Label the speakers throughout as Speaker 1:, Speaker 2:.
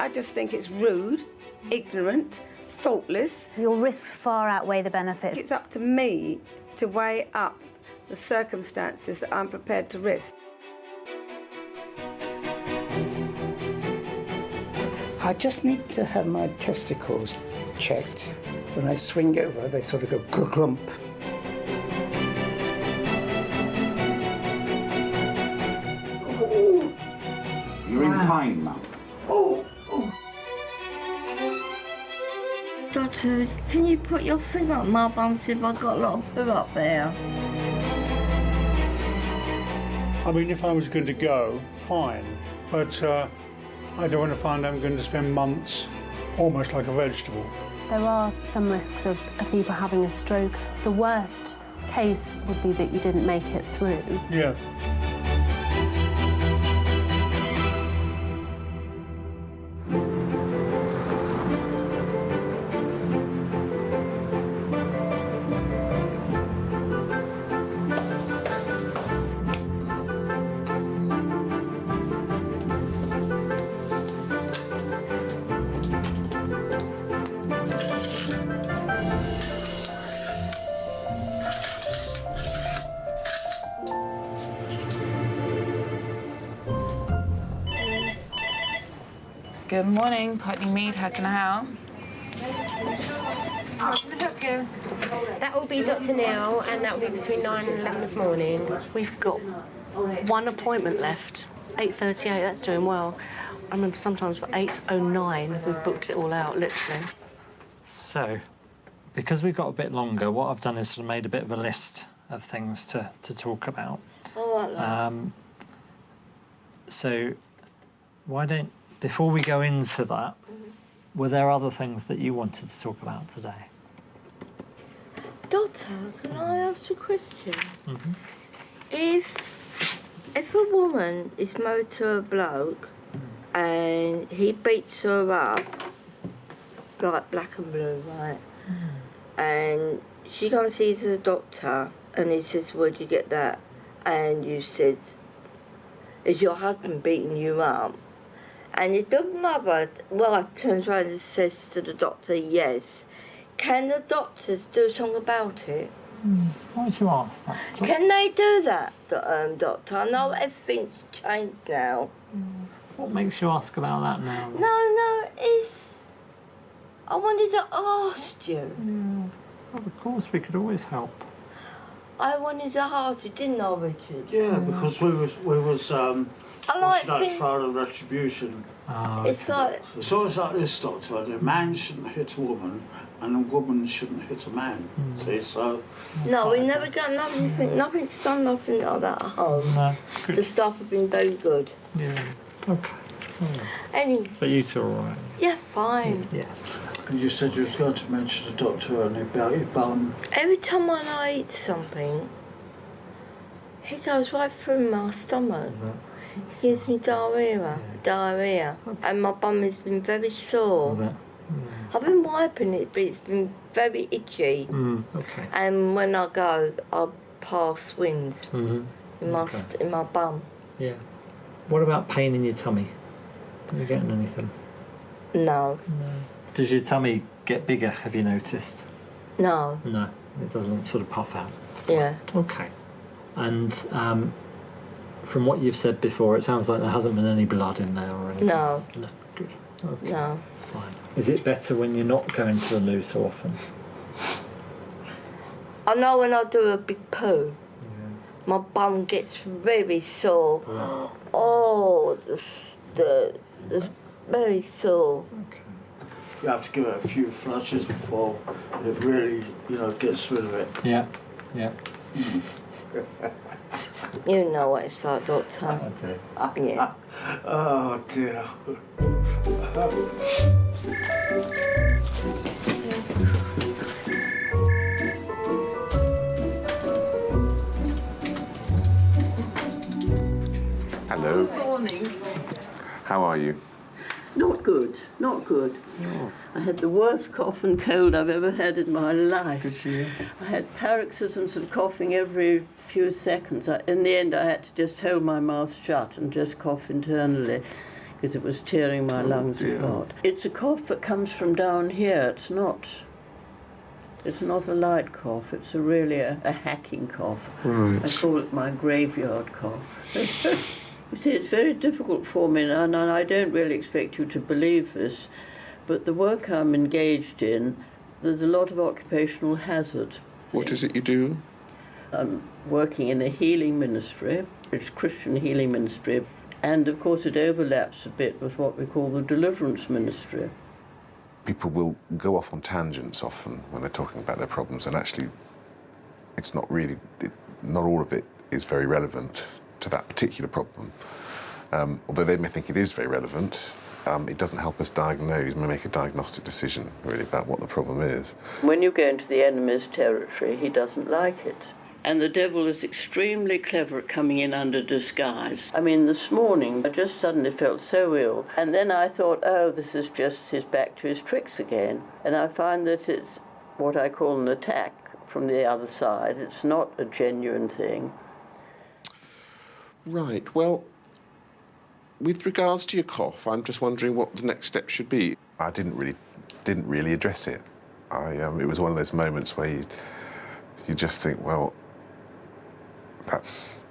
Speaker 1: I just think it's rude, ignorant, thoughtless.
Speaker 2: Your risks far outweigh the benefits.
Speaker 1: It's up to me to weigh up the circumstances that I'm prepared to risk.
Speaker 3: I just need to have my testicles checked. When I swing over, they sort of go glump.
Speaker 4: Oh. You're in pain, Mum.
Speaker 3: Oh.
Speaker 5: Doctor, can you put your thing up my bum, see if I've got a lot of poo up there?
Speaker 6: I mean, if I was going to go, fine, but I don't want to find I'm going to spend months almost like a vegetable.
Speaker 2: There are some risks of people having a stroke. The worst case would be that you didn't make it through.
Speaker 6: Yeah.
Speaker 7: Good morning, Putney Mead, how can I help?
Speaker 8: That will be Dr. Neil, and that will be between 9 and 11 this morning.
Speaker 9: We've got one appointment left, 8:38, that's doing well. I remember sometimes for 8:09, we've booked it all out, literally.
Speaker 10: So, because we've got a bit longer, what I've done is sort of made a bit of a list of things to talk about. So, why don't, before we go into that, were there other things that you wanted to talk about today?
Speaker 5: Doctor, can I ask you a question?
Speaker 10: Mm-hmm.
Speaker 5: If a woman is married to a bloke and he beats her up, like black and blue, right? And she comes and sees the doctor and he says, where'd you get that? And you said, is your husband beating you up? And the mother, turns around and says to the doctor, yes. Can the doctors do something about it?
Speaker 10: Why did you ask that?
Speaker 5: Can they do that, doctor? I know everything's changed now.
Speaker 10: What makes you ask about that now?
Speaker 5: No, it's... I wanted to ask you.
Speaker 10: Well, of course, we could always help.
Speaker 5: I wanted to ask you, didn't I, Richard?
Speaker 4: Yeah, because we was
Speaker 5: I like
Speaker 4: that trial and retribution.
Speaker 10: Oh,
Speaker 5: it's like...
Speaker 4: It's always like this, Doctor. A man shouldn't hit a woman and a woman shouldn't hit a man. See, so...
Speaker 5: No, we never done nothing, nothing's done nothing like that at home.
Speaker 10: No.
Speaker 5: The staff have been very good.
Speaker 10: Yeah, okay.
Speaker 5: Anyway.
Speaker 10: But you two are all right?
Speaker 5: Yeah, fine.
Speaker 10: Yeah.
Speaker 4: And you said you was going to mention the doctor earlier about your bum.
Speaker 5: Every time when I eat something, it goes right through my stomach. It gives me diarrhea. And my bum has been very sore. I've been wiping it, but it's been very itchy.
Speaker 10: Okay.
Speaker 5: And when I go, I pass wind in my bum.
Speaker 10: Yeah. What about pain in your tummy? Are you getting anything?
Speaker 5: No.
Speaker 10: Does your tummy get bigger, have you noticed?
Speaker 5: No.
Speaker 10: No, it doesn't sort of puff out.
Speaker 5: Yeah.
Speaker 10: Okay. And from what you've said before, it sounds like there hasn't been any blood in there or anything.
Speaker 5: No.
Speaker 10: No, good. Okay.
Speaker 5: No.
Speaker 10: Fine. Is it better when you're not going to the loo so often?
Speaker 5: I know when I do a big poo, my bum gets very sore.
Speaker 10: Yeah.
Speaker 5: Oh, it's very sore.
Speaker 10: Okay.
Speaker 4: You have to give it a few flushes before it really, gets rid of it.
Speaker 10: Yeah. Yeah.
Speaker 5: You know what it's like, Doctor.
Speaker 10: I do.
Speaker 5: Yeah.
Speaker 4: Oh, dear.
Speaker 11: Hello.
Speaker 5: Good morning.
Speaker 11: How are you?
Speaker 5: Not good, not good.
Speaker 11: Oh.
Speaker 5: I had the worst cough and cold I've ever had in my life.
Speaker 10: Did you?
Speaker 5: I had paroxysms of coughing every few seconds. In the end, I had to just hold my mouth shut and just cough internally.
Speaker 12: because it was tearing my lungs apart. It's a cough that comes from down here. It's not a light cough. It's really a hacking cough.
Speaker 11: Right.
Speaker 12: I call it my graveyard cough. You see, it's very difficult for me, and I don't really expect you to believe this, but the work I'm engaged in, there's a lot of occupational hazard.
Speaker 11: What is it you do?
Speaker 12: I'm working in a healing ministry, it's Christian healing ministry, and of course it overlaps a bit with what we call the deliverance ministry.
Speaker 11: People will go off on tangents often when they're talking about their problems, and actually it's not really, not all of it is very relevant to that particular problem. Although they may think it is very relevant, it doesn't help us diagnose, we make a diagnostic decision really about what the problem is.
Speaker 12: When you go into the enemy's territory, he doesn't like it. And the devil is extremely clever at coming in under disguise. I mean, this morning, I just suddenly felt so ill. And then I thought, oh, this is just his back to his tricks again. And I find that it's what I call an attack from the other side. It's not a genuine thing.
Speaker 11: Right, well, with regards to your cough, I'm just wondering what the next step should be. I didn't really address it. It was one of those moments where you just think, well, that's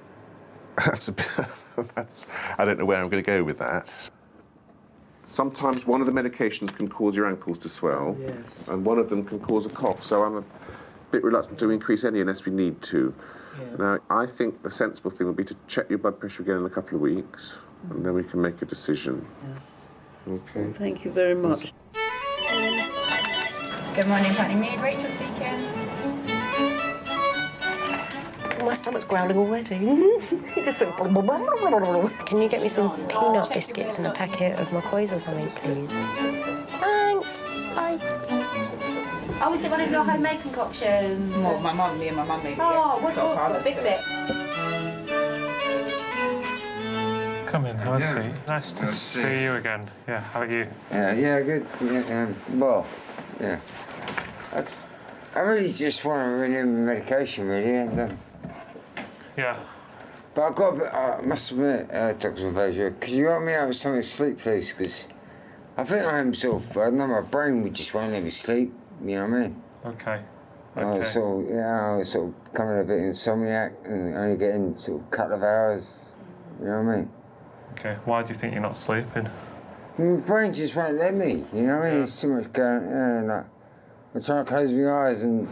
Speaker 11: a bit, I don't know where I'm going to go with that. Sometimes one of the medications can cause your ankles to swell,
Speaker 12: yes,
Speaker 11: and one of them can cause a cough, so I'm a bit reluctant to increase any unless we need to. Yeah. Now, I think the sensible thing would be to check your blood pressure again in a couple of weeks, and then we can make a decision. Yeah. Okay.
Speaker 12: Well, thank you very much.
Speaker 7: Good morning, Putney Mead. Rachel speaking.
Speaker 9: My stomach's growling already. It just went... Can you get me some peanut biscuits and a packet of McCoys or something, please? Thanks. Bye. Oh, is it one of your homemade concoctions?
Speaker 7: Well, me and my mum made it.
Speaker 9: Oh, what's a big bit?
Speaker 13: Come in, have a seat. Nice to see you again. Yeah, how are you?
Speaker 14: Yeah, good. Yeah, well, yeah. I really just want to renew my medication, really, and
Speaker 13: yeah.
Speaker 14: But I've got a bit, I must admit, Dr. Unveiling, could you help me out with something to sleep, please? Because I think I'm sort of, I know my brain would just want to let me sleep, you know what I mean?
Speaker 13: Okay.
Speaker 14: I was sort of coming a bit insomniac and only getting sort of a couple of hours, you know what I mean?
Speaker 13: Okay, why do you think you're not sleeping?
Speaker 14: My brain just won't let me, you know what I mean? There's too much going on, like, I'm trying to close my eyes and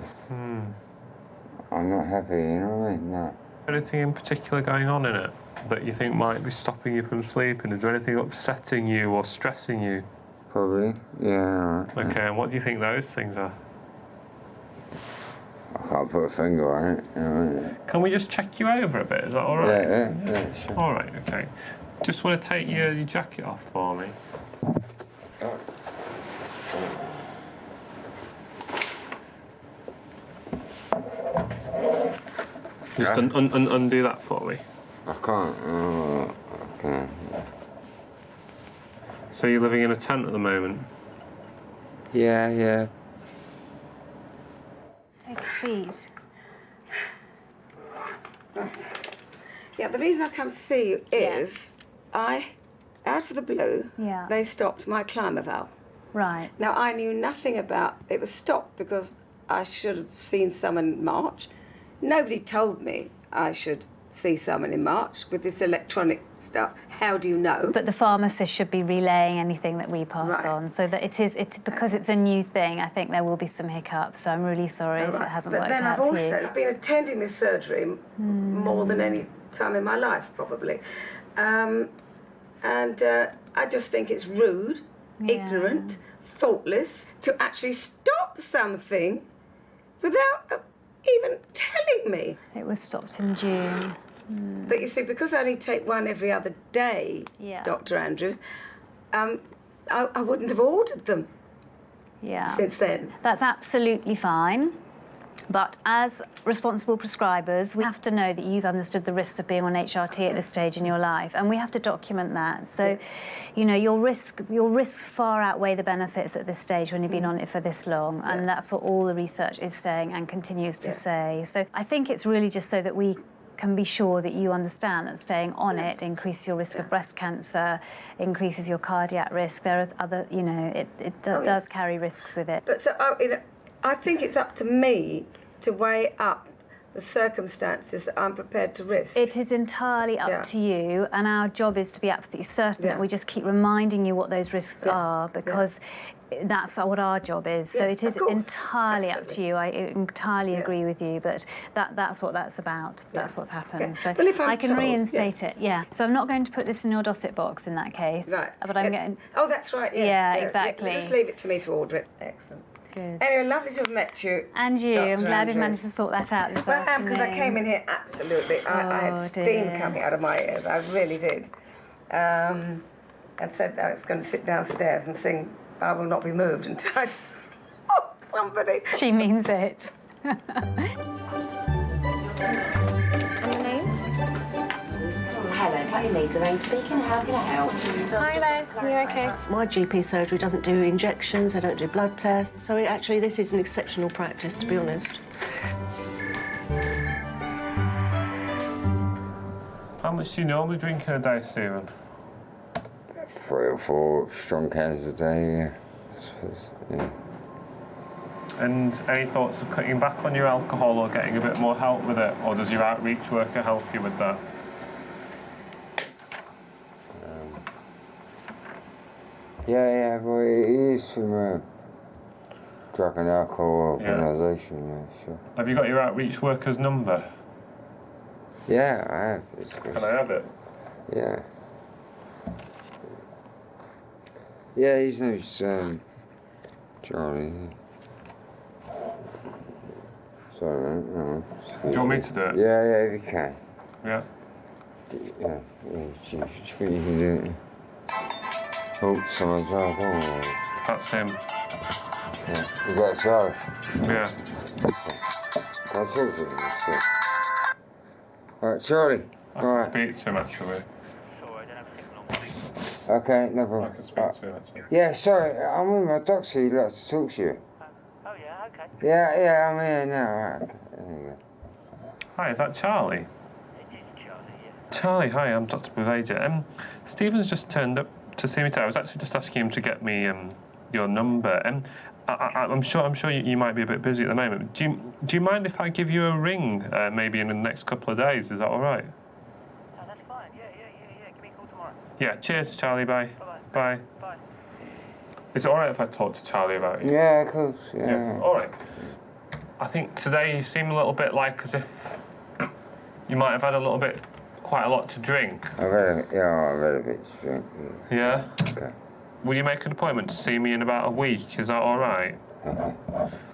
Speaker 14: I'm not happy, you know what I mean? No.
Speaker 13: Anything in particular going on in it that you think might be stopping you from sleeping? Is there anything upsetting you or stressing you?
Speaker 14: Probably, yeah.
Speaker 13: Okay, and what do you think those things are?
Speaker 14: I can't put a finger on it, you know what I mean?
Speaker 13: Can we just check you over a bit? Is that all right?
Speaker 14: Yeah, sure.
Speaker 13: All right, okay. Just want to take your jacket off for me. Just undo that for me.
Speaker 14: I can't. I can't.
Speaker 13: So you're living in a tent at the moment?
Speaker 14: Yeah.
Speaker 15: Take a seat.
Speaker 1: Yeah, the reason I come to see you is out of the blue, they stopped my climber valve.
Speaker 15: Right.
Speaker 1: Now, I knew nothing about it was stopped because I should have seen someone in March. Nobody told me I should see someone in March with this electronic stuff. How do you know?
Speaker 15: But the pharmacist should be relaying anything that we pass on, so that it's because it's a new thing. I think there will be some hiccups. So I'm really sorry if it hasn't worked out for you.
Speaker 1: But then I've also been attending this surgery more than any time in my life, probably, and I just think it's rude, ignorant, thoughtless to actually stop something without even telling me.
Speaker 15: It was stopped in June.
Speaker 1: But you see, because I only take one every other day, Dr. Andrews, I wouldn't have ordered them since then.
Speaker 15: That's absolutely fine. But as responsible prescribers, we have to know that you've understood the risks of being on HRT at this stage in your life, and we have to document that. So, you know, your risks far outweigh the benefits at this stage when you've been on it for this long, and that's what all the research is saying and continues to say. So I think it's really just so that we can be sure that you understand that staying on it increases your risk of breast cancer, increases your cardiac risk. There are other, you know, it does carry risks with it.
Speaker 1: But so, I think it's up to me to weigh up the circumstances that I'm prepared to risk.
Speaker 15: It is entirely up to you, and our job is to be absolutely certain that we just keep reminding you what those risks are, because that's what our job is. So it is entirely up to you. I entirely agree with you, but that's what that's about. That's what's happened. So
Speaker 1: Well, if I'm
Speaker 15: I can
Speaker 1: told,
Speaker 15: reinstate it. Yeah. So I'm not going to put this in your Dosset box in that case.
Speaker 1: Right.
Speaker 15: But I'm going.
Speaker 1: Oh, that's right.
Speaker 15: Yeah, exactly.
Speaker 1: Just leave it to me to order it. Excellent.
Speaker 15: Good.
Speaker 1: Anyway, lovely to have met you.
Speaker 15: And you.
Speaker 1: Dr.
Speaker 15: I'm glad we
Speaker 1: Andrews.
Speaker 15: managed to sort that out this
Speaker 1: Well, I am,
Speaker 15: afternoon.
Speaker 1: because I came in here absolutely. I had steam coming out of my ears. I really did. And said that I was going to sit downstairs and sing "I Will Not Be Moved" until I saw somebody.
Speaker 15: She means it.
Speaker 9: Hello, Patty Leeds, Lorraine speaking. How can I help?
Speaker 8: Hi there, you okay?
Speaker 9: My GP surgery doesn't do injections, they don't do blood tests, so actually this is an exceptional practice, to be honest.
Speaker 13: How much do you normally drink in a day, Stephen?
Speaker 14: 3 or 4 strong cans a day, yeah. I suppose, yeah.
Speaker 13: And any thoughts of cutting back on your alcohol or getting a bit more help with it? Or does your outreach worker help you with that?
Speaker 14: Yeah, well, it is from a drug and alcohol organisation, yeah, sure.
Speaker 13: Have you got your outreach worker's number?
Speaker 14: Yeah, I have.
Speaker 13: Can I have it?
Speaker 14: Yeah. Yeah, his name's Charlie. Sorry, mate. No,
Speaker 13: do you want me to do it?
Speaker 14: Yeah, if you can.
Speaker 13: Yeah.
Speaker 14: Yeah, do you think you can do it? Oh, someone's right. Oh.
Speaker 13: That's him.
Speaker 14: Yeah. Is that Charlie?
Speaker 13: Yeah.
Speaker 14: Can I talk to him? All right, Charlie.
Speaker 13: I can speak to him, actually.
Speaker 14: Okay, no problem.
Speaker 13: I can speak to him, actually.
Speaker 14: Yeah, sorry, I'm with my doctor. He'd like to talk to you.
Speaker 13: Oh, yeah, okay.
Speaker 14: Yeah, I'm here now. Right, okay. There you go.
Speaker 13: Hi, is that Charlie? Charlie, hi, I'm Dr. Buveja. Stephen's just turned up to see me today. I was actually just asking him to get me your number. I'm sure you might be a bit busy at the moment. Do you mind if I give you a ring maybe in the next couple of days? Is that all right?
Speaker 16: Oh, that's fine. Yeah. Give me a call tomorrow.
Speaker 13: Yeah. Cheers, Charlie. Bye. Bye. Is it all right if I talk to Charlie about it?
Speaker 14: Yeah, of course. Yeah.
Speaker 13: All right. I think today you seem a little bit like as if you might have had quite a lot to drink.
Speaker 14: I've had a bit to drink.
Speaker 13: Yeah?
Speaker 14: Okay.
Speaker 13: Will you make an appointment to see me in about a week? Is that all right?
Speaker 14: Okay.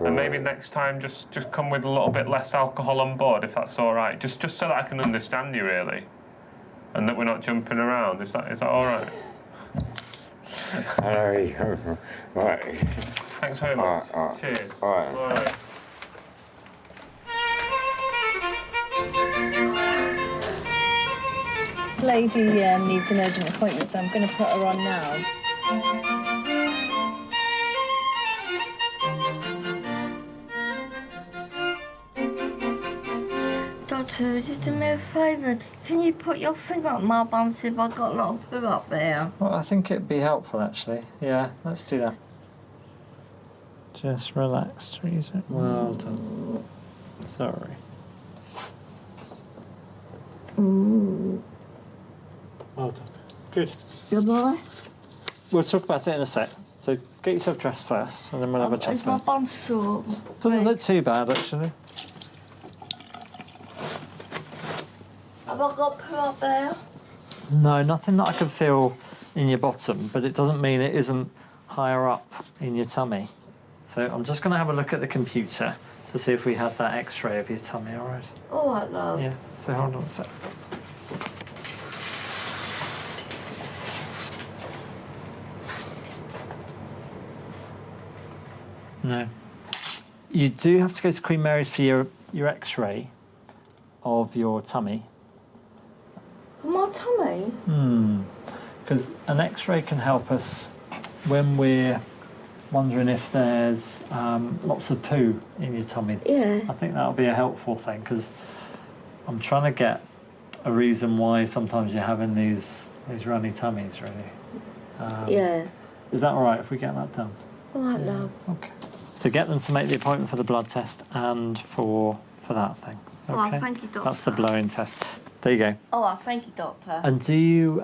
Speaker 13: And maybe next time just come with a little bit less alcohol on board, if that's all right. Just so that I can understand you, really. And that we're not jumping around. Is that all right?
Speaker 14: I know where you're coming from. Right.
Speaker 13: Thanks very much.
Speaker 14: All right.
Speaker 13: Cheers.
Speaker 14: All right.
Speaker 13: All right.
Speaker 17: Lady needs an urgent appointment, so I'm going to put her on now.
Speaker 5: Doctor, just do me a favour. Can you put your finger up my bum, see if I've got a lot of poo up there?
Speaker 10: Well, I think it'd be helpful, actually. Yeah, let's do that. Just relax, Teresa. Well done. Sorry. Well done. Good.
Speaker 5: Goodbye.
Speaker 10: We'll talk about it in a sec. So get yourself dressed first, and then we'll have a chat
Speaker 5: Is my
Speaker 10: about it.
Speaker 5: bum sore?
Speaker 10: Doesn't look too bad, actually.
Speaker 5: Have I got poo up there?
Speaker 10: No, nothing that I can feel in your bottom, but it doesn't mean it isn't higher up in your tummy. So I'm just going to have a look at the computer to see if we have that X-ray of your tummy, all right?
Speaker 5: All right, love.
Speaker 10: Yeah, so hold on a sec. No. You do have to go to Queen Mary's for your X-ray of your tummy.
Speaker 5: My tummy?
Speaker 10: Because an X-ray can help us when we're wondering if there's lots of poo in your tummy.
Speaker 5: Yeah.
Speaker 10: I think that'll be a helpful thing, because I'm trying to get a reason why sometimes you're having these runny tummies, really.
Speaker 5: Yeah.
Speaker 10: Is that all right if we get that done?
Speaker 5: All right, love.
Speaker 10: Okay. So get them to make the appointment for the blood test and for that thing.
Speaker 5: Oh,
Speaker 10: Okay.
Speaker 5: thank you, doctor.
Speaker 10: That's the blowing test. There you go.
Speaker 5: Oh, thank you, doctor.
Speaker 10: And do you,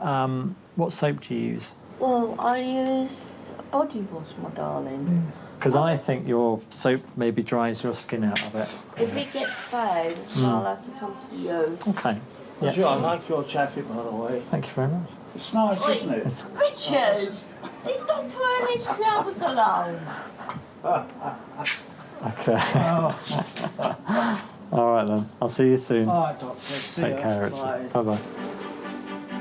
Speaker 10: what soap do you use?
Speaker 5: Well, I use a body wash, my darling.
Speaker 10: Because I think your soap maybe dries your skin out a bit.
Speaker 5: If it gets bad, I'll have to come to you.
Speaker 10: Okay.
Speaker 4: Sure, I like your jacket, by the way.
Speaker 10: Thank you very much.
Speaker 4: It's nice, isn't it?
Speaker 5: Richard, leave Dr. Ernest flowers alone.
Speaker 10: Okay. All right then. I'll see you soon.
Speaker 4: All right, Doctor. See
Speaker 10: Take
Speaker 4: ya.
Speaker 10: care, Richard.
Speaker 4: Bye.
Speaker 10: Bye-bye.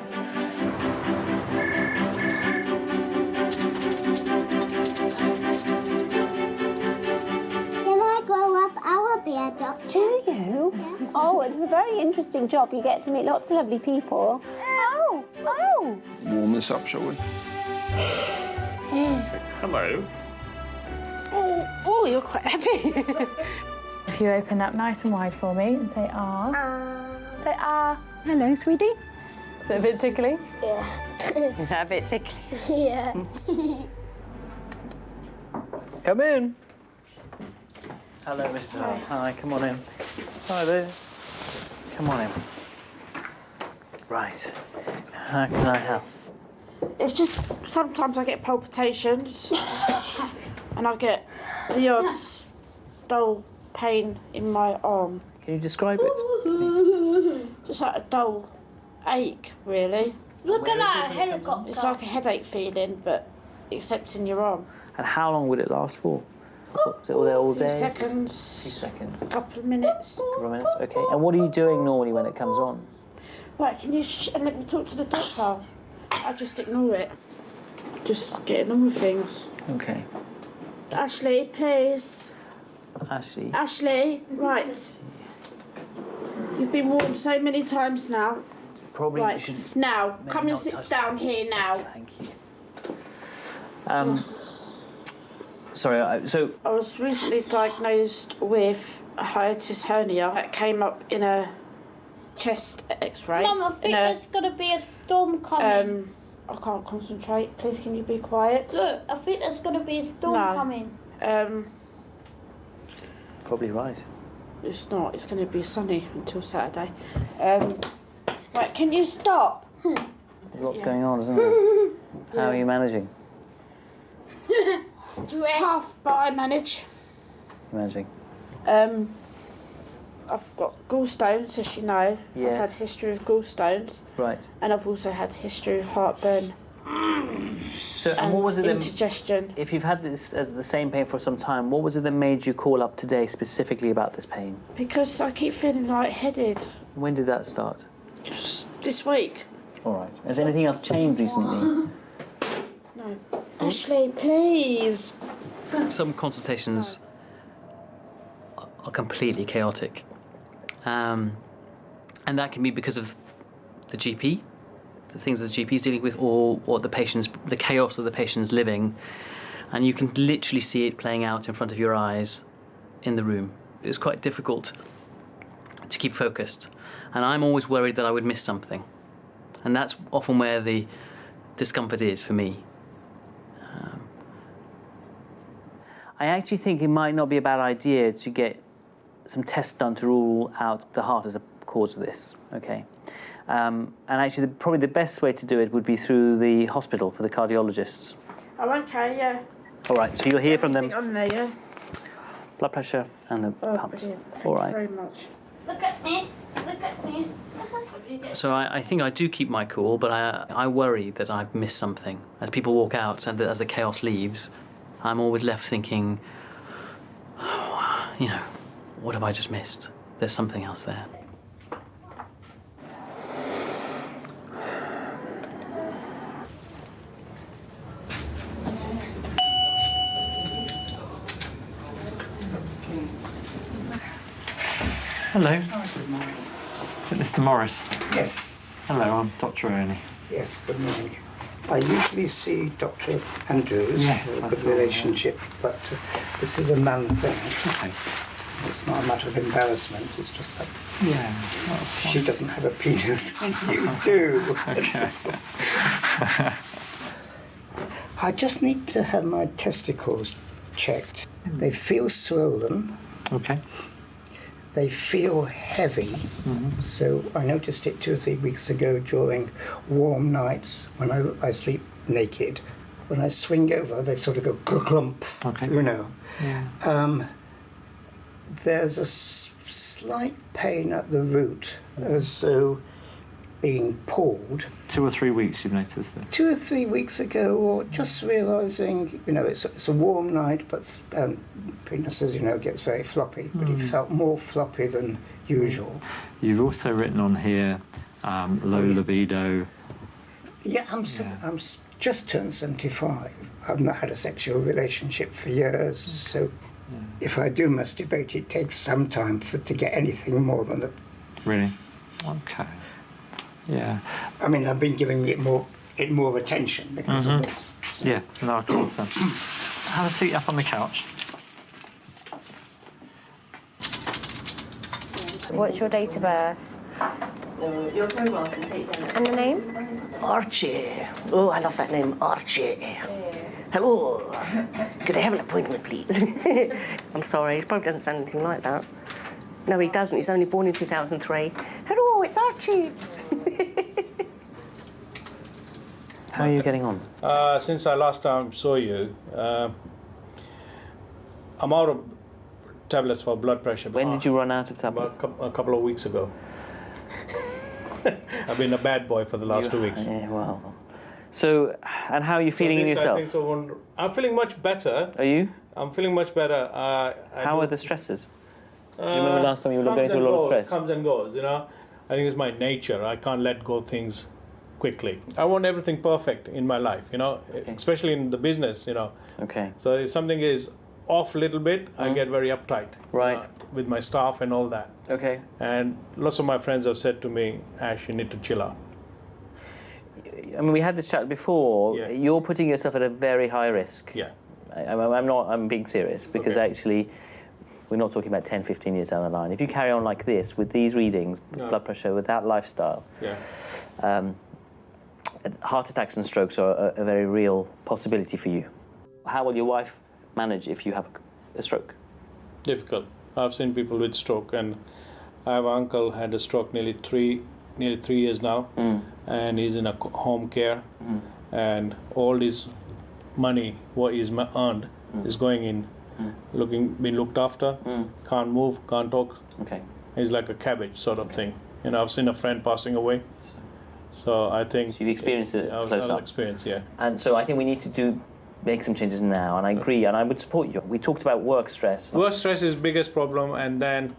Speaker 18: When I grow up, I will be a doctor.
Speaker 2: Do you?
Speaker 18: Yeah.
Speaker 2: Oh, it's a very interesting job. You get to meet lots of lovely people. Oh.
Speaker 11: Warm this up, shall we?
Speaker 13: Hello.
Speaker 17: Oh, you're quite heavy. If you open up nice and wide for me and say ah. Say ah.
Speaker 2: Hello, sweetie.
Speaker 17: Is it a bit tickly?
Speaker 18: Yeah.
Speaker 17: Is that a bit tickly?
Speaker 18: Yeah.
Speaker 16: Come in. Hello, Mrs. Hart. Hi, come on in. Hi there. Come on in. Right. How can I help?
Speaker 19: It's just sometimes I get palpitations and I get the odd dull pain in my arm.
Speaker 16: Can you describe it?
Speaker 19: Just like a dull ache, really.
Speaker 18: Look at that helicopter.
Speaker 19: It's like a headache feeling, but except in your arm.
Speaker 16: And how long would it last for? Is it all there all
Speaker 19: A few
Speaker 16: day?
Speaker 19: seconds.
Speaker 16: A few seconds.
Speaker 19: A couple of minutes.
Speaker 16: Couple of minutes. Okay. And what are you doing normally when it comes on?
Speaker 19: Right, can you let me talk to the doctor? I just ignore it. Just getting on with things.
Speaker 16: Okay.
Speaker 19: Ashley, please.
Speaker 16: Ashley.
Speaker 19: Ashley, right. You've been warned so many times now.
Speaker 16: Probably you
Speaker 19: Right,
Speaker 16: should.
Speaker 19: now,
Speaker 16: maybe
Speaker 19: come and
Speaker 16: not
Speaker 19: sit
Speaker 16: touch
Speaker 19: down here now.
Speaker 16: Thank you. Sorry. So
Speaker 19: I was recently diagnosed with a hiatus hernia that came up in a chest x-ray.
Speaker 18: Mum, I think there's going to be a storm coming.
Speaker 19: I can't concentrate. Please, can you be quiet?
Speaker 18: Look, I think there's going to be a storm
Speaker 19: No.
Speaker 18: coming.
Speaker 16: probably right.
Speaker 19: It's not. It's going to be sunny until Saturday. Right, can you stop?
Speaker 16: There's lots going on, isn't there? How are you managing?
Speaker 19: It's tough, but I manage.
Speaker 16: Managing.
Speaker 19: I've got gallstones, as you know.
Speaker 16: Yeah.
Speaker 19: I've had a history of gallstones.
Speaker 16: Right.
Speaker 19: And I've also had a history of heartburn.
Speaker 16: So, and what was it
Speaker 19: indigestion.
Speaker 16: If you've had this as the same pain for some time, what was it that made you call up today specifically about this pain?
Speaker 19: Because I keep feeling lightheaded.
Speaker 16: When did that start?
Speaker 19: Just this week.
Speaker 16: All right. Has anything else changed recently?
Speaker 19: No. Ashley, please.
Speaker 16: Some consultations are completely chaotic. And that can be because of the GP, the things that the GP is dealing with, or the patient's, the chaos of the patient's living. And you can literally see it playing out in front of your eyes in the room. It's quite difficult to keep focused. And I'm always worried that I would miss something. And that's often where the discomfort is for me. I actually think it might not be a bad idea to get some tests done to rule out the heart as a cause of this, okay? And actually, probably the best way to do it would be through the hospital for the cardiologists.
Speaker 19: I'm okay, yeah.
Speaker 16: All right, so you'll hear from them.
Speaker 19: On there, yeah.
Speaker 16: Blood pressure and the pumps.
Speaker 19: Brilliant. Thank
Speaker 16: All
Speaker 19: you
Speaker 16: right.
Speaker 19: very much.
Speaker 18: Look at me. Look at me.
Speaker 16: So I think I do keep my cool, but I worry that I've missed something. As people walk out and as the chaos leaves, I'm always left thinking, you know, what have I just missed? There's something else there.
Speaker 10: Hello. Is it Mr. Morris?
Speaker 3: Yes.
Speaker 10: Hello, I'm Dr. Ernie.
Speaker 3: Yes, good morning. I usually see Dr. Andrews,
Speaker 10: Yes,
Speaker 3: a
Speaker 10: I
Speaker 3: good
Speaker 10: saw
Speaker 3: relationship, but this is a man thing.
Speaker 10: Okay.
Speaker 3: It's not a matter of embarrassment. It's just that
Speaker 10: that's fine.
Speaker 3: she doesn't have a penis and you do.
Speaker 10: Okay.
Speaker 3: I just need to have my testicles checked. They feel swollen.
Speaker 10: Okay.
Speaker 3: They feel heavy. So I noticed it 2 or 3 weeks ago during warm nights when I sleep naked. When I swing over, they sort of go clump.
Speaker 10: Okay.
Speaker 3: You know.
Speaker 10: Yeah.
Speaker 3: There's a slight pain at the root, as though being pulled.
Speaker 10: 2 or 3 weeks you've noticed this?
Speaker 3: 2 or 3 weeks ago, or just realising, it's a warm night, but penis, as you know, gets very floppy, but it felt more floppy than usual.
Speaker 10: You've also written on here low libido.
Speaker 3: Yeah, I'm just turned 75. I've not had a sexual relationship for years, so if I do masturbate, it takes some time to get anything more than a...
Speaker 10: Really? Okay. Yeah.
Speaker 3: I mean, I've been giving it more attention because of this. So.
Speaker 10: Yeah, no, of course. Have a seat up on the couch.
Speaker 9: What's your date of birth?
Speaker 20: You're very welcome. Take down.
Speaker 9: And the name?
Speaker 20: Archie. Oh, I love that name, Archie. Hello. Could I have an appointment, please? I'm sorry, he probably doesn't sound anything like that. No, he doesn't. He's only born in 2003. Hello, it's Archie.
Speaker 16: How are you getting on?
Speaker 6: Since I last time saw you, I'm out of tablets for blood pressure.
Speaker 16: When did you run out of tablets?
Speaker 6: About a couple of weeks ago. I've been a bad boy for the last 2 weeks.
Speaker 16: Yeah, well. So, and how are you feeling in yourself?
Speaker 6: I think so. I'm feeling much better.
Speaker 16: Are you?
Speaker 6: I'm feeling much better.
Speaker 16: How are the stresses? Do you remember last time you were going through a lot of stress?
Speaker 6: Comes and goes, I think it's my nature. I can't let go things quickly. I want everything perfect in my life, especially in the business,
Speaker 16: Okay.
Speaker 6: So if something is off a little bit, I get very uptight.
Speaker 16: Right.
Speaker 6: With my staff and all that.
Speaker 16: Okay.
Speaker 6: And lots of my friends have said to me, Ash, you need to chill out.
Speaker 16: I mean, we had this chat before.
Speaker 6: Yeah.
Speaker 16: You're putting yourself at a very high risk.
Speaker 6: Yeah.
Speaker 16: I'm being serious because actually we're not talking about 10, 15 years down the line. If you carry on like this with these readings, blood pressure, with that lifestyle, heart attacks and strokes are a very real possibility for you. How will your wife manage if you have a stroke?
Speaker 6: Difficult. I've seen people with stroke, and I have an uncle had a stroke nearly 3 years now, and he's in a home care, and all his money, what he's earned, is going in, being looked after, can't move, can't talk.
Speaker 16: Okay.
Speaker 6: He's like a cabbage sort of thing. I've seen a friend passing away, so I think...
Speaker 16: So you've experienced it close up.
Speaker 6: Experience, yeah.
Speaker 16: And so I think we need to make some changes now, and I agree, and I would support you. We talked about work stress.
Speaker 6: Work stress is the biggest problem, and then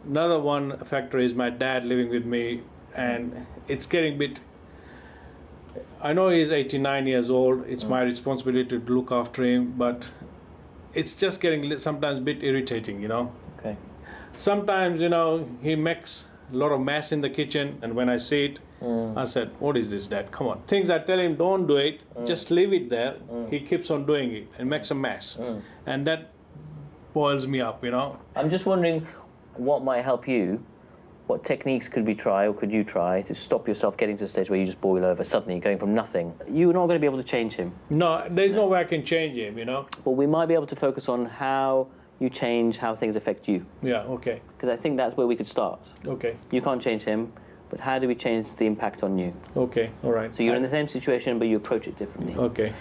Speaker 6: another one factor is my dad living with me, and it's getting a bit... I know he's 89 years old, it's my responsibility to look after him, but it's just getting sometimes a bit irritating,
Speaker 16: Okay.
Speaker 6: Sometimes, he makes a lot of mess in the kitchen, and when I see it, I said, what is this, Dad? Come on. Things I tell him, don't do it, just leave it there. He keeps on doing it and makes a mess. And that boils me up,
Speaker 16: I'm just wondering what might help you. What techniques could we try, or could you try, to stop yourself getting to the stage where you just boil over, suddenly going from nothing? You're not going to be able to change him.
Speaker 6: No, there's no way I can change him,
Speaker 16: But we might be able to focus on how you change how things affect you.
Speaker 6: Yeah, okay.
Speaker 16: Because I think that's where we could start.
Speaker 6: Okay.
Speaker 16: You can't change him, but how do we change the impact on you?
Speaker 6: Okay, all right.
Speaker 16: So you're in the same situation, but you approach it differently.
Speaker 6: Okay.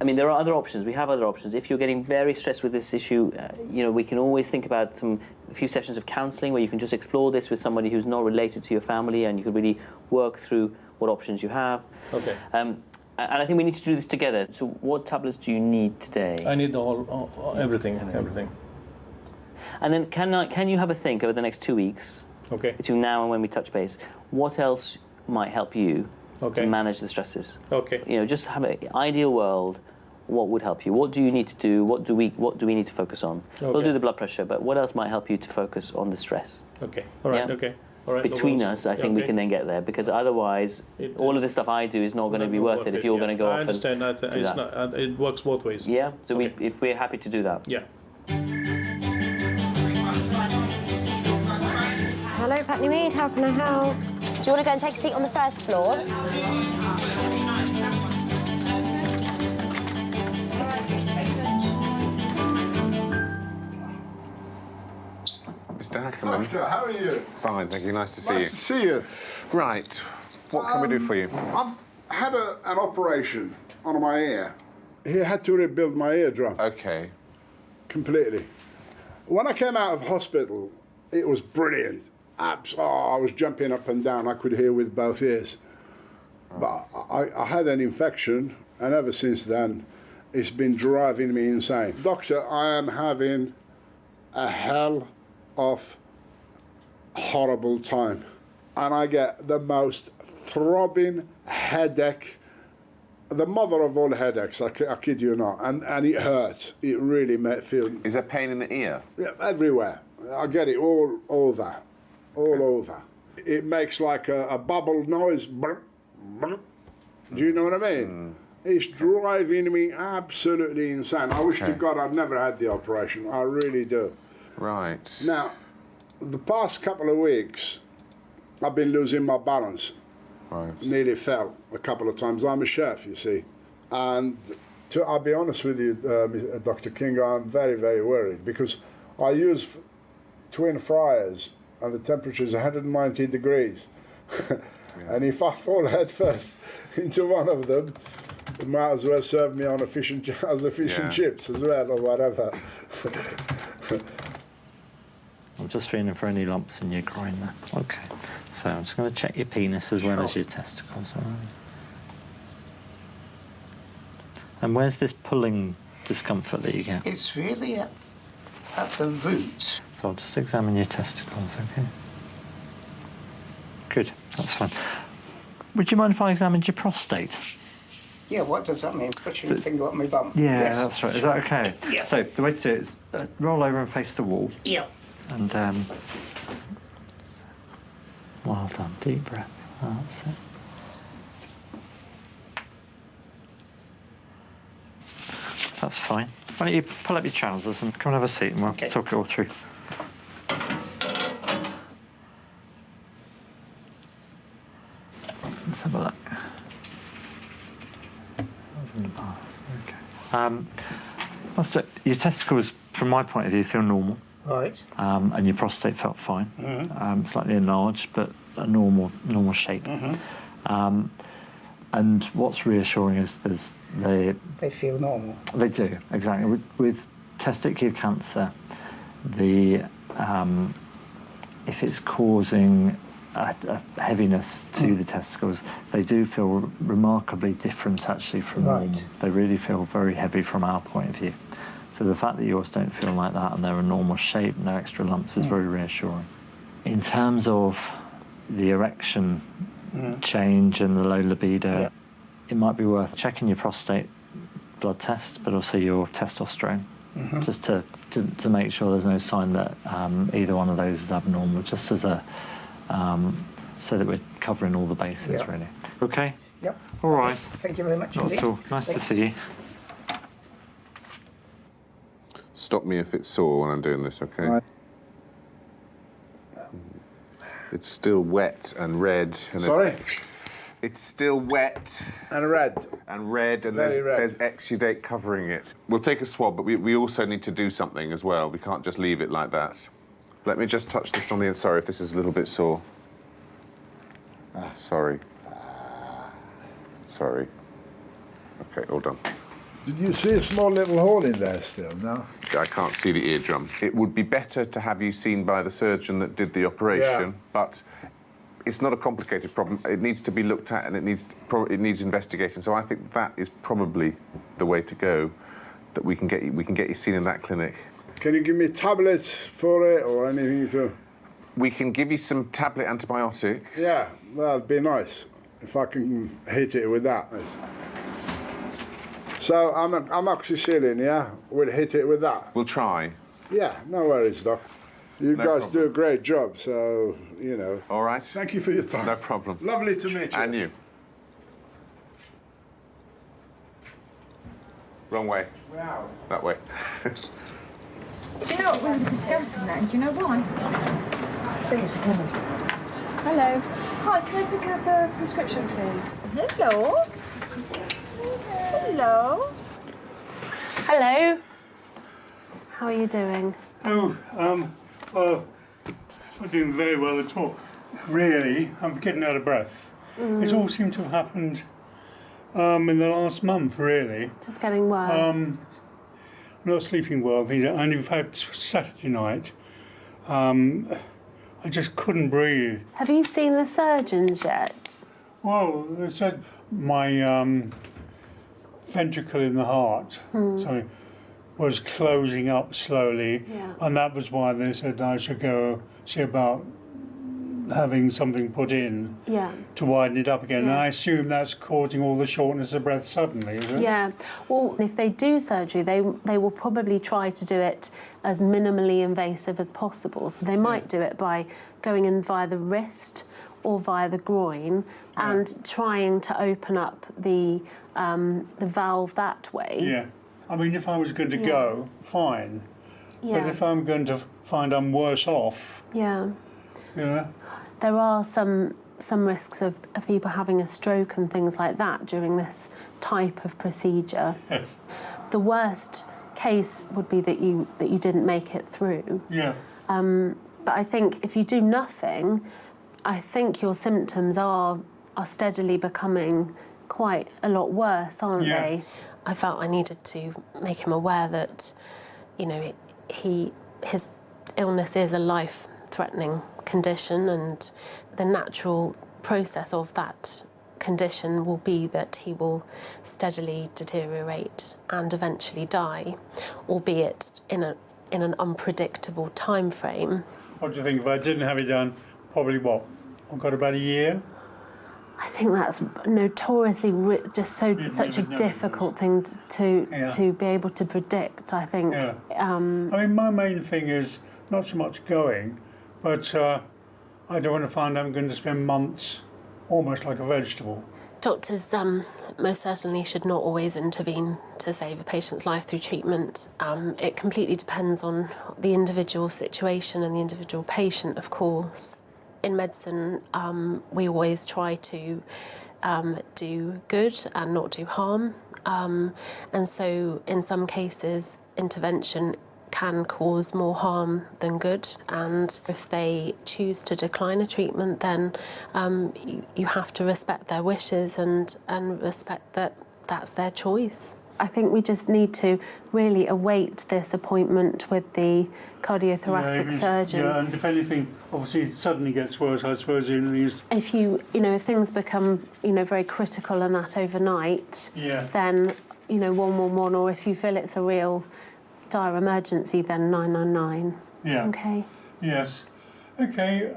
Speaker 16: I mean, there are other options. We have other options. If you're getting very stressed with this issue, we can always think about a few sessions of counselling where you can just explore this with somebody who's not related to your family, and you can really work through what options you have.
Speaker 6: Okay.
Speaker 16: And I think we need to do this together. So what tablets do you need today?
Speaker 6: I need the whole, everything.
Speaker 16: And then can you have a think over the next 2 weeks, between now and when we touch base, what else might help you to manage the stresses?
Speaker 6: Okay.
Speaker 16: Just have an ideal world. What would help you? What do you need to do? What do we need to focus on? We'll do the blood pressure, but what else might help you to focus on the stress?
Speaker 6: Okay. All right.
Speaker 16: Yeah?
Speaker 6: Okay. All right.
Speaker 16: Between us, I think we can then get there, because otherwise, all of the stuff I do is not going to be worth it if you're going to go off.
Speaker 6: I understand that.
Speaker 16: It's
Speaker 6: not. It works both ways.
Speaker 16: Yeah. So if we're happy to do that.
Speaker 6: Yeah.
Speaker 9: Putney Mead, how can I help? Do you want to go and take a seat on the first floor?
Speaker 11: Mr. Ackerman.
Speaker 21: Doctor, how are you?
Speaker 11: Fine, thank you. Nice to see you.
Speaker 21: Nice to see you.
Speaker 11: Right. What can we do for you?
Speaker 21: I've had an operation on my ear. He had to rebuild my eardrum.
Speaker 11: Okay.
Speaker 21: Completely. When I came out of hospital, it was brilliant. I was jumping up and down. I could hear with both ears. But I had an infection, and ever since then, it's been driving me insane. Doctor, I am having a hell of horrible time. And I get the most throbbing headache, the mother of all headaches, I kid you not, and it hurts. It really feels...
Speaker 11: Is there pain in the ear?
Speaker 21: Yeah, everywhere. I get it all over. It makes like a bubble noise. Do you know what I mean? It's driving me absolutely insane. I wish to God I'd never had the operation. I really do.
Speaker 11: Right.
Speaker 21: Now, the past couple of weeks, I've been losing my balance.
Speaker 11: Right.
Speaker 21: Nearly fell a couple of times. I'm a chef, you see. And I'll be honest with you, Dr. King, I'm very, very worried because I use twin fryers and the temperature is 190 degrees. And if I fall head first into one of them, it might as well serve me on a fish and chips as well, or whatever.
Speaker 10: I'm just feeling for any lumps in your groin there. Okay. So I'm just going to check your penis as well as your testicles. All right. And where's this pulling discomfort that you get?
Speaker 3: It's really at the root.
Speaker 10: So I'll just examine your testicles, okay? Good, that's fine. Would you mind if I examined your prostate?
Speaker 3: Yeah, what does that mean? Putting your finger up my bum?
Speaker 10: Yeah,
Speaker 3: Yes.
Speaker 10: that's right. Is that okay?
Speaker 3: Yeah.
Speaker 10: So the way to do it is roll over and face the wall.
Speaker 3: Yeah.
Speaker 10: And well done. Deep breath. Oh, that's it. That's fine. Why don't you pull up your trousers and come and have a seat and we'll talk it all through. Let's have a look. That was in the past. Okay. Your testicles, from my point of view, feel normal.
Speaker 3: Right.
Speaker 10: And your prostate felt fine.
Speaker 3: Mm-hmm.
Speaker 10: Slightly enlarged, but a normal shape.
Speaker 3: Mm-hmm.
Speaker 10: And what's reassuring is
Speaker 3: they feel normal.
Speaker 10: They do, exactly. With testicular cancer, if it's causing a heaviness to the testicles, they do feel remarkably different actually from normal. They really feel very heavy from our point of view. So the fact that yours don't feel like that and they're a normal shape, no extra lumps, is very reassuring. In terms of the erection change and the low libido, it might be worth checking your prostate blood test, but also your testosterone, just to make sure there's no sign that either one of those is abnormal, just as a so that we're covering all the bases, really. Okay?
Speaker 3: Yep.
Speaker 10: All right.
Speaker 3: Thank you very much.
Speaker 10: Not at all. Nice to see you.
Speaker 11: Stop me if it's sore when I'm doing this, okay?
Speaker 21: Right.
Speaker 11: It's still wet and red. And
Speaker 21: Sorry?
Speaker 11: It's still wet.
Speaker 21: And red.
Speaker 11: And red, and
Speaker 21: Very red.
Speaker 11: there's exudate covering it. We'll take a swab, but we also need to do something as well. We can't just leave it like that. Let me just touch this on the inside. Sorry if this is a little bit sore. Sorry. Sorry. Okay, all done.
Speaker 21: Did you see a small little hole in there still, no?
Speaker 11: I can't see the eardrum. It would be better to have you seen by the surgeon that did the operation, but it's not a complicated problem. It needs to be looked at and it needs investigation. So I think that is probably the way to go. That we can get you seen in that clinic.
Speaker 21: Can you give me tablets for it or anything to?
Speaker 11: We can give you some tablet antibiotics.
Speaker 21: Yeah, that'd be nice if I can hit it with that. So I'm amoxicillin, yeah? We'll hit it with that.
Speaker 11: We'll try.
Speaker 21: Yeah, no worries, Doc. You
Speaker 11: No
Speaker 21: guys
Speaker 11: problem.
Speaker 21: do a great job, so, you know.
Speaker 11: All right.
Speaker 21: Thank you for your time.
Speaker 11: No problem.
Speaker 21: Lovely to meet you.
Speaker 11: And you. Wrong way.
Speaker 21: Wow.
Speaker 11: That way.
Speaker 22: Do you know what wins the scouting then? Do you know why? I think it's the colours.
Speaker 17: Hello. Hi, can I pick up a prescription, please? Hello. Hello.
Speaker 15: Hello. How are you doing?
Speaker 12: Oh, not doing very well at all. Really, I'm getting out of breath. It's all seemed to have happened in the last month, really.
Speaker 15: Just getting worse.
Speaker 12: I'm not sleeping well. And in fact, Saturday night, I just couldn't breathe.
Speaker 15: Have you seen the surgeons yet?
Speaker 12: Well, they said my ventricle in the heart was closing up slowly, and that was why they said I should go see about having something put in to widen it up again. And I assume that's causing all the shortness of breath suddenly, is it?
Speaker 15: Yeah. Well, if they do surgery, they will probably try to do it as minimally invasive as possible. So they might do it by going in via the wrist or via the groin and trying to open up the valve that way.
Speaker 12: Yeah. I mean, if I was going to go, fine.
Speaker 15: Yeah.
Speaker 12: But if I'm going to find I'm worse off,
Speaker 15: Yeah.
Speaker 12: you know.
Speaker 15: There are some risks of people having a stroke and things like that during this type of procedure.
Speaker 12: Yes.
Speaker 15: The worst case would be that you didn't make it through.
Speaker 12: Yeah.
Speaker 15: But I think if you do nothing, I think your symptoms are steadily becoming quite a lot worse, aren't they?
Speaker 2: I felt I needed to make him aware that, you know, his illness is a life-threatening condition, and the natural process of that condition will be that he will steadily deteriorate and eventually die, albeit in an unpredictable time frame.
Speaker 12: What do you think? If I didn't have it done, probably what? I've got about a year?
Speaker 15: I think that's notoriously such a difficult thing to be able to predict, I think.
Speaker 12: Yeah. I mean, my main thing is not so much going, but I don't want to find I'm going to spend months almost like a vegetable.
Speaker 2: Doctors most certainly should not always intervene to save a patient's life through treatment. It completely depends on the individual situation and the individual patient, of course. In medicine, we always try to do good and not do harm. And so in some cases, intervention can cause more harm than good. And if they choose to decline a treatment, then you have to respect their wishes and respect that that's their choice.
Speaker 15: I think we just need to really await this appointment with the cardiothoracic surgeon.
Speaker 12: Yeah, and if anything, obviously it suddenly gets worse, I suppose.
Speaker 15: If if things become, very critical and that overnight, then, 111, or if you feel it's a real dire emergency, then 999.
Speaker 12: Yeah.
Speaker 15: Okay.
Speaker 12: Yes. Okay.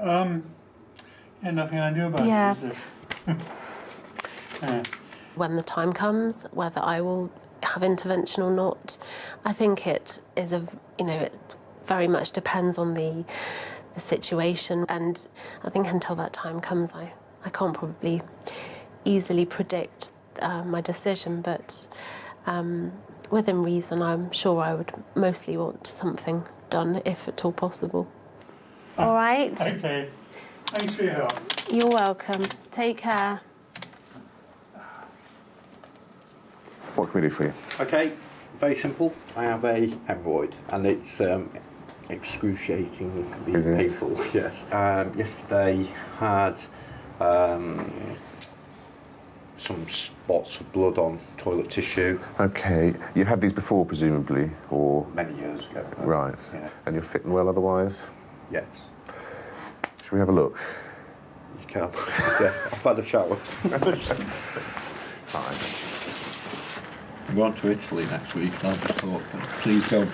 Speaker 12: Nothing I can do about it, is there? Yeah.
Speaker 2: When the time comes, whether I will have intervention or not, I think it is it very much depends on the situation, and I think until that time comes, I can't probably easily predict my decision, but within reason, I'm sure I would mostly want something done, if at all possible.
Speaker 15: All right.
Speaker 12: Okay. Thanks for your help.
Speaker 15: You're welcome. Take care.
Speaker 11: What can we do for you?
Speaker 22: Okay, very simple. I have a hemorrhoid, and it's excruciatingly painful. Yes. Yesterday had some spots of blood on toilet tissue.
Speaker 11: Okay, you've had these before, presumably, or
Speaker 22: many years ago.
Speaker 11: Right.
Speaker 22: Yeah.
Speaker 11: And you're fit and well otherwise?
Speaker 22: Yes.
Speaker 11: Should we have a look?
Speaker 22: You can. Yeah, I've had a shower.
Speaker 11: Fine.
Speaker 23: I'm going to Italy next week, and I just thought, please go.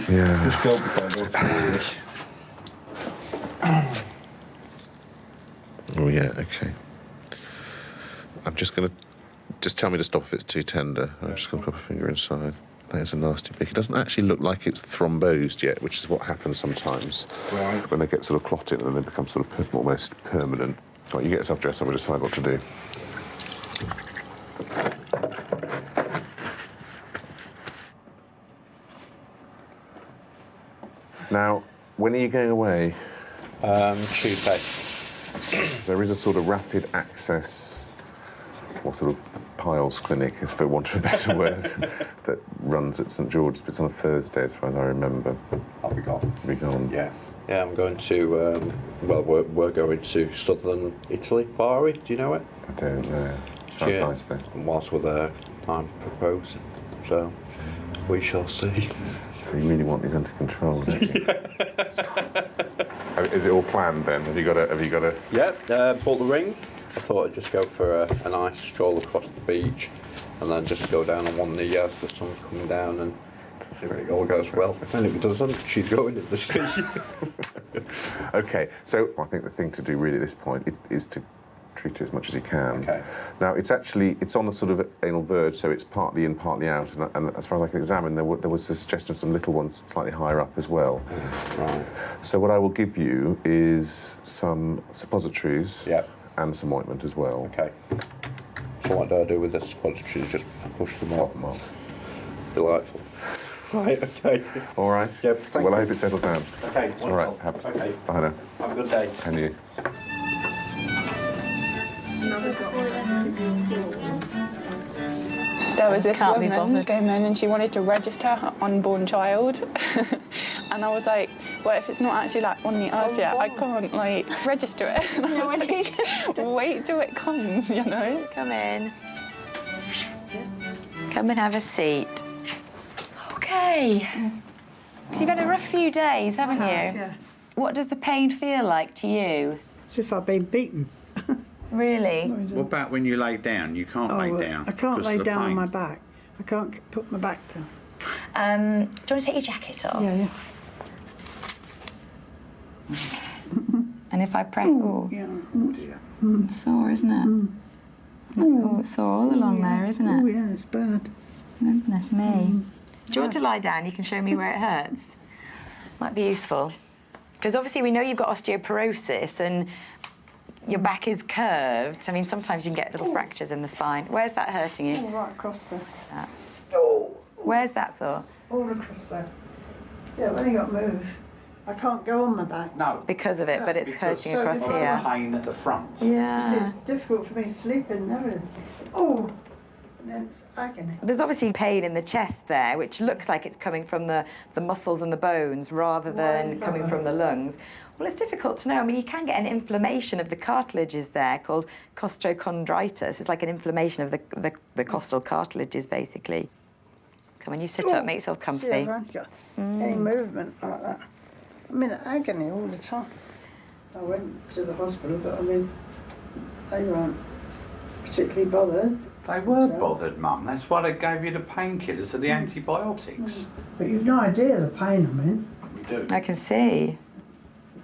Speaker 11: Yeah.
Speaker 23: Just go before I go to
Speaker 11: Oh yeah, okay. I'm just going to... Just tell me to stop if it's too tender. I'm just going to put my finger inside. That is a nasty pick. It doesn't actually look like it's thrombosed yet, which is what happens sometimes.
Speaker 22: Right.
Speaker 11: When they get sort of clotted and then they become sort of almost permanent. Right, you get yourself dressed and we'll decide what to do. Now, when are you going away?
Speaker 22: Tuesday.
Speaker 11: there is a sort of rapid access, or sort of piles clinic, for want of a better word, that runs at St George's, but it's on a Thursday, as far as I remember.
Speaker 22: I'll be gone.
Speaker 11: Be gone.
Speaker 22: Yeah. Yeah, I'm going to, we're going to southern Italy, Bari, do you know it?
Speaker 11: I don't know. Sounds nice though.
Speaker 22: And whilst we're there, I'm proposing, so we shall see.
Speaker 11: So you really want these under control, don't you? Is it all planned then? Have you got a?
Speaker 22: Yeah, bought the ring. I thought I'd just go for a nice stroll across the beach and then just go down on one knee as the sun's coming down and see if it all goes well. And if it doesn't, she's going in the sea.
Speaker 11: Okay, so I think the thing to do really at this point is to treat it as much as you can.
Speaker 22: Okay.
Speaker 11: Now, it's on the sort of anal verge, so it's partly in, partly out, and as far as I can examine, there was a suggestion of some little ones slightly higher up as well.
Speaker 22: Right.
Speaker 11: So what I will give you is some suppositories.
Speaker 22: Yep.
Speaker 11: And some ointment as well.
Speaker 22: Okay. So what do I do with the suppositories? Just push them off? Delightful. Right, okay.
Speaker 11: All right.
Speaker 22: Yep, thank
Speaker 11: well,
Speaker 22: you.
Speaker 11: I hope it settles down.
Speaker 22: Okay,
Speaker 11: all right.
Speaker 22: Okay.
Speaker 11: Bye now.
Speaker 22: Have a good day.
Speaker 11: And you.
Speaker 1: There was this
Speaker 15: Can't be
Speaker 1: woman
Speaker 15: bothered.
Speaker 1: came in and she wanted to register her unborn child. And I was like, well, if it's not actually like on the earth yet, I can't like register it. And I was like, wait till it comes, you know?
Speaker 15: Come in. Come and have a seat. Okay. So you've had a rough few days, haven't you?
Speaker 7: Yeah.
Speaker 15: What does the pain feel like to you?
Speaker 7: As if I've been beaten.
Speaker 15: Really?
Speaker 8: What about when you lay down? You can't lay down.
Speaker 7: I can't
Speaker 8: 'cause
Speaker 7: lay
Speaker 8: of the
Speaker 7: down on
Speaker 8: pain.
Speaker 7: my back. I can't put my back down.
Speaker 15: Do you want to take your jacket off?
Speaker 7: Yeah.
Speaker 15: And if I press... Oh,
Speaker 7: yeah.
Speaker 15: It's sore, isn't it? Oh, it's sore all along there, isn't it?
Speaker 7: Oh, yeah, it's bad.
Speaker 15: Goodness me. Do you want to lie down? You can show me where it hurts. Might be useful. Because obviously we know you've got osteoporosis and your back is curved. I mean, sometimes you can get little fractures in the spine. Where's that hurting you?
Speaker 7: All right across there.
Speaker 15: That.
Speaker 7: Oh.
Speaker 15: Where's that sore?
Speaker 7: All across there. See, I've only got to move. I can't go on my back.
Speaker 8: No.
Speaker 15: Because of it, but it's hurting
Speaker 7: so
Speaker 15: across
Speaker 7: difficult.
Speaker 15: here.
Speaker 8: Pain at the front.
Speaker 15: Yeah.
Speaker 7: It's difficult for me sleeping and everything. Oh, and then it's agony.
Speaker 15: There's obviously pain in the chest there, which looks like it's coming from the muscles and the bones rather than coming from the lungs. Well, it's difficult to know. I mean, you can get an inflammation of the cartilages there called costochondritis. It's like an inflammation of the costal cartilages, basically. Come on, you sit up, make yourself comfy.
Speaker 7: See, I haven't got any movement like that. I'm in agony all the time. I went to the hospital, but I mean, they weren't particularly bothered.
Speaker 8: They were bothered, Mum. That's why they gave you the painkillers and the antibiotics.
Speaker 7: But you've no idea the pain I'm in.
Speaker 8: We do.
Speaker 15: I can see.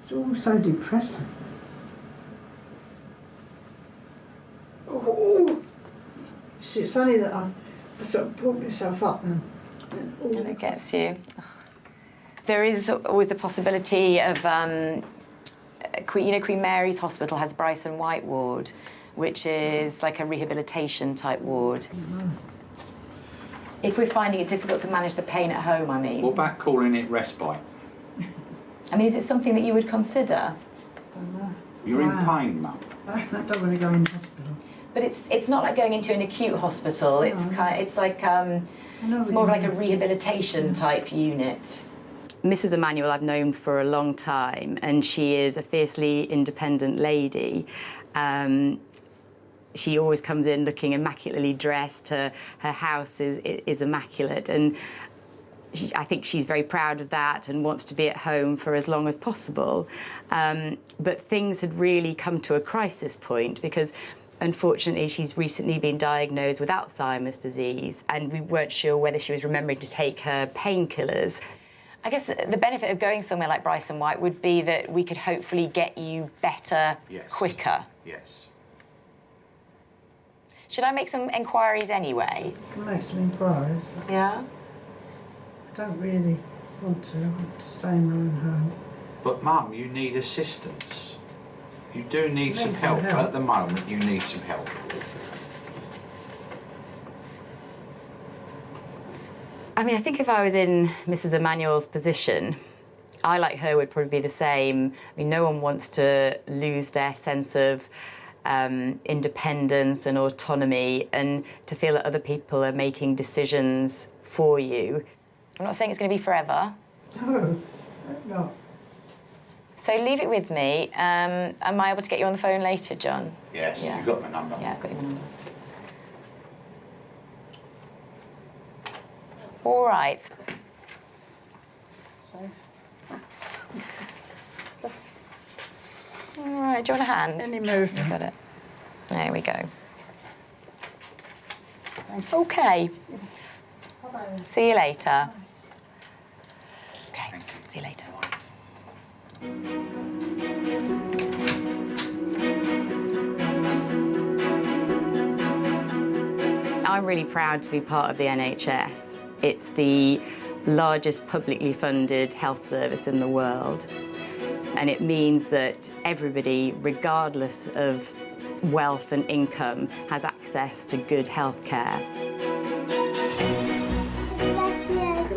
Speaker 7: It's all so depressing. Oh. See, it's only that I sort of pulled myself up then.
Speaker 15: And it gets you. There is always the possibility of, Queen Mary's Hospital has Bryson White ward, which is like a rehabilitation type ward. If we're finding it difficult to manage the pain at home, I mean.
Speaker 8: What about calling it respite?
Speaker 15: I mean, is it something that you would consider?
Speaker 7: Don't know.
Speaker 8: You're in pain, Mum.
Speaker 7: I don't want to go in hospital.
Speaker 15: But it's not like going into an acute hospital.
Speaker 7: No,
Speaker 15: It's it's like
Speaker 7: know
Speaker 15: it's
Speaker 7: what
Speaker 15: more of
Speaker 7: you
Speaker 15: like a
Speaker 7: mean.
Speaker 15: rehabilitation type unit. Mrs. Emanuel I've known for a long time, and she is a fiercely independent lady. She always comes in looking immaculately dressed. Her house is immaculate, and I think she's very proud of that and wants to be at home for as long as possible. But things had really come to a crisis point because, unfortunately, she's recently been diagnosed with Alzheimer's disease, and we weren't sure whether she was remembering to take her painkillers. I guess the benefit of going somewhere like Bryson White would be that we could hopefully get you better quicker.
Speaker 8: Yes.
Speaker 15: Should I make some enquiries anyway?
Speaker 7: Make some inquiries.
Speaker 15: Yeah?
Speaker 7: I don't really want to. I want to stay in my own home.
Speaker 8: But, Mum, you need assistance. You do need some
Speaker 7: Need some
Speaker 8: help.
Speaker 7: help.
Speaker 8: At the moment, you need some help.
Speaker 15: I mean, I think if I was in Mrs. Emanuel's position,
Speaker 4: I, like her, would probably be the same. I mean, no one wants to lose their sense of independence and autonomy, and to feel that other people are making decisions for you. I'm not saying it's going to be forever.
Speaker 7: No.
Speaker 4: So leave it with me. Am I able to get you on the phone later, John?
Speaker 8: Yes,
Speaker 4: Yeah.
Speaker 8: you've got my number.
Speaker 4: Yeah, I've got your number. All right. All right, do you want a hand?
Speaker 7: Any movement?
Speaker 4: Got it. There we go. Okay. See you later. Okay, see you later. I'm really proud to be part of the NHS. It's the largest publicly funded health service in the world. And it means that everybody, regardless of wealth and income, has access to good health care.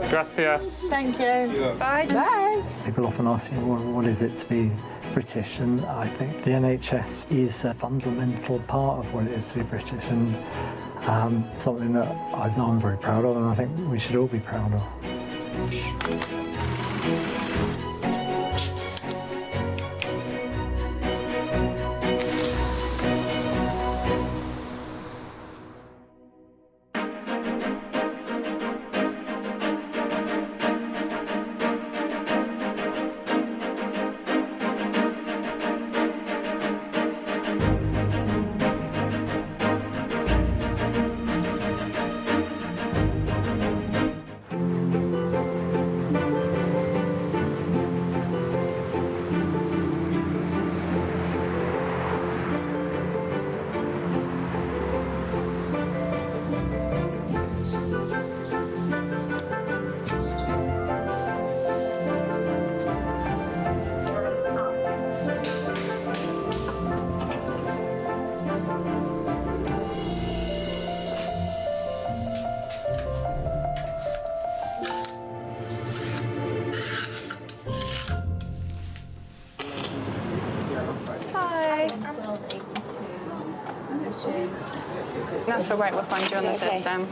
Speaker 13: Gracias.
Speaker 1: Thank you. Bye. Bye.
Speaker 10: People often ask me, well, what is it to be British? And I think the NHS is a fundamental part of what it is to be British, and something that I'm very proud of, and I think we should all be proud of.
Speaker 1: That's all right, we'll find you on the system.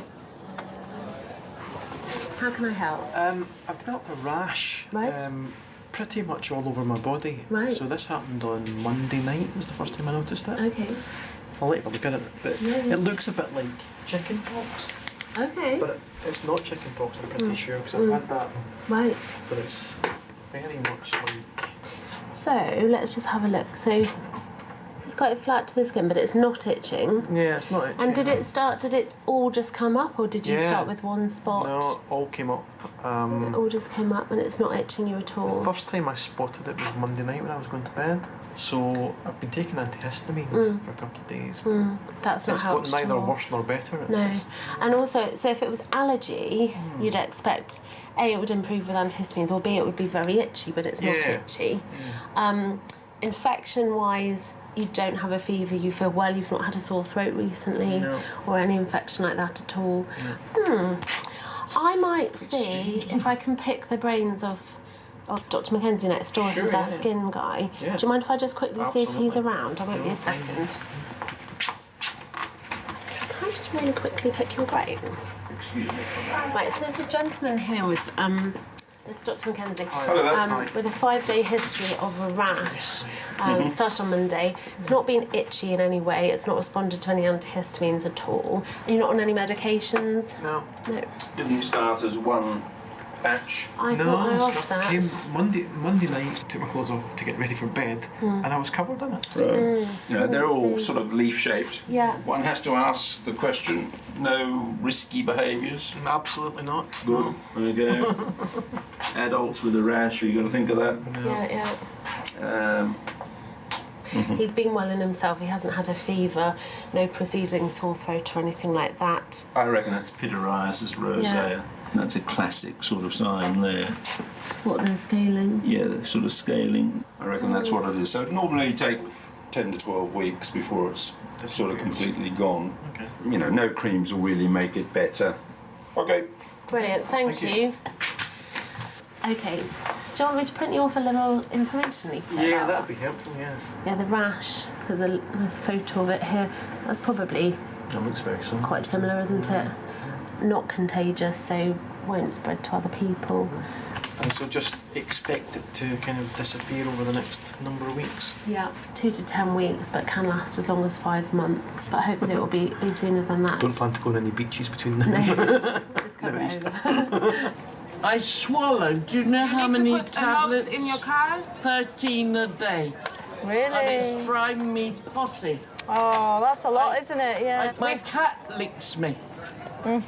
Speaker 2: How can I help?
Speaker 5: I've developed a rash.
Speaker 2: Right.
Speaker 5: Pretty much all over my body.
Speaker 2: Right.
Speaker 5: So this happened on Monday night, was the first time I noticed it.
Speaker 2: Okay.
Speaker 5: I'll let you look at it, but
Speaker 2: Yeah.
Speaker 5: it looks a bit like chicken pox.
Speaker 2: Okay.
Speaker 5: But it's not chicken pox, I'm pretty sure, because I've
Speaker 2: Mm.
Speaker 5: had that.
Speaker 2: Right.
Speaker 5: But it's very much like...
Speaker 2: So let's just have a look. So it's quite flat to the skin, but it's not itching.
Speaker 5: Yeah, it's not itching.
Speaker 2: And did it all just come up, or did you
Speaker 5: Yeah.
Speaker 2: start with one spot?
Speaker 5: No, it all came up.
Speaker 2: It all just came up and it's not itching you at all?
Speaker 5: The first time I spotted it was Monday night when I was going to bed. So I've been taking antihistamines for a couple of days.
Speaker 2: That's not helped
Speaker 5: It's
Speaker 2: at
Speaker 5: got neither
Speaker 2: all.
Speaker 5: worse nor better. It's
Speaker 2: No.
Speaker 5: just,
Speaker 2: And also, so if it was allergy, you'd expect, A, it would improve with antihistamines, or B, it would be very itchy, but it's not
Speaker 5: Yeah.
Speaker 2: itchy. Infection-wise, you don't have a fever, you feel well, you've not had a sore throat recently,
Speaker 5: No.
Speaker 2: or any infection like that at all. I might see if I can pick the brains of Dr. Mackenzie next door,
Speaker 5: Sure,
Speaker 2: who's our
Speaker 5: yeah.
Speaker 2: skin guy.
Speaker 5: Yeah.
Speaker 2: Do you mind if I just quickly see if he's
Speaker 5: Absolutely.
Speaker 2: around? I won't be a second. Can I just really quickly pick your brains?
Speaker 5: excuse me for that.
Speaker 2: Right, so there's a gentleman here with this is Dr. Mackenzie,
Speaker 5: Hello there. Hi.
Speaker 2: with a 5-day history of a rash.
Speaker 5: Mhm.
Speaker 2: Started on Monday. It's not been itchy in any way. It's not responded to any antihistamines at all. And you're not on any medications?
Speaker 5: No.
Speaker 2: No.
Speaker 14: Didn't start as one batch.
Speaker 2: I thought I asked that.
Speaker 5: Came Monday night, took my clothes off to get ready for bed, and I was covered in it.
Speaker 14: Right. You know, they're all sort of leaf-shaped.
Speaker 2: Yeah.
Speaker 14: One has to ask the question, no risky behaviours?
Speaker 5: Absolutely not.
Speaker 14: Good. There you go. Adults with a rash, you got to think of that.
Speaker 2: Yeah. He's been well in himself. He hasn't had a fever, no preceding sore throat or anything like that.
Speaker 14: I reckon that's pityriasis rosea.
Speaker 2: Yeah.
Speaker 14: That's a classic sort of sign there.
Speaker 2: What, they're scaling?
Speaker 14: Yeah, the sort of scaling. I reckon that's what it is. So it normally take 10 to 12 weeks before it's sort of completely gone.
Speaker 5: Okay.
Speaker 14: You know, no creams will really make it better. Okay.
Speaker 2: Brilliant, thank you. Okay, Do you want me to print you off a little information leaflet?
Speaker 5: Yeah, that'd be helpful, yeah.
Speaker 2: Yeah, the rash, there's a nice photo of it here. That's probably
Speaker 5: That looks very similar.
Speaker 2: quite similar, isn't it? Not contagious, so won't spread to other people.
Speaker 5: And so just expect it to kind of disappear over the next number of weeks.
Speaker 2: Yeah, 2 to 10 weeks, but can last as long as 5 months. But hopefully it will be sooner than that.
Speaker 5: Don't plan to go on any beaches between them.
Speaker 2: No, just cover it over.
Speaker 18: I swallow. Do you know how many
Speaker 17: put
Speaker 18: tablets?
Speaker 17: a note in your car?
Speaker 18: 13 a day.
Speaker 17: Really?
Speaker 18: And it's driving me potty.
Speaker 17: Oh, that's a lot, isn't it? Yeah.
Speaker 18: My cat licks me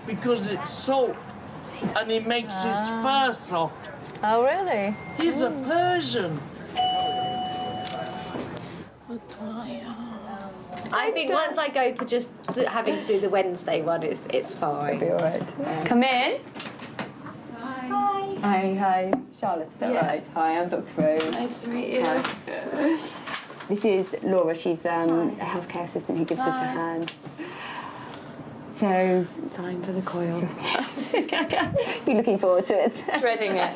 Speaker 18: because it's salt and it makes his fur soft.
Speaker 17: Oh, really?
Speaker 18: He's a Persian.
Speaker 9: I think once I go to just having to do the Wednesday one, it's fine.
Speaker 19: It'll be all right.
Speaker 9: Yeah.
Speaker 19: Come in.
Speaker 9: Hi.
Speaker 19: Hi. Charlotte, is that
Speaker 9: Yeah.
Speaker 19: right? Hi, I'm Dr. Rose.
Speaker 9: Nice to meet you.
Speaker 19: Hi. This is Laura. She's a healthcare assistant who gives us a hand. So...
Speaker 9: Time for the coil.
Speaker 19: You're looking forward to it.
Speaker 9: Dreading it.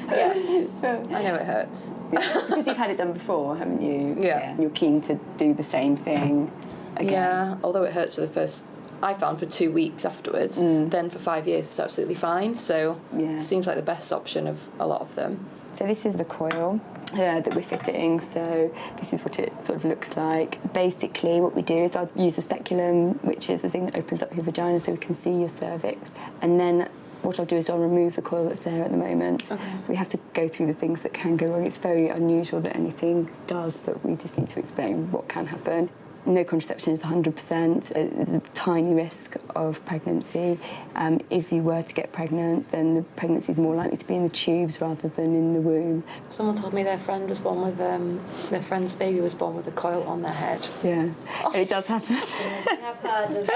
Speaker 9: Yeah. I know it hurts.
Speaker 19: Because you've had it done before, haven't you?
Speaker 9: Yeah.
Speaker 19: You're keen to do the same thing again.
Speaker 9: Yeah, although it hurts for the first... I found for 2 weeks afterwards. Then for 5 years it's absolutely fine. So it seems like the best option of a lot of them.
Speaker 19: So this is the coil that we're fitting. So this is what it sort of looks like. Basically what we do is I'll use the speculum, which is the thing that opens up your vagina so we can see your cervix. And then what I'll do is I'll remove the coil that's there at the moment. Okay. We have to go through the things that can go wrong. It's very unusual that anything does, but we just need to explain what can happen. No contraception is 100%. There's a tiny risk of pregnancy. If you were to get pregnant, then the pregnancy is more likely to be in the tubes rather than in the womb.
Speaker 9: Someone told me their friend was born with their friend's baby was born with a coil on their head.
Speaker 19: Yeah, it does happen.
Speaker 9: I've heard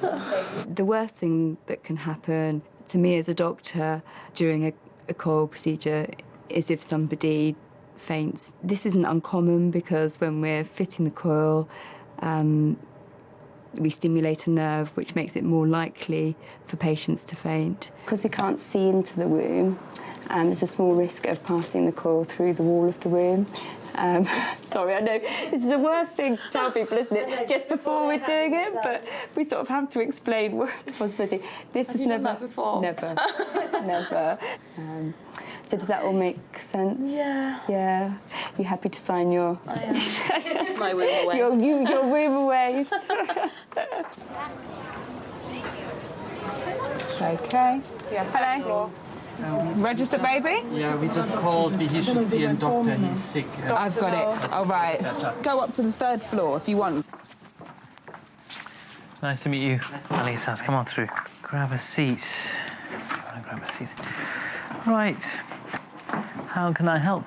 Speaker 9: of
Speaker 19: The worst thing that can happen to me as a doctor during a coil procedure is if somebody faints. This isn't uncommon because when we're fitting the coil, we stimulate a nerve, which makes it more likely for patients to faint. Because we can't see into the womb, there's a small risk of passing the coil through the wall of the womb. Sorry, I know this is the worst thing to tell people, isn't it? Just before we're doing it, but we sort of have to explain what the possibility. This
Speaker 9: Have
Speaker 19: is
Speaker 9: you
Speaker 19: never
Speaker 9: done that before?
Speaker 19: Never, never. So does that all make sense?
Speaker 9: Yeah.
Speaker 19: Yeah. You happy to sign your?
Speaker 9: I am. My womb away.
Speaker 19: Your womb away.
Speaker 1: It's okay. Hello. Registered baby?
Speaker 20: Yeah, we just called. He should see a doctor. He's sick.
Speaker 1: I've got it. All right. Go up to the 3rd floor if you want.
Speaker 16: Nice to meet you. Alice, come on through. Grab a seat. Grab a seat. Right. How can I help?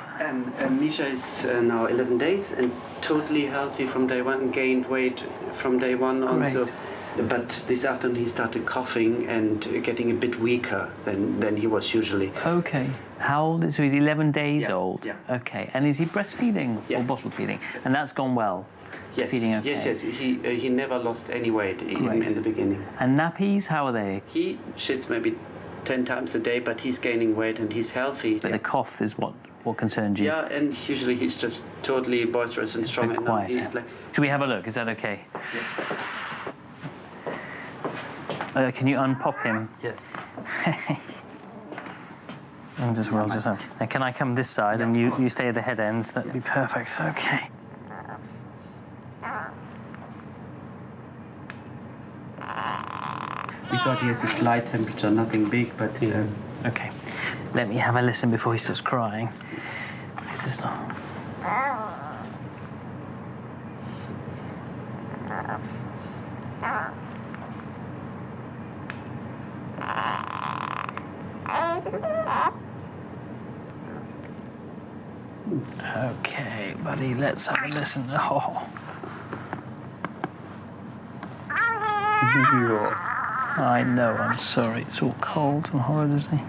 Speaker 24: Misha is now 11 days and totally healthy from day one, gained weight from day one on. So, but this afternoon he started coughing and getting a bit weaker than he was usually.
Speaker 16: Okay. How old is he? He's 11 days old?
Speaker 24: Yeah.
Speaker 16: Okay. And is he breastfeeding or bottle feeding? And that's gone well?
Speaker 24: Yes.
Speaker 16: Feeding okay?
Speaker 24: Yes. He never lost any weight even in the beginning.
Speaker 16: And nappies, how are they?
Speaker 24: He shits maybe 10 times a day, but he's gaining weight and he's healthy.
Speaker 16: But the cough is what concerns you?
Speaker 24: Yeah, and usually he's just totally boisterous and strong. And
Speaker 16: quiet.
Speaker 24: he's like,
Speaker 16: Should we have a look? Is that okay? Can you unpop him?
Speaker 24: Yes.
Speaker 16: And just roll just up. Now, can I come this side and you stay at the head ends? That'd be perfect. Okay.
Speaker 24: We thought he has a slight temperature, nothing big, but...
Speaker 16: Okay. Let me have a listen before he starts crying. Because it's not... Okay, buddy, let's have a listen. Oh. I know, I'm sorry. It's all cold and horrid, isn't he?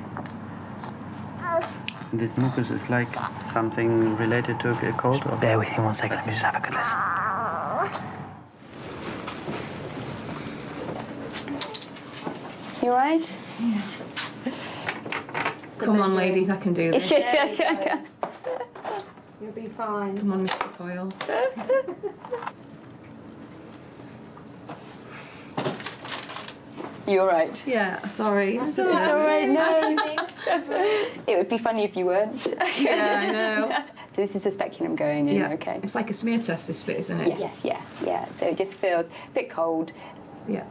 Speaker 24: This mucus is like something related to a cold?
Speaker 16: Just bear with me 1 second. Let me just have a good listen.
Speaker 19: You all right?
Speaker 3: Come on, ladies, I can do this.
Speaker 6: You'll be fine.
Speaker 3: Come on, Mr. Coyle.
Speaker 19: You all right?
Speaker 3: Yeah, sorry.
Speaker 19: It's all right, no. It would be funny if you weren't.
Speaker 3: Yeah, I know.
Speaker 19: So this is the speculum going in, okay?
Speaker 3: It's like a smear test, this bit, isn't it?
Speaker 19: Yes, yeah. So it just feels a bit cold.
Speaker 3: Yeah.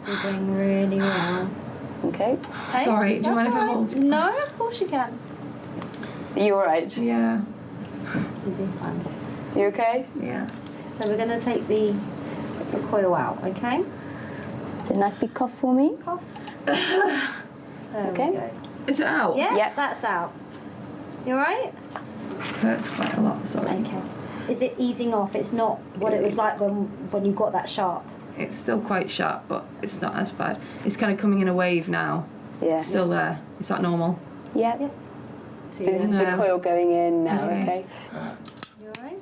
Speaker 6: You're doing really well.
Speaker 19: Okay.
Speaker 3: Sorry, do you mind if I hold you?
Speaker 6: No, of course you can.
Speaker 19: Are you all right?
Speaker 3: Yeah.
Speaker 6: You'll be fine.
Speaker 19: You okay?
Speaker 3: Yeah.
Speaker 6: So we're going to take the coil out, okay?
Speaker 19: Is it a nice big cough for me?
Speaker 6: Cough.
Speaker 19: Okay.
Speaker 6: We go.
Speaker 3: Is it out?
Speaker 6: Yeah,
Speaker 19: Yep.
Speaker 6: that's out. You all right?
Speaker 3: Hurts quite a lot, sorry.
Speaker 6: Okay. Is it easing off? It's not what it was like when you got that sharp.
Speaker 3: It's still quite sharp, but it's not as bad. It's kind of coming in a wave now.
Speaker 19: Yeah.
Speaker 3: It's still there. Is that normal?
Speaker 19: Yeah. So this is the coil going in now, okay?
Speaker 6: You all right?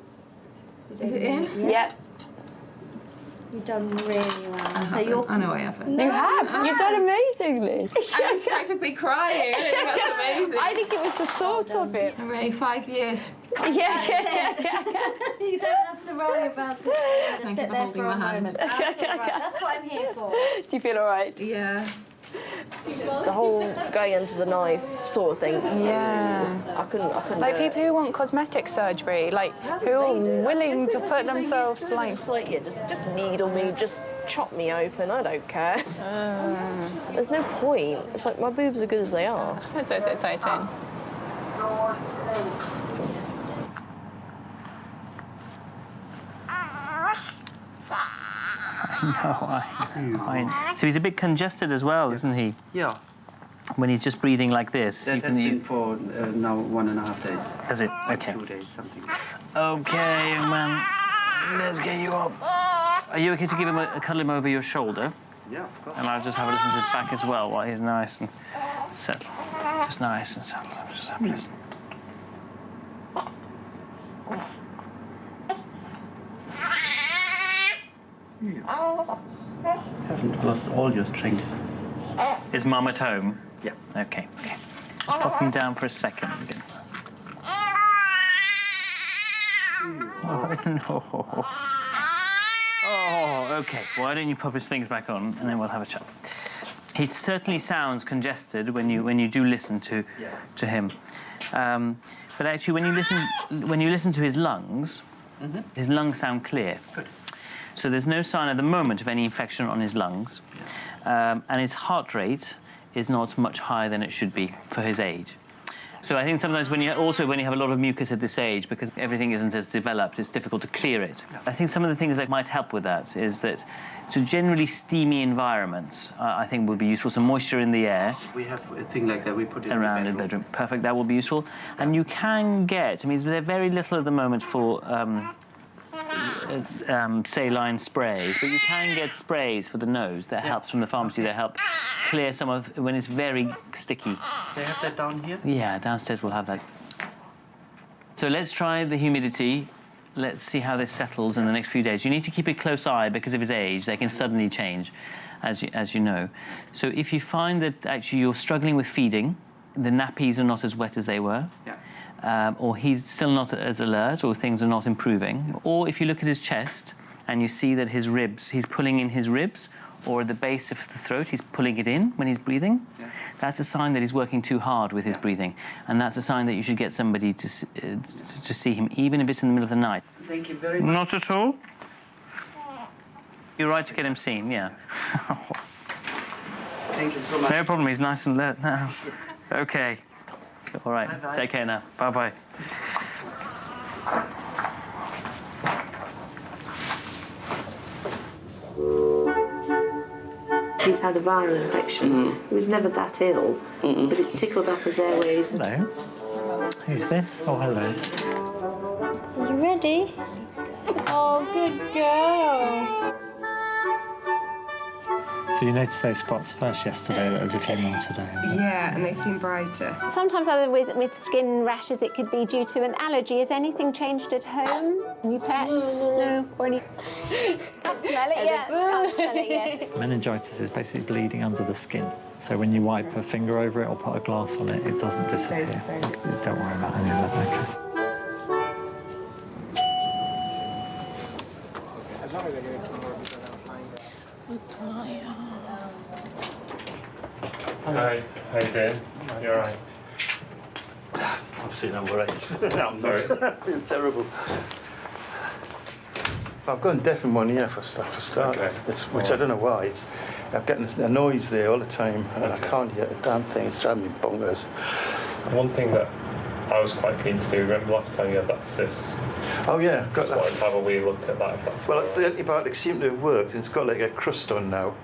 Speaker 3: Is it in?
Speaker 19: Yep.
Speaker 6: You've done really well.
Speaker 3: I know I haven't.
Speaker 19: You have. You've done amazingly.
Speaker 3: I was practically crying. I think that's amazing.
Speaker 19: I think it was the thought of it.
Speaker 3: Hooray, 5 years.
Speaker 19: Yeah.
Speaker 6: You don't have to worry about it.
Speaker 3: Thank
Speaker 6: Just sit
Speaker 3: you for
Speaker 6: there
Speaker 3: holding
Speaker 6: for a
Speaker 3: my hand.
Speaker 6: moment. That's all right. That's what I'm here for.
Speaker 19: Do you feel all right?
Speaker 3: Yeah.
Speaker 9: The whole going into the knife sort of thing.
Speaker 1: Yeah.
Speaker 9: I couldn't
Speaker 1: Like
Speaker 9: do it.
Speaker 1: people who want cosmetic surgery, like who are willing to put themselves like.
Speaker 9: Just like, yeah, just needle me, just chop me open. I don't care. There's no point. It's like my boobs are good as they are.
Speaker 1: It's exciting.
Speaker 16: So he's a bit congested as well, isn't he?
Speaker 24: Yeah.
Speaker 16: When he's just breathing like this.
Speaker 24: That has been for now 1.5 days.
Speaker 16: Has it? Okay.
Speaker 24: 2 days, something.
Speaker 16: Okay, young man. Let's get you up. Are you okay to give him cuddle him over your shoulder?
Speaker 24: Yeah, of course.
Speaker 16: And I'll just have a listen to his back as well while he's nice and settled. Just nice and settled. Just have a listen.
Speaker 24: Haven't lost all your strength.
Speaker 16: Is Mum at home?
Speaker 24: Yeah.
Speaker 16: Okay. Just pop him down for a second again. Oh, no. Oh, okay. Why don't you pop his things back on and then we'll have a chat. He certainly sounds congested when you do listen to him. But actually, when you listen to his lungs, his lungs sound clear.
Speaker 24: Good.
Speaker 16: So there's no sign at the moment of any infection on his lungs, and his heart rate is not much higher than it should be for his age. So I think sometimes when you have a lot of mucus at this age, because everything isn't as developed, it's difficult to clear it. Yeah. I think some of the things that might help with that is that, so generally steamy environments, I think would be useful. Some moisture in the air.
Speaker 24: We have a thing like that. We put it
Speaker 16: around in the bedroom. Perfect. That will be useful. And you can get. I mean, there's very little at the moment for. Saline sprays, but you can get sprays for the nose that helps from the pharmacy that help clear some of when it's very sticky.
Speaker 24: They have that down here?
Speaker 16: Yeah, downstairs we'll have that. So let's try the humidity. Let's see how this settles in the next few days. You need to keep a close eye because of his age. They can suddenly change, as you know. So if you find that actually you're struggling with feeding, the nappies are not as wet as they were.
Speaker 24: Yeah.
Speaker 16: Or he's still not as alert, or things are not improving. Or if you look at his chest and you see that his ribs, he's pulling in his ribs, or at the base of the throat, he's pulling it in when he's breathing, that's a sign that he's working too hard with his breathing. And that's a sign that you should get somebody to see him, even if it's in the middle of the night.
Speaker 24: Thank you very much.
Speaker 16: Not at all. You're right to get him seen, yeah.
Speaker 24: Thank you so much.
Speaker 16: No problem, he's nice and alert now. Okay. All right,
Speaker 24: Bye-bye.
Speaker 16: Take care now. Bye-bye.
Speaker 9: He's had a viral infection. He was never that ill, but it tickled up his airways.
Speaker 10: Hello. Who's this? Oh, hello.
Speaker 6: Are you ready? Oh, good girl.
Speaker 10: So you noticed those spots first yesterday, but there's a few more today.
Speaker 12: Yeah, and they seem brighter.
Speaker 9: Sometimes with skin rashes, it could be due to an allergy. Has anything changed at home? Any pets? No? Or any... Can't smell it yet. Can't smell it yet.
Speaker 10: Meningitis is basically bleeding under the skin. So when you wipe a finger over it or put a glass on it, it doesn't disappear. Don't worry about any of that, okay?
Speaker 13: Hi, how you doing? You alright?
Speaker 21: I'm seeing I'm alright. I'm
Speaker 13: Sorry.
Speaker 21: I feel terrible. I've got a deaf in one ear for start.
Speaker 13: Okay.
Speaker 21: Which I don't know why. I'm getting a noise there all the time, and I can't hear a damn thing. It's driving me bonkers.
Speaker 13: One thing that I was quite keen to do, remember last time you had that cyst?
Speaker 21: Oh yeah, got
Speaker 13: Just
Speaker 21: that.
Speaker 13: wanted to have a wee look at that if that's
Speaker 21: Well,
Speaker 13: all
Speaker 21: the antibiotics seem to have worked, and it's got like a crust on now.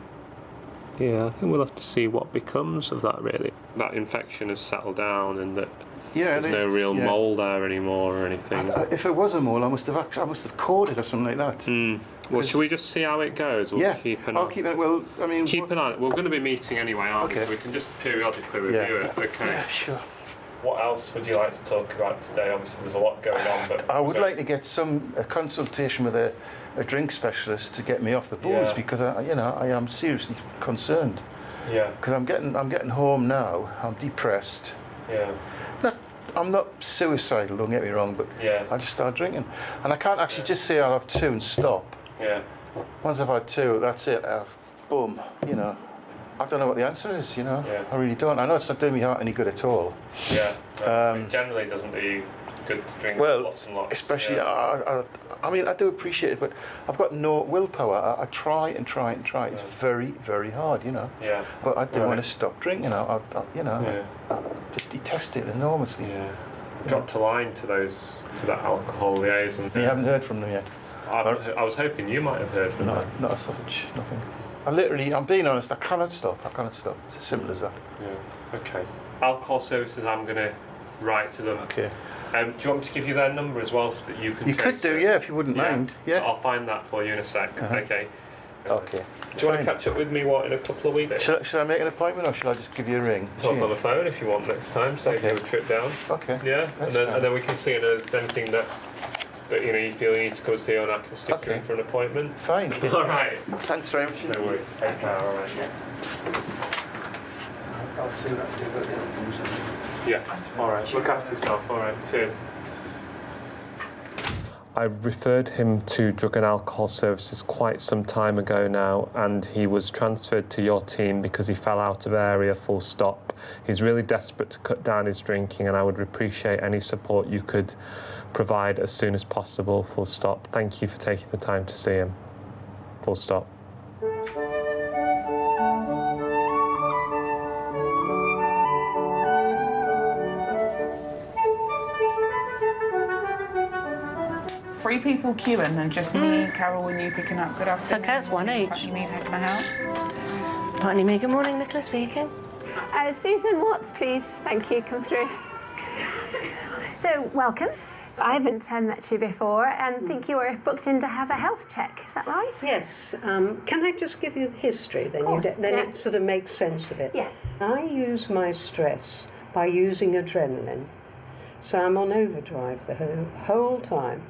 Speaker 13: Yeah, I think we'll have to see what becomes of that, really. That infection has settled down and that there's no real mole there anymore or anything.
Speaker 21: If it was a mole, I must have caught it or something like that.
Speaker 13: Well, should we just see how it goes? We'll keep an eye.
Speaker 21: I'll keep it. Well, I mean,
Speaker 13: keep an eye. We're going to be meeting anyway, aren't we?
Speaker 21: Okay.
Speaker 13: So we can just periodically review it. Okay.
Speaker 21: Yeah, sure.
Speaker 13: What else would you like to talk about today? Obviously, there's a lot going on, but
Speaker 21: I would like to get a consultation with a drink specialist to get me off the booze because I am seriously concerned.
Speaker 13: Yeah.
Speaker 21: Because I'm getting home now. I'm depressed.
Speaker 13: Yeah.
Speaker 21: I'm not suicidal. Don't get me wrong, but I just start drinking, and I can't actually just say I'll have two and stop.
Speaker 13: Yeah.
Speaker 21: Once I've had two, that's it. Boom. You know. I don't know what the answer is. You know.
Speaker 13: Yeah.
Speaker 21: I really don't. I know it's not doing me any good at all.
Speaker 13: Yeah. It generally doesn't do you good to drink lots and lots.
Speaker 21: Especially, I mean, I do appreciate it, but I've got no willpower. I try and try and try. It's very, very hard, you know.
Speaker 13: Yeah.
Speaker 21: But I do want to stop drinking. I just detest it enormously.
Speaker 13: Yeah. Dropped a line to that alcohol liaison.
Speaker 21: You haven't heard from them yet.
Speaker 13: I was hoping you might have heard from them.
Speaker 21: Not a sausage, nothing. I'm being honest. I cannot stop. It's as simple as that.
Speaker 13: Yeah. Okay. Alcohol services. I'm going to write to them.
Speaker 21: Okay.
Speaker 13: Do you want me to give you their number as well so that you can?
Speaker 21: You could do, if you wouldn't mind. Yeah.
Speaker 13: So I'll find that for you in a sec. Okay.
Speaker 21: Okay.
Speaker 13: Do you want to catch up with me in a couple of weeks?
Speaker 21: Should I make an appointment or should I just give you a ring?
Speaker 13: Talk on the phone if you want next time. Save you a trip down.
Speaker 21: Okay.
Speaker 13: Yeah. And then we can see if there's anything that you feel you need to go see, and I can stick you in for an appointment.
Speaker 21: Fine.
Speaker 13: All right.
Speaker 21: Thanks very much.
Speaker 13: No worries. Take care. All right.
Speaker 21: I'll see what I can do about the
Speaker 13: Yeah. All right. Look after yourself. All right. Cheers. I referred him to drug and alcohol services quite some time ago now, and he was transferred to your team because he fell out of area, full stop. He's really desperate to cut down his drinking, and I would appreciate any support you could provide as soon as possible, full stop. Thank you for taking the time to see him, full stop.
Speaker 1: Three people queuing and just me, Carol and you picking up. Good afternoon.
Speaker 9: It's okay, it's one each.
Speaker 1: Putney Mead, how can I help?
Speaker 9: Putney Mead, good morning, Nicola speaking.
Speaker 22: Susan Watts, please. Thank you, come through. So, welcome. I haven't met you before and think you were booked in to have a health check, is that right?
Speaker 23: Yes. Can I just give you the history? Then, it sort of makes sense of it.
Speaker 22: Yeah.
Speaker 23: I use my stress by using adrenaline. So I'm on overdrive the whole time.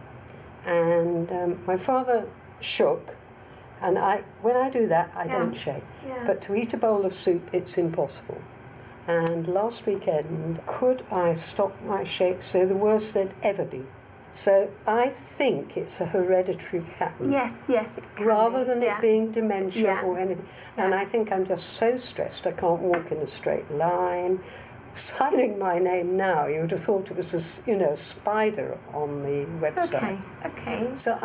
Speaker 23: And my father shook, and when I do that, I don't shake.
Speaker 22: Yeah.
Speaker 23: But to eat a bowl of soup, it's impossible. And last weekend, could I stop my shakes? They're the worst they'd ever be. So I think it's a hereditary pattern.
Speaker 22: Yes, it can
Speaker 23: rather
Speaker 22: be.
Speaker 23: than it being dementia or anything. And
Speaker 22: Yeah.
Speaker 23: I think I'm just so stressed I can't walk in a straight line. Signing my name now, you would have thought it was a spider on the website.
Speaker 22: Okay.
Speaker 23: So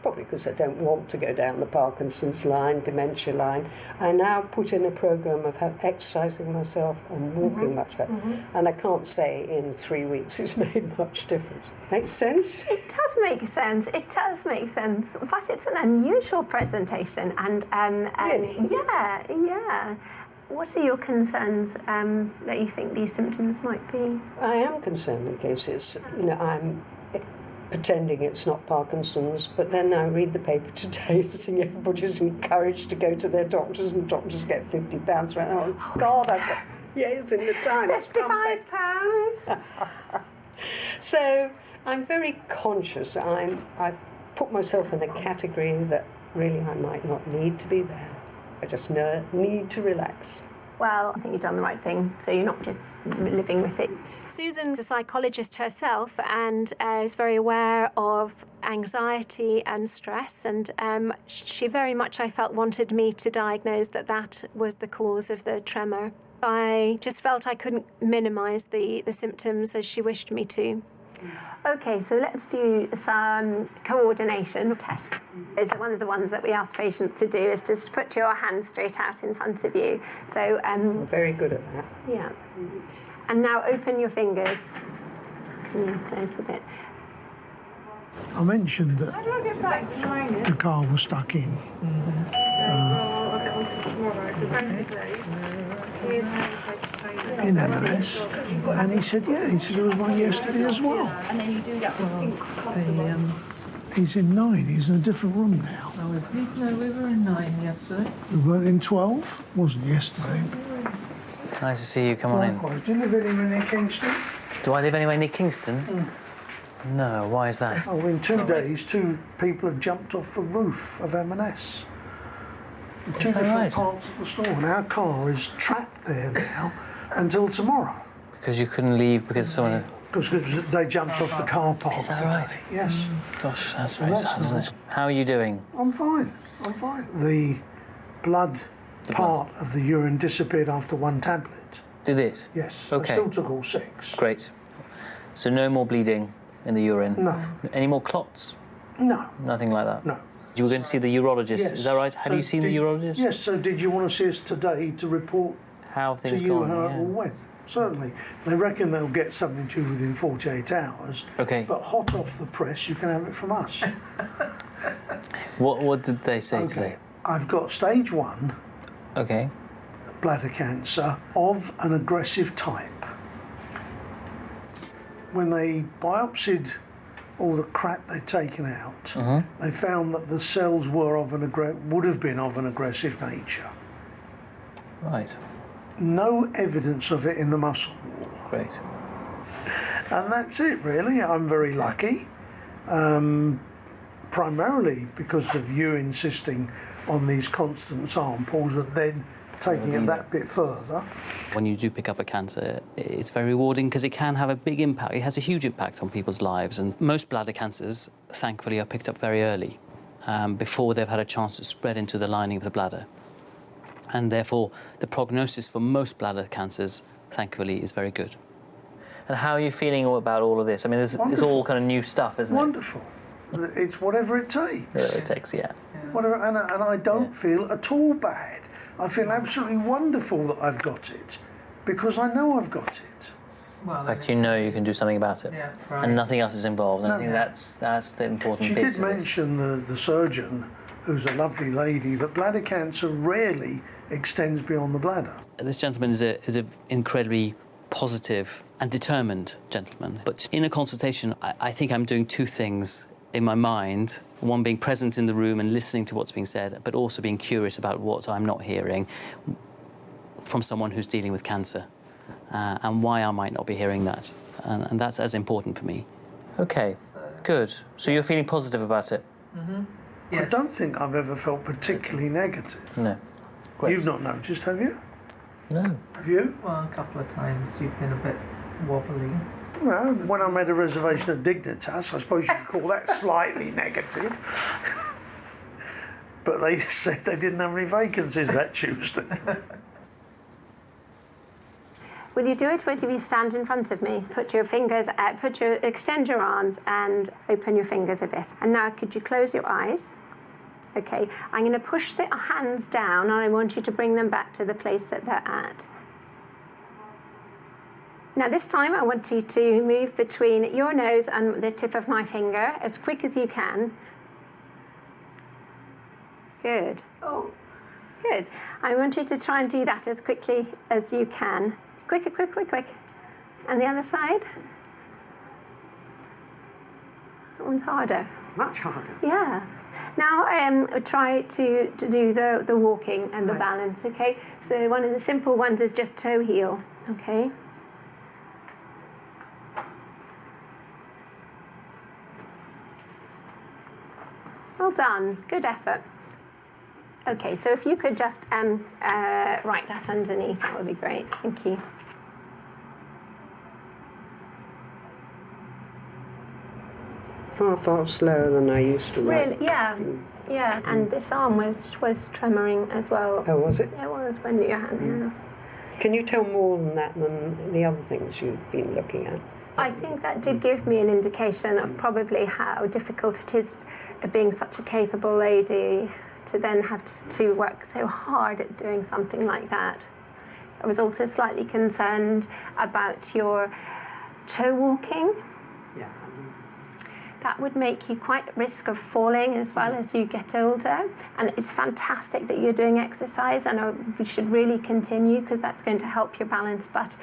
Speaker 23: probably because I don't want to go down the Parkinson's line, dementia line, I now put in a programme of exercising myself and walking much better. And I can't say in 3 weeks it's made much difference. Makes sense?
Speaker 22: It does make sense. It does make sense. But it's an unusual presentation, and
Speaker 23: Really?
Speaker 22: yeah. What are your concerns that you think these symptoms might be?
Speaker 23: I am concerned in case it's, I'm pretending it's not Parkinson's, but then I read the paper today seeing everybody's encouraged to go to their doctors and doctors get £50 for it. Oh, God, I've got... Yeah, it's in the Times.
Speaker 22: £55.
Speaker 23: So I'm very conscious. I put myself in a category that really I might not need to be there. I just need to relax.
Speaker 22: Well, I think you've done the right thing, so you're not just living with it. Susan's a psychologist herself and is very aware of anxiety and stress, and she very much, I felt, wanted me to diagnose that was the cause of the tremor. I just felt I couldn't minimise the symptoms as she wished me to. Okay, so let's do some coordination test. It's one of the ones that we ask patients to do, is just put your hands straight out in front of you. So
Speaker 23: I'm very good at that.
Speaker 22: Yeah. And now open your fingers. Can you close a bit?
Speaker 7: I mentioned that
Speaker 22: How do I get back to mine?
Speaker 7: the car was stuck in. In M&S, and he said, yeah, he said there was one yesterday as well.
Speaker 12: And then you do that with sync.
Speaker 7: He's in 9, he's in a different room now.
Speaker 12: Oh, is he? No, we were in 9 yesterday.
Speaker 7: We weren't in 12, wasn't yesterday.
Speaker 16: Nice to see you. Come on in.
Speaker 7: Likewise. Do you live anywhere near Kingston?
Speaker 16: Do I live anywhere near Kingston? No. Why is that?
Speaker 7: Oh, in 2 days, 2 people have jumped off the roof of M&S. In 2 different
Speaker 16: right?
Speaker 7: parts of the store, and our car is trapped there now until tomorrow.
Speaker 16: Because you couldn't leave because someone...
Speaker 7: Because they jumped off the car park.
Speaker 16: Is that
Speaker 7: today.
Speaker 16: right?
Speaker 7: Yes.
Speaker 16: Gosh, that's
Speaker 7: Well,
Speaker 16: very
Speaker 7: that's
Speaker 16: sad, isn't
Speaker 7: nice.
Speaker 16: it? How are you doing?
Speaker 7: I'm fine. I'm fine. The blood part of the urine disappeared after 1 tablet.
Speaker 16: Did it?
Speaker 7: Yes.
Speaker 16: Okay.
Speaker 7: I still took all 6.
Speaker 16: Great. So no more bleeding in the urine?
Speaker 7: No.
Speaker 16: Any more clots?
Speaker 7: No.
Speaker 16: Nothing like that?
Speaker 7: No.
Speaker 16: You were going to see the urologist,
Speaker 7: Yes.
Speaker 16: is that right? Had
Speaker 7: So
Speaker 16: you seen the urologist?
Speaker 7: Yes, so did you want to see us today to report
Speaker 16: how things
Speaker 7: to you
Speaker 16: gone?
Speaker 7: how it
Speaker 16: Yeah.
Speaker 7: all went? Certainly. They reckon they'll get something to you within 48 hours.
Speaker 16: Okay.
Speaker 7: But hot off the press, you can have it from us.
Speaker 16: What did they say today?
Speaker 7: I've got stage 1
Speaker 16: Okay.
Speaker 7: bladder cancer of an aggressive type. When they biopsied all the crap they'd taken out, they found that the cells were would have been of an aggressive nature.
Speaker 16: Right.
Speaker 7: No evidence of it in the muscle wall.
Speaker 16: Great.
Speaker 7: And that's it, really. I'm very lucky, primarily because of you insisting on these constant samples and then taking it that bit further.
Speaker 8: When you do pick up a cancer, it's very rewarding because it can have a big impact. It has a huge impact on people's lives, and most bladder cancers, thankfully, are picked up very early, before they've had a chance to spread into the lining of the bladder. And therefore, the prognosis for most bladder cancers, thankfully, is very good.
Speaker 16: And how are you feeling about all of this? I mean, it's all kind of new stuff, isn't
Speaker 7: Wonderful. It's whatever it takes.
Speaker 16: Whatever it takes, yeah.
Speaker 7: Whatever, and I don't feel at all bad. I feel absolutely wonderful that I've got it, because I know I've got it.
Speaker 16: In fact, you know you can do something about it.
Speaker 7: Yeah, right.
Speaker 16: And nothing else is involved. And I
Speaker 7: No.
Speaker 16: think that's the important
Speaker 7: She
Speaker 16: bit.
Speaker 7: did
Speaker 16: of this.
Speaker 7: mention the surgeon, who's a lovely lady, that bladder cancer rarely extends beyond the bladder.
Speaker 8: This gentleman is an incredibly positive and determined gentleman. But in a consultation, I think I'm doing 2 things in my mind. One being present in the room and listening to what's being said, but also being curious about what I'm not hearing from someone who's dealing with cancer, and why I might not be hearing that. And that's as important for me.
Speaker 16: Okay, good. So you're feeling positive about it?
Speaker 7: I don't think I've ever felt particularly negative.
Speaker 16: No. Great.
Speaker 7: You've not noticed, have you?
Speaker 16: No.
Speaker 7: Have you?
Speaker 12: Well, a couple of times you've been a bit wobbly.
Speaker 7: Well, when I made a reservation at Dignitas, I suppose you could call that slightly negative. But they said they didn't have any vacancies that Tuesday.
Speaker 22: Will you do it when you stand in front of me? Put your fingers out, extend your arms and open your fingers a bit. And now could you close your eyes? Okay, I'm going to push the hands down and I want you to bring them back to the place that they're at. Now this time I want you to move between your nose and the tip of my finger as quick as you can. Good. Oh. Good. I want you to try and do that as quickly as you can. Quick, quick, quick, quick. And the other side. That one's harder.
Speaker 23: Much harder.
Speaker 22: Yeah. Now try to do the walking and the balance, okay? So one of the simple ones is just toe heel, okay? Well done, good effort. Okay, so if you could just write that underneath, that would be great, thank you.
Speaker 23: Far slower than I used to write.
Speaker 22: Really, yeah, yeah. And this arm was tremoring as well.
Speaker 23: Oh, was it?
Speaker 22: It was when your hand.
Speaker 23: Can you tell more than that than the other things you've been looking at?
Speaker 22: I think that did give me an indication of probably how difficult it is, being such a capable lady, to then have to work so hard at doing something like that. I was also slightly concerned about your toe walking.
Speaker 23: Yeah.
Speaker 22: That would make you quite at risk of falling as well as you get older. And it's fantastic that you're doing exercise, and we should really continue because that's going to help your balance. But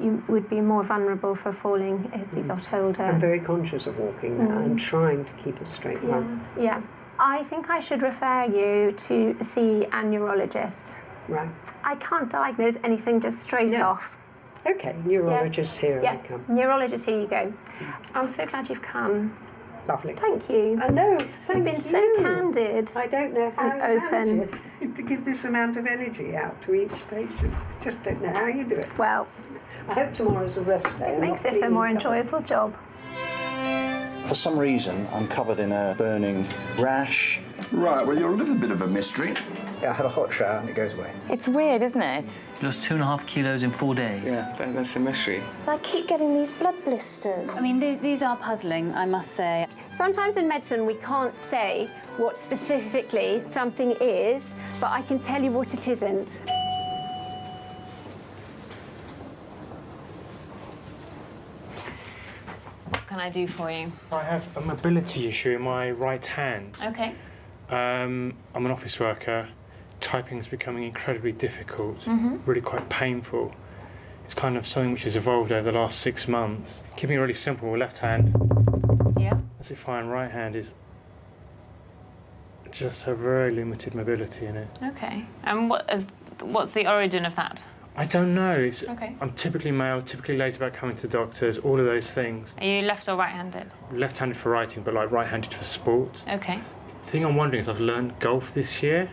Speaker 22: you would be more vulnerable for falling as you got older.
Speaker 23: I'm very conscious of walking now. I'm trying to keep a straight line.
Speaker 22: Yeah. I think I should refer you to see a neurologist.
Speaker 23: Right.
Speaker 22: I can't diagnose anything just straight off.
Speaker 23: Okay, neurologist here I come.
Speaker 22: Neurologist, here you go. I'm so glad you've come.
Speaker 23: Lovely.
Speaker 22: Thank you.
Speaker 23: I know, thank you.
Speaker 22: You've been so candid.
Speaker 23: I don't know how
Speaker 22: and
Speaker 23: you
Speaker 22: open.
Speaker 23: manage it, to give this amount of energy out to each patient. Just don't know how you do it.
Speaker 22: Well,
Speaker 23: I hope tomorrow's a rest day.
Speaker 22: It makes it a more enjoyable job.
Speaker 4: For some reason, I'm covered in a burning rash.
Speaker 11: Right, well, you're a little bit of a mystery.
Speaker 4: I have a hot shower and it goes away.
Speaker 17: It's weird, isn't it?
Speaker 16: You lost 2.5 kilos in 4 days.
Speaker 4: Yeah, that's a mystery.
Speaker 17: I keep getting these blood blisters. I mean, these are puzzling, I must say.
Speaker 22: Sometimes in medicine we can't say what specifically something is, but I can tell you what it isn't.
Speaker 14: What can I do for you?
Speaker 15: I have a mobility issue in my right hand.
Speaker 14: Okay.
Speaker 15: I'm an office worker. Typing is becoming incredibly difficult, really quite painful. It's kind of something which has evolved over the last 6 months. Keeping it really simple, left hand.
Speaker 14: Yeah.
Speaker 15: That's fine. Right hand is just have very limited mobility in it.
Speaker 14: Okay. And what's the origin of that?
Speaker 15: I don't know.
Speaker 14: Okay.
Speaker 15: I'm typically male, typically late about coming to doctors, all of those things.
Speaker 14: Are you left or right-handed?
Speaker 15: Left-handed for writing, but like right-handed for sport.
Speaker 14: Okay.
Speaker 15: The thing I'm wondering is I've learned golf this year.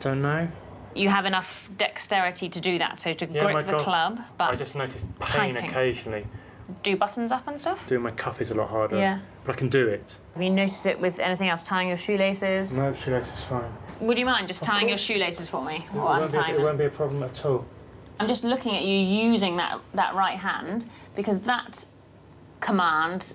Speaker 15: Don't know.
Speaker 14: You have enough dexterity to do that, so to grip the club, but
Speaker 15: I just noticed pain
Speaker 14: typing.
Speaker 15: Occasionally.
Speaker 14: Do buttons up and stuff?
Speaker 15: Doing my cuff is a lot harder.
Speaker 14: Yeah.
Speaker 15: But I can do it.
Speaker 14: Have you noticed it with anything else? Tying your shoelaces?
Speaker 15: No, shoelaces is fine.
Speaker 14: Would you mind just tying your shoelaces for me? Or untying
Speaker 15: It
Speaker 14: them?
Speaker 15: won't be a problem at all.
Speaker 14: I'm just looking at you using that right hand, because that command,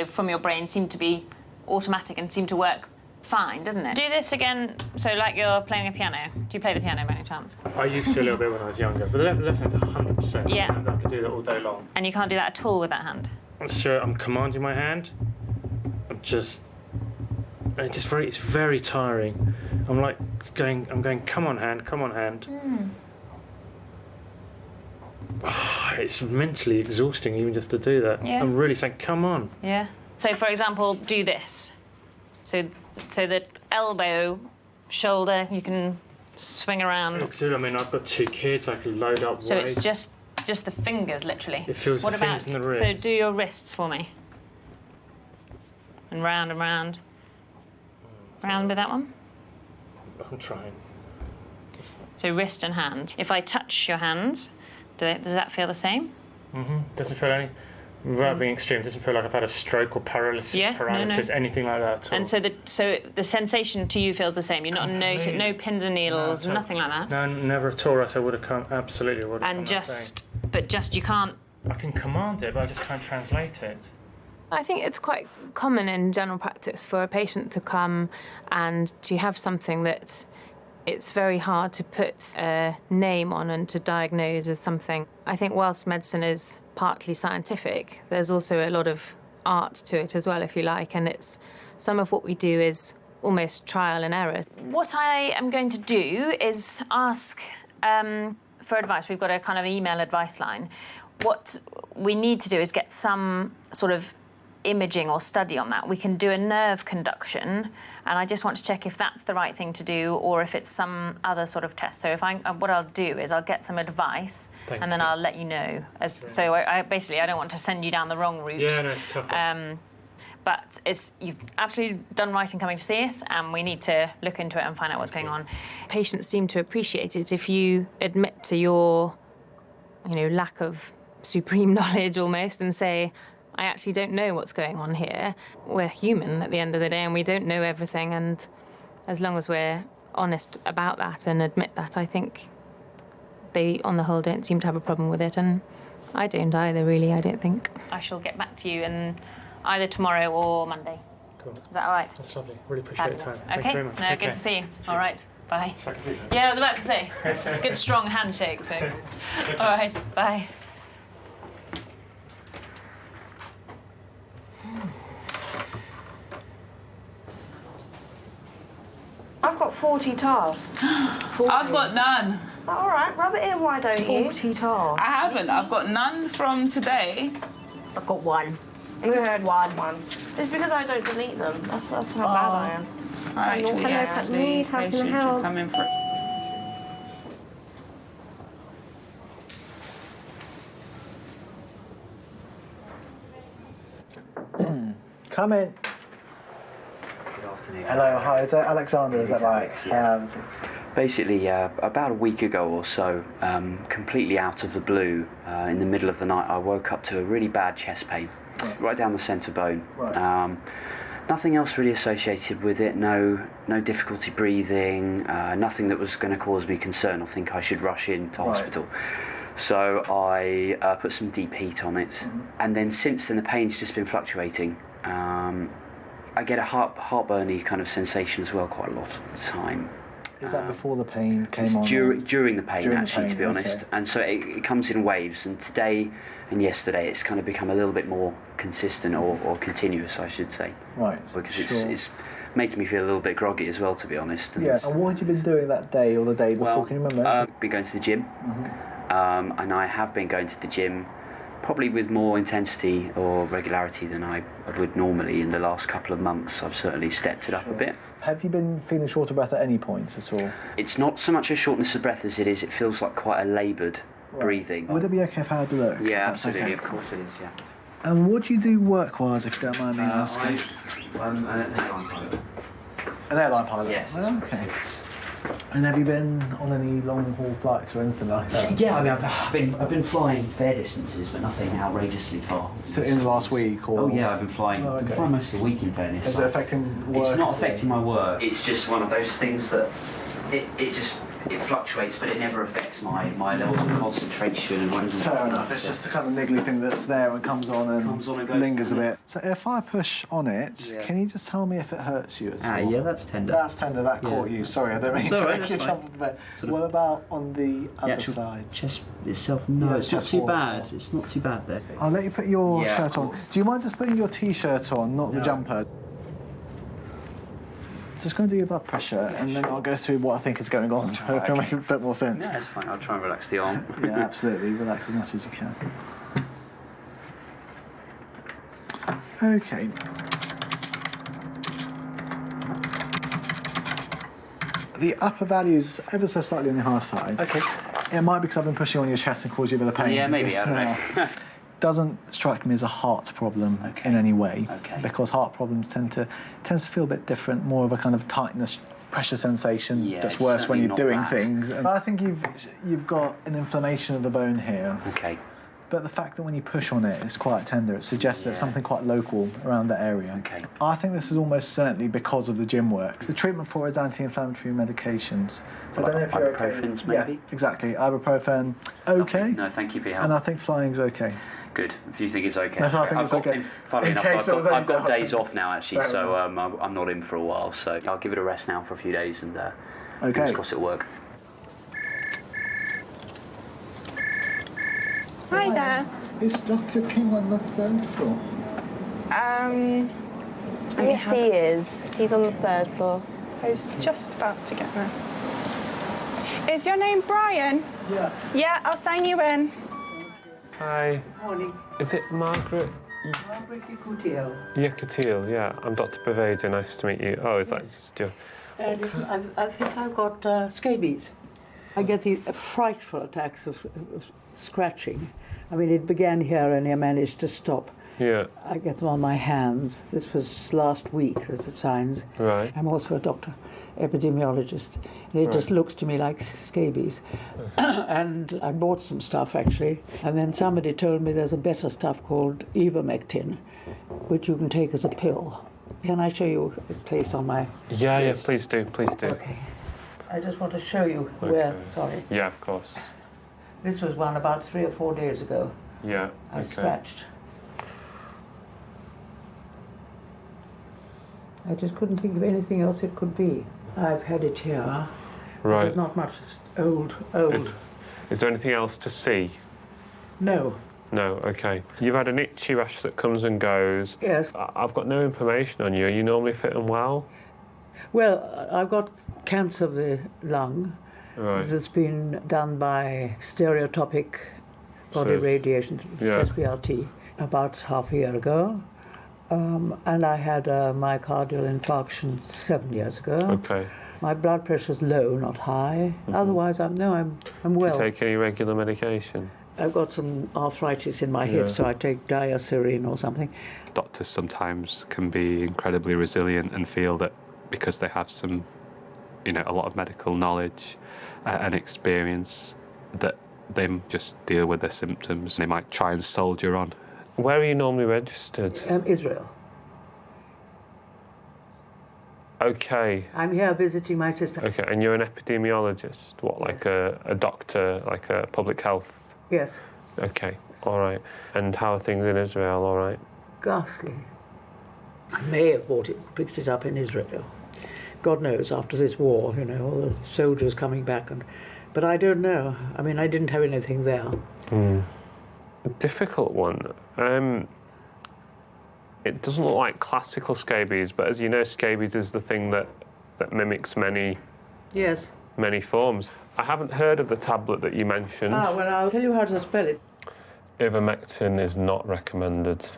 Speaker 14: from your brain seemed to be automatic and seemed to work fine, didn't it? Do this again, so like you're playing a piano. Do you play the piano by any chance?
Speaker 15: I used to a little bit when I was younger, but the left hand's 100%.
Speaker 14: Yeah.
Speaker 15: And I could do that all day long.
Speaker 14: And you can't do that at all with that hand?
Speaker 15: So I'm commanding my hand. It's very tiring. I'm going, come on hand, come on hand. It's mentally exhausting even just to do that.
Speaker 14: Yeah.
Speaker 15: I'm really saying, come on.
Speaker 14: Yeah. So, for example, do this. So the elbow, shoulder, you can swing around.
Speaker 15: I mean, I've got 2 kids. I can load up.
Speaker 14: So
Speaker 15: weight.
Speaker 14: it's just the fingers, literally.
Speaker 15: It feels
Speaker 14: what
Speaker 15: the
Speaker 14: about,
Speaker 15: fingers and the wrist.
Speaker 14: So do your wrists for me. And round and round. Round with that one.
Speaker 15: I'm trying.
Speaker 14: So wrist and hand. If I touch your hands, does that feel the same?
Speaker 15: Doesn't feel any. Without being extreme, doesn't feel like I've had a stroke or paralysis,
Speaker 14: No.
Speaker 15: anything like that at all.
Speaker 14: And so the sensation to you feels the same. You're not no pins and needles, nothing like that.
Speaker 15: No, never at all. I would have come. Absolutely would have.
Speaker 14: And just you can't.
Speaker 15: I can command it, but I just can't translate it.
Speaker 17: I think it's quite common in general practice for a patient to come and to have something that it's very hard to put a name on and to diagnose as something. I think whilst medicine is partly scientific, there's also a lot of art to it as well, if you like, and it's some of what we do is almost trial and error.
Speaker 14: What I am going to do is ask for advice. We've got a kind of email advice line. What we need to do is get some sort of imaging or study on that. We can do a nerve conduction, and I just want to check if that's the right thing to do or if it's some other sort of test. So what I'll do is I'll get some advice and then I'll let you know. So I basically, I don't want to send you down the wrong route.
Speaker 15: Yeah, no, it's a tough one.
Speaker 14: But you've absolutely done right in coming to see us, and we need to look into it and find out what's going on.
Speaker 17: Patients seem to appreciate it if you admit to your, lack of supreme knowledge almost and say, I actually don't know what's going on here. We're human at the end of the day, and we don't know everything, and as long as we're honest about that and admit that, I think they, on the whole, don't seem to have a problem with it, and I don't either, really, I don't think.
Speaker 14: I shall get back to you in either tomorrow or Monday.
Speaker 15: Cool.
Speaker 14: Is that all right?
Speaker 15: That's lovely. Really appreciate your time.
Speaker 14: Okay.
Speaker 15: Thank you very much.
Speaker 14: No,
Speaker 15: Take
Speaker 14: good
Speaker 15: care.
Speaker 14: to see you. All right. Bye. Yeah, I was about to say. It's a good, strong handshake, so. All right. Bye.
Speaker 9: I've got 40 tasks.
Speaker 1: I've got none.
Speaker 9: All right, rub it in, why don't you? 40 tasks.
Speaker 1: I haven't. I've got none from today.
Speaker 9: I've got one. You heard one. It's because I don't delete them. That's how bad I am.
Speaker 1: I actually asked the patient to come in for.
Speaker 4: Come in.
Speaker 2: Good afternoon.
Speaker 4: Hello, hi, is that Alexander, is that right?
Speaker 2: Yeah. Basically, about a week ago or so, completely out of the blue, in the middle of the night, I woke up to a really bad chest pain, right down the centre bone.
Speaker 4: Right.
Speaker 2: Nothing else really associated with it, no difficulty breathing, nothing that was going to cause me concern or think I should rush into hospital. So I put some deep heat on it, and then since then the pain's just been fluctuating. I get a heartburny kind of sensation as well quite a lot of the time.
Speaker 4: Is that before the pain came on?
Speaker 2: During the pain,
Speaker 4: During the
Speaker 2: actually,
Speaker 4: pain,
Speaker 2: to be honest.
Speaker 4: okay.
Speaker 2: And so it comes in waves, and today and yesterday it's kind of become a little bit more consistent or continuous, I should say.
Speaker 4: Right,
Speaker 2: Because
Speaker 4: sure.
Speaker 2: it's making me feel a little bit groggy as well, to be honest.
Speaker 4: Yeah, and what had you been doing that day or the day before, can you remember?
Speaker 2: Been going to the gym, and I have been going to the gym probably with more intensity or regularity than I would normally in the last couple of months. I've certainly stepped it up a bit.
Speaker 4: Have you been feeling short of breath at any point at all?
Speaker 2: It's not so much a shortness of breath as it feels like quite a laboured breathing.
Speaker 4: Would it be okay if I had a look?
Speaker 2: Yeah,
Speaker 4: That's
Speaker 2: absolutely,
Speaker 4: okay.
Speaker 2: of course it is, yeah.
Speaker 4: And what do you do work-wise, if you don't mind me asking?
Speaker 2: I'm an airline pilot.
Speaker 4: An airline pilot?
Speaker 2: Yes.
Speaker 4: Oh, okay. And have you been on any long-haul flights or anything like that?
Speaker 2: Yeah, I mean, I've been flying fair distances, but nothing outrageously far.
Speaker 4: So in the last week, or?
Speaker 2: Oh yeah, I've been flying.
Speaker 4: Oh, okay.
Speaker 2: I've been flying most of the week, in fairness.
Speaker 4: Is it affecting work?
Speaker 2: It's not affecting my work. It's just one of those things that it fluctuates, but it never affects my levels of concentration and whatever.
Speaker 4: Fair enough. It's just the kind of niggly thing that's there and comes on and
Speaker 2: goes,
Speaker 4: lingers a bit. So if I push on it,
Speaker 2: Yeah.
Speaker 4: can you just tell me if it hurts you at all?
Speaker 2: Yeah, that's tender.
Speaker 4: That's tender. That caught you. Sorry, I don't mean
Speaker 2: It's
Speaker 4: to
Speaker 2: all right,
Speaker 4: make you
Speaker 2: that's
Speaker 4: jump off the bed. What about on the other
Speaker 2: actual
Speaker 4: side?
Speaker 2: Chest itself, no,
Speaker 4: Yeah,
Speaker 2: it's not
Speaker 4: chest
Speaker 2: too
Speaker 4: wall
Speaker 2: bad.
Speaker 4: itself.
Speaker 2: It's not too bad there.
Speaker 4: I'll let you put your
Speaker 2: Yeah,
Speaker 4: shirt on. Do you mind just putting your t-shirt on, not the jumper? Just going to do your blood pressure, and then I'll go through what I think is going on. If it'll make a bit more sense.
Speaker 2: Yeah, it's fine. I'll try and relax the arm.
Speaker 4: Yeah, absolutely. Relax as much as you can. Okay. The upper value is ever so slightly on the higher side.
Speaker 2: Okay.
Speaker 4: It might be because I've been pushing on your chest and caused you a bit of pain.
Speaker 2: Yeah, maybe,
Speaker 4: just
Speaker 2: I don't
Speaker 4: now.
Speaker 2: know.
Speaker 4: Doesn't strike me as a heart problem in any way, because heart problems tends to feel a bit different, more of a kind of tightness, pressure sensation
Speaker 2: Yeah,
Speaker 4: that's
Speaker 2: it's
Speaker 4: worse when you're
Speaker 2: certainly
Speaker 4: doing
Speaker 2: not that.
Speaker 4: things. And I think you've got an inflammation of the bone here.
Speaker 2: Okay.
Speaker 4: But the fact that when you push on it, it's quite tender. It suggests there's something quite local around that area.
Speaker 2: Okay.
Speaker 4: I think this is almost certainly because of the gym work. The treatment for it is anti-inflammatory medications. So I don't know if you're okay.
Speaker 2: Ibuprofens, maybe?
Speaker 4: Yeah, exactly. Ibuprofen, okay.
Speaker 2: No, thank you for your help.
Speaker 4: And I think flying's okay.
Speaker 2: Good. If you think it's okay.
Speaker 4: No, I think it's okay.
Speaker 2: Funnily
Speaker 4: In
Speaker 2: enough,
Speaker 4: case there was
Speaker 2: I've got
Speaker 4: any doubt.
Speaker 2: days off now, actually,
Speaker 4: Fair
Speaker 2: so I'm not in for a while. So I'll give it a rest now for a few days, and fingers crossed it'll work.
Speaker 1: Hi there.
Speaker 21: Is Dr. King on the third floor?
Speaker 9: Yes, he is. He's on the third floor.
Speaker 1: I was just about to get there. Is your name Brian?
Speaker 21: Yeah.
Speaker 1: Yeah, I'll sign you in.
Speaker 15: Hi.
Speaker 2: Morning.
Speaker 15: Is it Margaret
Speaker 13: Yekutiel, yeah. I'm Dr. Bavadia, nice to meet you. Oh, is that just your...
Speaker 23: Listen, I think I've got scabies. I get these frightful attacks of scratching. I mean, it began here and I managed to stop.
Speaker 13: Yeah.
Speaker 23: I get them on my hands. This was last week, there's the signs.
Speaker 13: Right.
Speaker 23: I'm also a doctor, epidemiologist. And it just looks to me like scabies. And I bought some stuff, actually. And then somebody told me there's a better stuff called ivermectin, which you can take as a pill. Can I show you a place on my...
Speaker 13: Yeah, please do, please do.
Speaker 23: Okay. I just want to show you where... Sorry.
Speaker 13: Yeah, of course.
Speaker 23: This was one about 3 or 4 days ago.
Speaker 13: Yeah,
Speaker 23: I scratched. I just couldn't think of anything else it could be. I've had it here.
Speaker 13: Right.
Speaker 23: There's not much old.
Speaker 13: Is there anything else to see?
Speaker 23: No.
Speaker 13: No, okay. You've had an itchy rash that comes and goes.
Speaker 23: Yes.
Speaker 13: I've got no information on you. Are you normally fit and well?
Speaker 23: Well, I've got cancer of the lung.
Speaker 13: Right.
Speaker 23: That's been done by stereotopic body radiation, SBRT, about half a year ago. And I had a myocardial infarction 7 years ago.
Speaker 13: Okay.
Speaker 23: My blood pressure's low, not high. Otherwise, I'm well.
Speaker 13: Do you take any regular medication?
Speaker 23: I've got some arthritis in my hip, so I take diacerin or something.
Speaker 5: Doctors sometimes can be incredibly resilient and feel that because they have some, a lot of medical knowledge and experience, that they just deal with their symptoms. They might try and soldier on.
Speaker 13: Where are you normally registered?
Speaker 23: Israel.
Speaker 13: Okay.
Speaker 23: I'm here visiting my sister.
Speaker 13: Okay, and you're an epidemiologist? What, like a doctor, like a public health?
Speaker 23: Yes.
Speaker 13: Okay, all right. And how are things in Israel, all right?
Speaker 23: Ghastly. I may have picked it up in Israel. God knows, after this war, all the soldiers coming back. But I don't know. I mean, I didn't have anything there.
Speaker 13: A difficult one. It doesn't look like classical scabies, but as you know, scabies is the thing that mimics many forms. I haven't heard of the tablet that you mentioned.
Speaker 23: Well, I'll tell you how to spell it.
Speaker 13: Ivermectin is not recommended.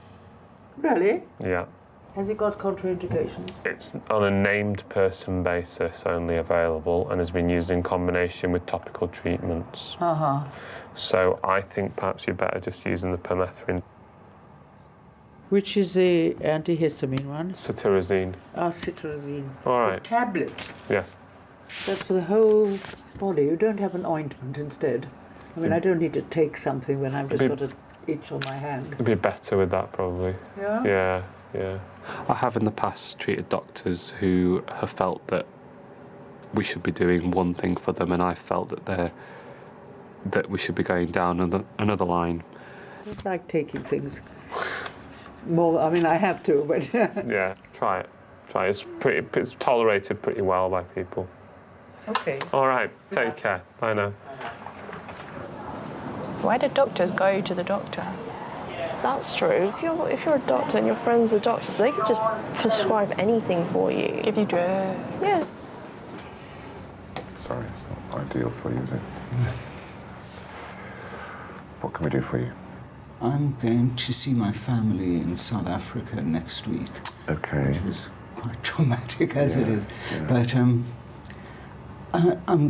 Speaker 23: Really?
Speaker 13: Yeah.
Speaker 23: Has it got contraindications?
Speaker 13: It's on a named person basis only available and has been used in combination with topical treatments. So I think perhaps you're better just using the permethrin.
Speaker 23: Which is the antihistamine one?
Speaker 13: Cetirizine.
Speaker 23: Cetirizine.
Speaker 13: All right.
Speaker 23: The tablets.
Speaker 13: Yeah.
Speaker 23: That's for the whole body. You don't have an ointment instead. I mean, I don't need to take something when I've just got an itch on my hand.
Speaker 13: It'd be better with that, probably.
Speaker 23: Yeah?
Speaker 13: Yeah.
Speaker 5: I have in the past treated doctors who have felt that we should be doing one thing for them, and I felt that we should be going down another line.
Speaker 23: It's like taking things. Well, I mean, I have to, but...
Speaker 13: Yeah, try it. It's tolerated pretty well by people.
Speaker 23: Okay.
Speaker 13: All right, take care. Bye now.
Speaker 1: Why do doctors go to the doctor?
Speaker 9: That's true. If you're a doctor and your friends are doctors, they can just prescribe anything for you.
Speaker 1: Give you drugs.
Speaker 9: Yeah.
Speaker 18: Sorry, it's not ideal for you, is it? What can we do for you?
Speaker 19: I'm going to see my family in South Africa next week.
Speaker 18: Okay.
Speaker 19: Which is quite traumatic as it is. But I'm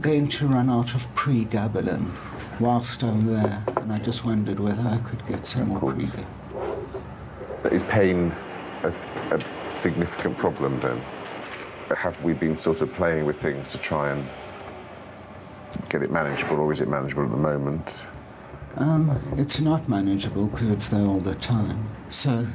Speaker 19: going to run out of pregabalin whilst I'm there, and I just wondered whether I could get some more pregabalin.
Speaker 18: Is pain a significant problem then? Have we been sort of playing with things to try and get it manageable, or is it manageable at the moment?
Speaker 19: It's not manageable because it's there all the time. So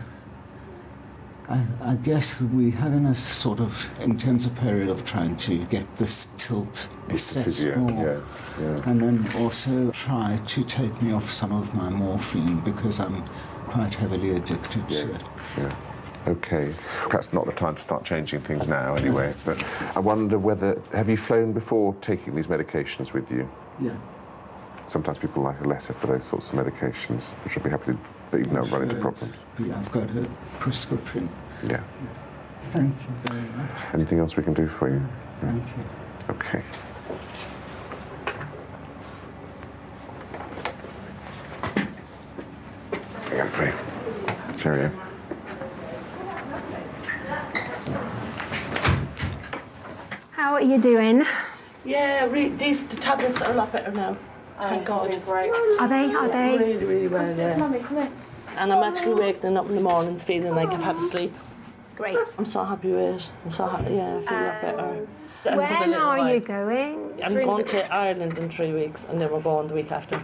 Speaker 19: I guess we're having a sort of intensive period of trying to get this tilt assessed more. And then also try to take me off some of my morphine because I'm quite heavily addicted to it.
Speaker 18: Yeah. Okay. Perhaps not the time to start changing things now anyway, but I wonder have you flown before taking these medications with you?
Speaker 19: Yeah.
Speaker 18: Sometimes people like a letter for those sorts of medications, which I'd be happy to, but you've never run into problems.
Speaker 19: Yeah, I've got a prescription.
Speaker 18: Yeah.
Speaker 19: Thank you very much.
Speaker 18: Anything else we can do for you?
Speaker 19: Thank you.
Speaker 18: Okay. Again, free. Cheerio.
Speaker 22: How are you doing?
Speaker 3: Yeah, the tablets are a lot better now. Thank God.
Speaker 22: Great. Are they? Are they?
Speaker 3: Really, really well.
Speaker 22: Come sit, Mummy, come here.
Speaker 3: And I'm actually waking up in the mornings feeling like I've had a sleep.
Speaker 22: Great.
Speaker 3: I'm so happy with it. I'm so happy. Yeah, I feel a lot better. And for the
Speaker 22: When
Speaker 3: little
Speaker 22: are
Speaker 3: while.
Speaker 22: you going?
Speaker 3: I'm going to Ireland in 3 weeks, and then we're going the week after.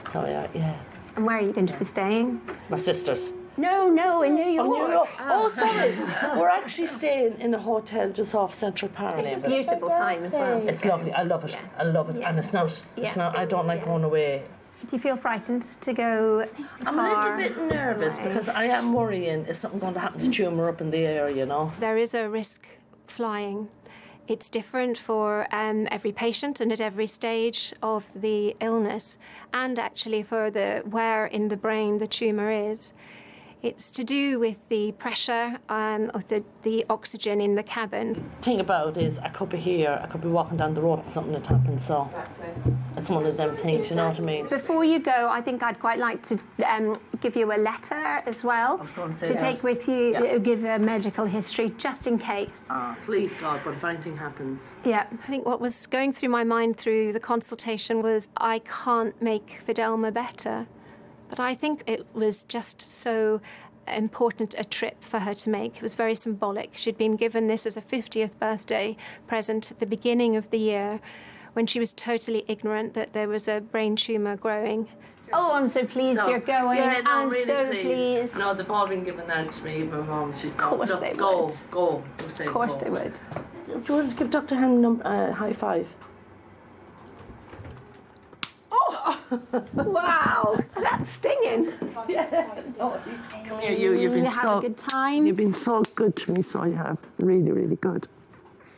Speaker 3: So yeah.
Speaker 22: And where are you going to be staying?
Speaker 3: My sisters.
Speaker 22: No, in New York.
Speaker 3: Oh, New York. Oh, sorry. We're actually staying in a hotel just off Central Park.
Speaker 22: It's a beautiful time as well.
Speaker 3: It's lovely. I love it. Yeah. I love it. Yeah. And it's not. I don't like going away.
Speaker 22: Do you feel frightened to go
Speaker 3: I'm a little bit nervous because I am worrying, is something going to happen to tumour up in the air, you know?
Speaker 22: There is a risk flying. It's different for every patient and at every stage of the illness, and actually for where in the brain the tumour is. It's to do with the pressure of the oxygen in the cabin.
Speaker 3: The thing about it is I could be here, I could be walking down the road and something had happened, so it's one of them things, you know what I mean?
Speaker 22: Before you go, I think I'd quite like to give you a letter as well to take with you, give a medical history just in case.
Speaker 3: Please, God, but if anything happens.
Speaker 22: Yeah, I think what was going through my mind through the consultation was I can't make Fidelma better. But I think it was just so important a trip for her to make. It was very symbolic. She'd been given this as a 50th birthday present at the beginning of the year when she was totally ignorant that there was a brain tumour growing. Oh, I'm so pleased you're going.
Speaker 3: Yeah, no,
Speaker 22: I'm
Speaker 3: really
Speaker 22: so pleased.
Speaker 3: No, they've all been given out to me. My mum, she's
Speaker 22: Of course they would.
Speaker 3: Go.
Speaker 22: Of course they would.
Speaker 3: Do you want to give Dr. Ham a high five?
Speaker 22: Wow, that's stinging.
Speaker 3: Come here, you've been
Speaker 22: have a good time.
Speaker 3: You've been so good to me, so you have. Really, really good.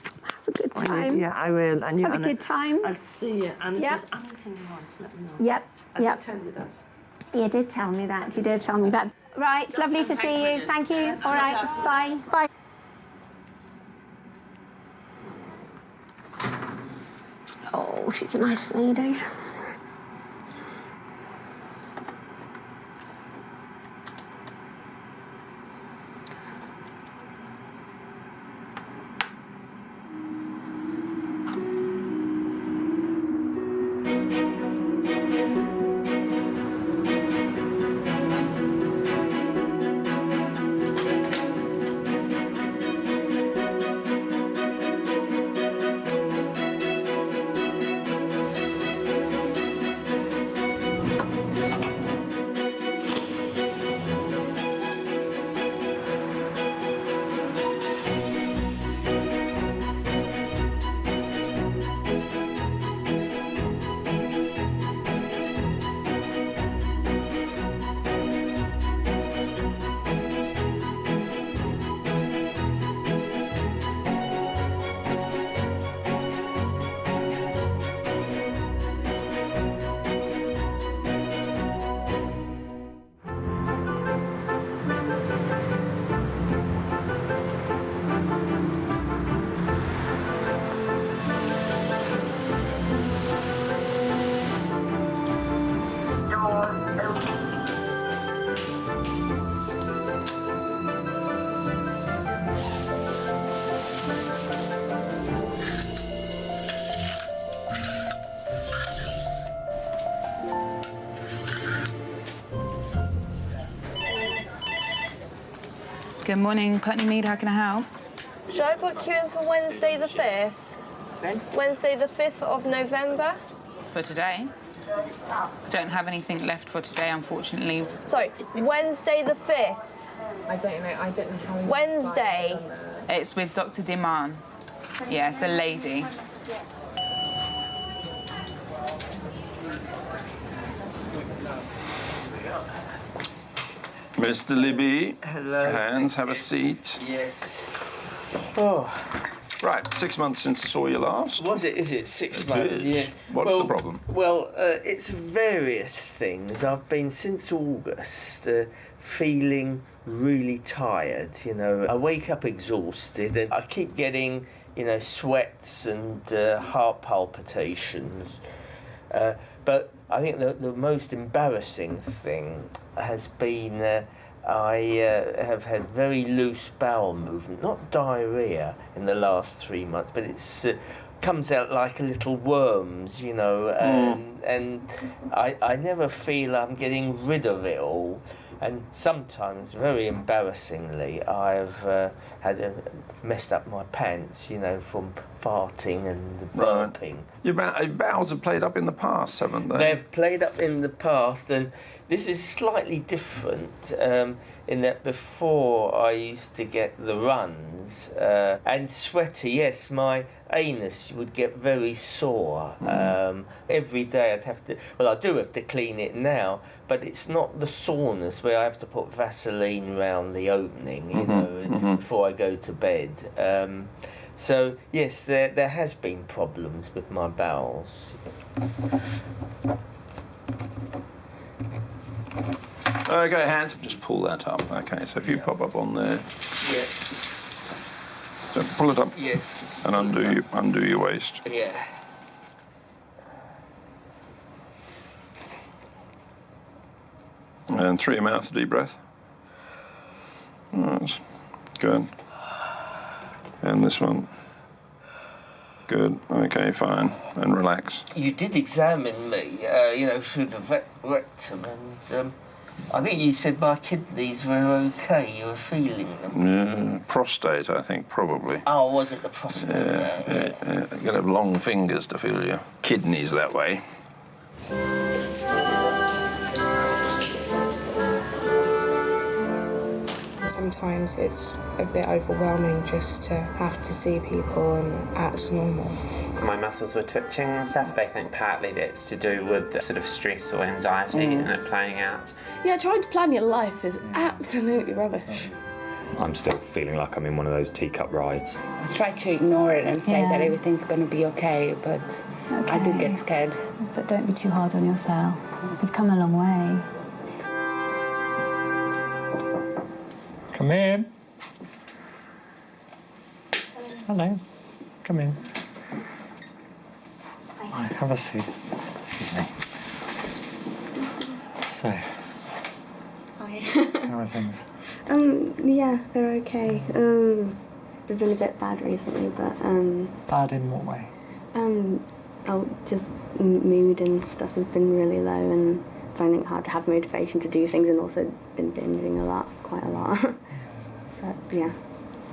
Speaker 22: Have a good time.
Speaker 3: Yeah, I will. And you,
Speaker 22: Have a good time.
Speaker 3: I'll see you. And if
Speaker 22: Yep.
Speaker 3: there's anything you want, let me know.
Speaker 22: Yep.
Speaker 3: I did
Speaker 22: Yep.
Speaker 3: tell you that.
Speaker 22: You did tell me that. You did tell me that. Right, lovely to see you. Thank you. All right, bye. Bye. Oh, she's a nice lady.
Speaker 1: Good morning, Putney Mead, how can I help?
Speaker 6: Should I book you in for Wednesday the 5th?
Speaker 1: When?
Speaker 6: Wednesday the 5th of November?
Speaker 1: For today? Don't have anything left for today, unfortunately.
Speaker 6: Sorry, Wednesday the 5th.
Speaker 17: I don't know how.
Speaker 6: Wednesday.
Speaker 1: It's with Dr. Diman. Yeah, it's a lady.
Speaker 11: Mr. Libby.
Speaker 20: Hello.
Speaker 11: Hans, have a seat.
Speaker 20: Yes. Oh.
Speaker 11: Right, 6 months since I saw you last.
Speaker 20: Was it? Is it 6
Speaker 11: It
Speaker 20: months?
Speaker 11: is.
Speaker 20: Yeah.
Speaker 11: What's the problem?
Speaker 20: Well, it's various things. I've been since August feeling really tired. You know, I wake up exhausted, and I keep getting, sweats and heart palpitations. But I think the most embarrassing thing has been I have had very loose bowel movement, not diarrhea in the last 3 months, but it's comes out like a little worms, you know, and I never feel I'm getting rid of it all. And sometimes, very embarrassingly, I've messed up my pants, you know, from farting and burping.
Speaker 11: Your bowels have played up in the past, haven't they?
Speaker 20: They've played up in the past, and this is slightly different in that before I used to get the runs and sweaty. Yes, my anus would get very sore. Every day I'd have to, well, I do have to clean it now, but it's not the soreness where I have to put Vaseline around the opening, you know, before I go to bed. So, yes, there has been problems with my bowels.
Speaker 11: Okay, hands, just pull that up. Okay, so if you pop up on there.
Speaker 20: Yeah.
Speaker 11: So pull it up.
Speaker 20: Yes.
Speaker 11: And undo your waist.
Speaker 20: Yeah.
Speaker 11: And through your mouth, a deep breath. That's good. And this one. Good. Okay, fine. And relax.
Speaker 20: You did examine me, you know, through the rectum, and I think you said my kidneys were okay. You were feeling them.
Speaker 11: Yeah, prostate, I think, probably.
Speaker 20: Oh, was it the prostate?
Speaker 11: Yeah. You're going to have long fingers to feel your kidneys that way.
Speaker 8: Sometimes it's a bit overwhelming just to have to see people and act normal.
Speaker 10: My muscles were twitching and stuff, but I think partly it's to do with the sort of stress or anxiety and it playing out.
Speaker 8: Yeah, trying to plan your life is absolutely rubbish.
Speaker 12: I'm still feeling like I'm in one of those teacup rides.
Speaker 24: I try to ignore it and say that everything's going to be okay, but I do get scared.
Speaker 25: But don't be too hard on yourself. You've come a long way.
Speaker 13: Come in. Hello. Come in. Hi, have a seat. Excuse me. So, how are things?
Speaker 26: Yeah, they're okay. They've been a bit bad recently, but
Speaker 13: Bad in what way?
Speaker 26: Just mood and stuff has been really low, and finding it hard to have motivation to do things, and also been binging quite a lot. But yeah.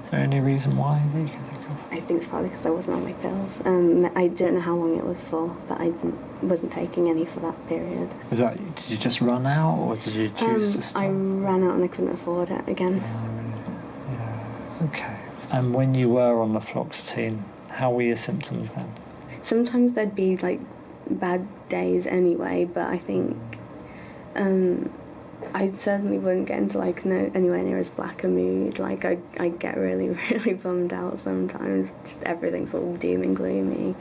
Speaker 13: Is there any reason why that you can think of?
Speaker 26: I think it's probably because I wasn't on my pills. I don't know how long it was for, but I wasn't taking any for that period.
Speaker 13: Was that, did you just run out, or did you choose to stop?
Speaker 26: I ran out and I couldn't afford it again.
Speaker 13: Yeah. Okay. And when you were on the fluoxetine, how were your symptoms then?
Speaker 26: Sometimes there'd be like bad days anyway, but I think I certainly wouldn't get into like anywhere near as black a mood. Like I get really, really bummed out sometimes. Just everything's all doom and gloomy.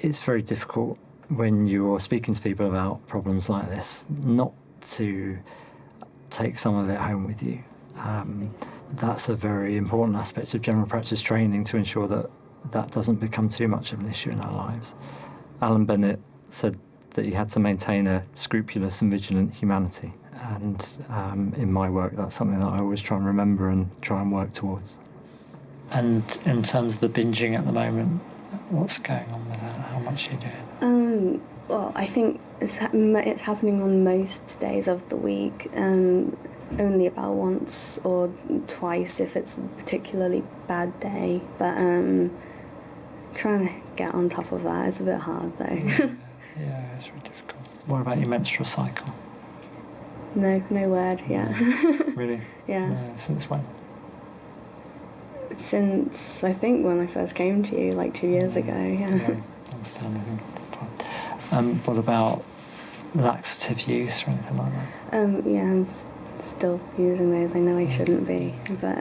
Speaker 27: It's very difficult when you're speaking to people about problems like this not to take some of it home with you. That's a very important aspect of general practice training, to ensure that that doesn't become too much of an issue in our lives. Alan Bennett said that you had to maintain a scrupulous and vigilant humanity. And in my work, that's something that I always try and remember and try and work towards.
Speaker 13: And in terms of the binging at the moment, what's going on with that? How much are you doing?
Speaker 26: Well, I think it's happening on most days of the week. Only about once or twice if it's a particularly bad day. But trying to get on top of that is a bit hard, though.
Speaker 13: Yeah, it's really difficult. What about your menstrual cycle?
Speaker 26: No word yet.
Speaker 13: Really?
Speaker 26: Yeah.
Speaker 13: No, since when?
Speaker 26: Since, I think, when I first came to you, like 2 years ago, yeah.
Speaker 13: Understandable. What about laxative use or anything like that?
Speaker 26: Yeah, I'm still using those. I know I shouldn't be, but...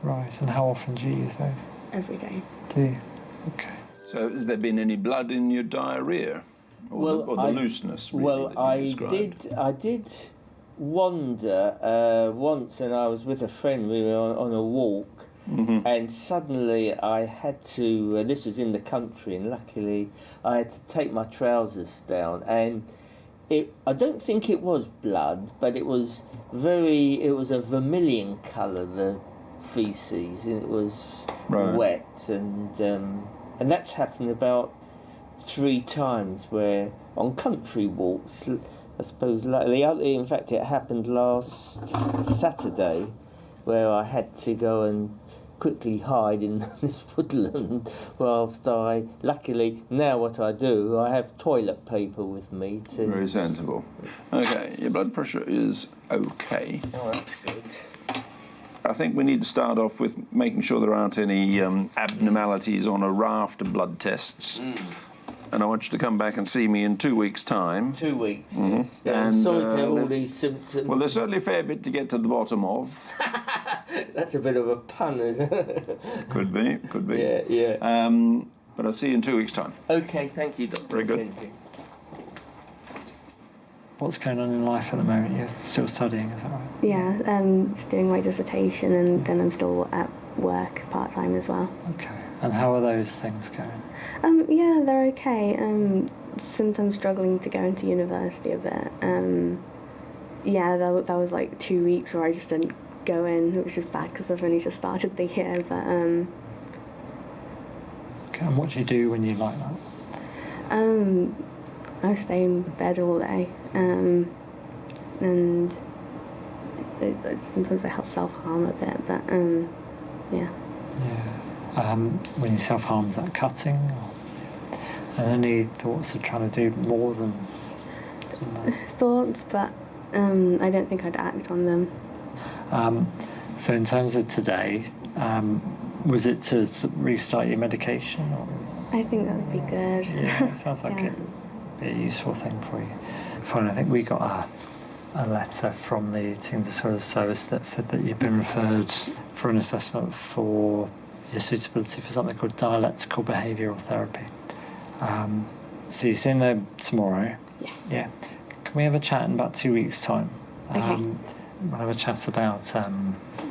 Speaker 13: Right, and how often do you use those?
Speaker 26: Every day.
Speaker 13: Do you? Okay.
Speaker 11: So has there been any blood in your diarrhea? Or the looseness, really,
Speaker 20: Well,
Speaker 11: that you described?
Speaker 20: I did wander once, and I was with a friend. We were on a walk, and suddenly I had to. This was in the country, and luckily I had to take my trousers down, and I don't think it was blood, but it was a vermilion colour, the faeces, and it was wet, and that's happened about 3 times, where on country walks, I suppose. In fact, it happened last Saturday, where I had to go and quickly hide in this woodland whilst luckily, now what I do, I have toilet paper with me to...
Speaker 11: Very sensible. Okay, your blood pressure is okay.
Speaker 20: Oh, that's good.
Speaker 11: I think we need to start off with making sure there aren't any abnormalities on a raft of blood tests. And I want you to come back and see me in 2 weeks' time.
Speaker 20: 2 weeks, yes. Yeah, I'm sorry to have all these symptoms.
Speaker 11: Well, there's certainly a fair bit to get to the bottom of.
Speaker 20: That's a bit of a pun, isn't it?
Speaker 11: Could be.
Speaker 20: Yeah.
Speaker 11: But I'll see you in 2 weeks' time.
Speaker 20: Okay, thank you, Dr.
Speaker 11: Very good.
Speaker 20: Mackenzie.
Speaker 27: What's going on in life at the moment? You're still studying, is that right?
Speaker 26: Yeah, just doing my dissertation, and then I'm still at work part-time as well.
Speaker 27: Okay. And how are those things going?
Speaker 26: Yeah, they're okay. Sometimes struggling to go into university a bit. Yeah, that was like 2 weeks where I just didn't go in, which is bad because I've only just started the year, but...
Speaker 27: Okay, and what do you do when you like that?
Speaker 26: I stay in bed all day, and sometimes I self-harm a bit, but yeah.
Speaker 27: Yeah. When you self-harm, is that cutting? And any thoughts of trying to do more than that?
Speaker 26: Thoughts, but I don't think I'd act on them.
Speaker 27: So in terms of today, was it to restart your medication? Or?
Speaker 26: I think that would be good.
Speaker 27: Yeah, it sounds like it'd be a useful thing for you. Fine, I think we got a letter from the Eating Disorders Service that said that you've been referred for an assessment for your suitability for something called dialectical behavioural therapy. So you're seeing there tomorrow?
Speaker 26: Yes.
Speaker 27: Yeah. Can we have a chat in about 2 weeks' time?
Speaker 26: Okay.
Speaker 27: We'll have a chat about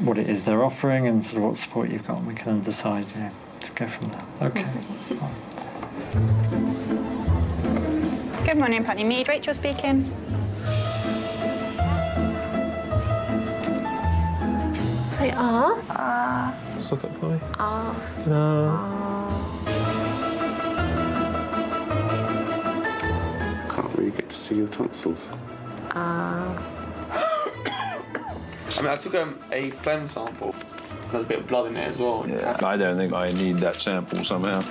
Speaker 27: what it is they're offering and sort of what support you've got, and we can then decide to go from there. Okay.
Speaker 1: Good morning, Putney Mead. Rachel speaking.
Speaker 9: Say ah.
Speaker 13: Just look up for me.
Speaker 9: Ah.
Speaker 13: No.
Speaker 18: Can't really get to see your tonsils.
Speaker 2: I mean, I took a phlegm sample. There's a bit of blood in it as well.
Speaker 11: Yeah, I don't think I need that sample somehow.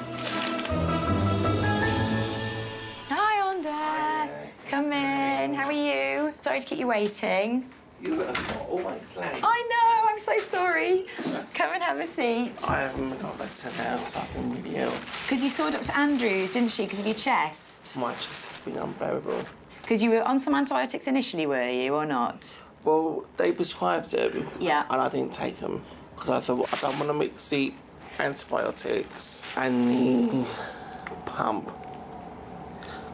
Speaker 4: Hi, Onda. Come in. How are you? Sorry to keep you waiting.
Speaker 20: You were always late.
Speaker 4: I know. I'm so sorry. Come and have a seat.
Speaker 20: I haven't got better now because I've been really ill.
Speaker 4: Because you saw Dr. Andrews, didn't she, because of your chest?
Speaker 20: My chest has been unbearable.
Speaker 4: Because you were on some antibiotics initially, were you, or not?
Speaker 20: Well, they prescribed them.
Speaker 4: Yeah.
Speaker 20: And I didn't take them because I thought I don't want to mix the antibiotics and the pump.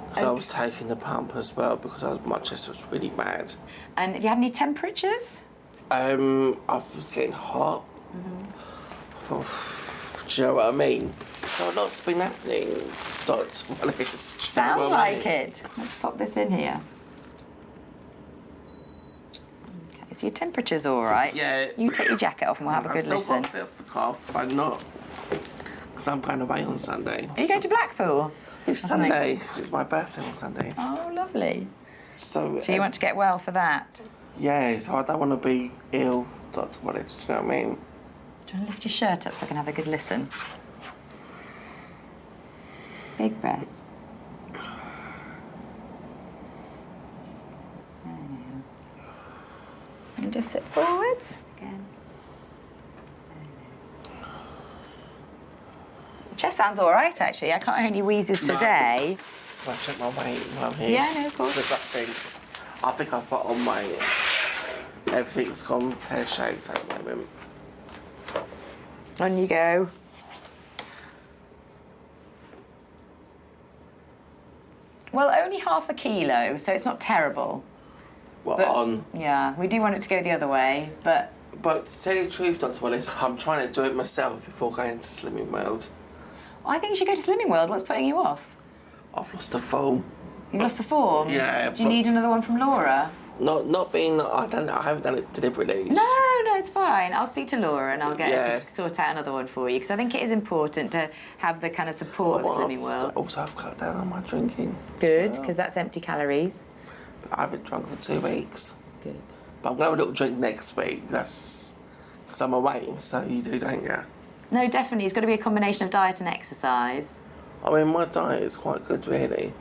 Speaker 20: Because I was taking the pump as well because my chest was really bad.
Speaker 4: And have you had any temperatures?
Speaker 20: I was getting hot. Do you know what I mean? So a lot's been happening.
Speaker 4: Sounds like it. Let's pop this in here. Okay, so your temperature's all right.
Speaker 20: Yeah.
Speaker 4: You take your jacket off and we'll have a good listen.
Speaker 20: I still got a bit of the cough, but not. Because I'm going away on Sunday.
Speaker 4: Are you going to Blackpool?
Speaker 20: It's Sunday, because it's my birthday on Sunday.
Speaker 4: Oh, lovely.
Speaker 20: So
Speaker 4: you want to get well for that?
Speaker 20: Yeah, so I don't want to be ill. That's what it is, do you know what I mean?
Speaker 4: Do you want to lift your shirt up so I can have a good listen? Big breath. And just sit forwards again. Chest sounds all right, actually. I can't hear any wheezes today.
Speaker 20: Can I check my weight while I'm here?
Speaker 4: Yeah, no, of course.
Speaker 20: Because I think I've got on my... Everything's gone pear-shaped at the moment.
Speaker 4: On you go. Well, only half a kilo, so it's not terrible.
Speaker 20: What,
Speaker 4: but,
Speaker 20: on?
Speaker 4: Yeah, we do want it to go the other way, but...
Speaker 20: But to tell you the truth, Dr. Wallace, I'm trying to do it myself before going to Slimming World.
Speaker 4: I think you should go to Slimming World. What's putting you off?
Speaker 20: I've lost a phone.
Speaker 4: You've lost the form?
Speaker 2: Yeah.
Speaker 4: Do you need another one from Laura?
Speaker 2: Not being that I haven't done it deliberately.
Speaker 4: No, it's fine. I'll speak to Laura and I'll get her
Speaker 2: Yeah.
Speaker 4: to sort out another one for you, because I think it is important to have the kind of support of Slimming World.
Speaker 2: Also, I've cut down on my drinking.
Speaker 4: Good, because that's empty calories.
Speaker 2: But I haven't drunk for 2 weeks.
Speaker 4: Good.
Speaker 2: But I'm going to have a little drink next week. That's because I'm away, so you do, don't you?
Speaker 4: No, definitely. It's got to be a combination of diet and exercise.
Speaker 2: I mean, my diet is quite good, really.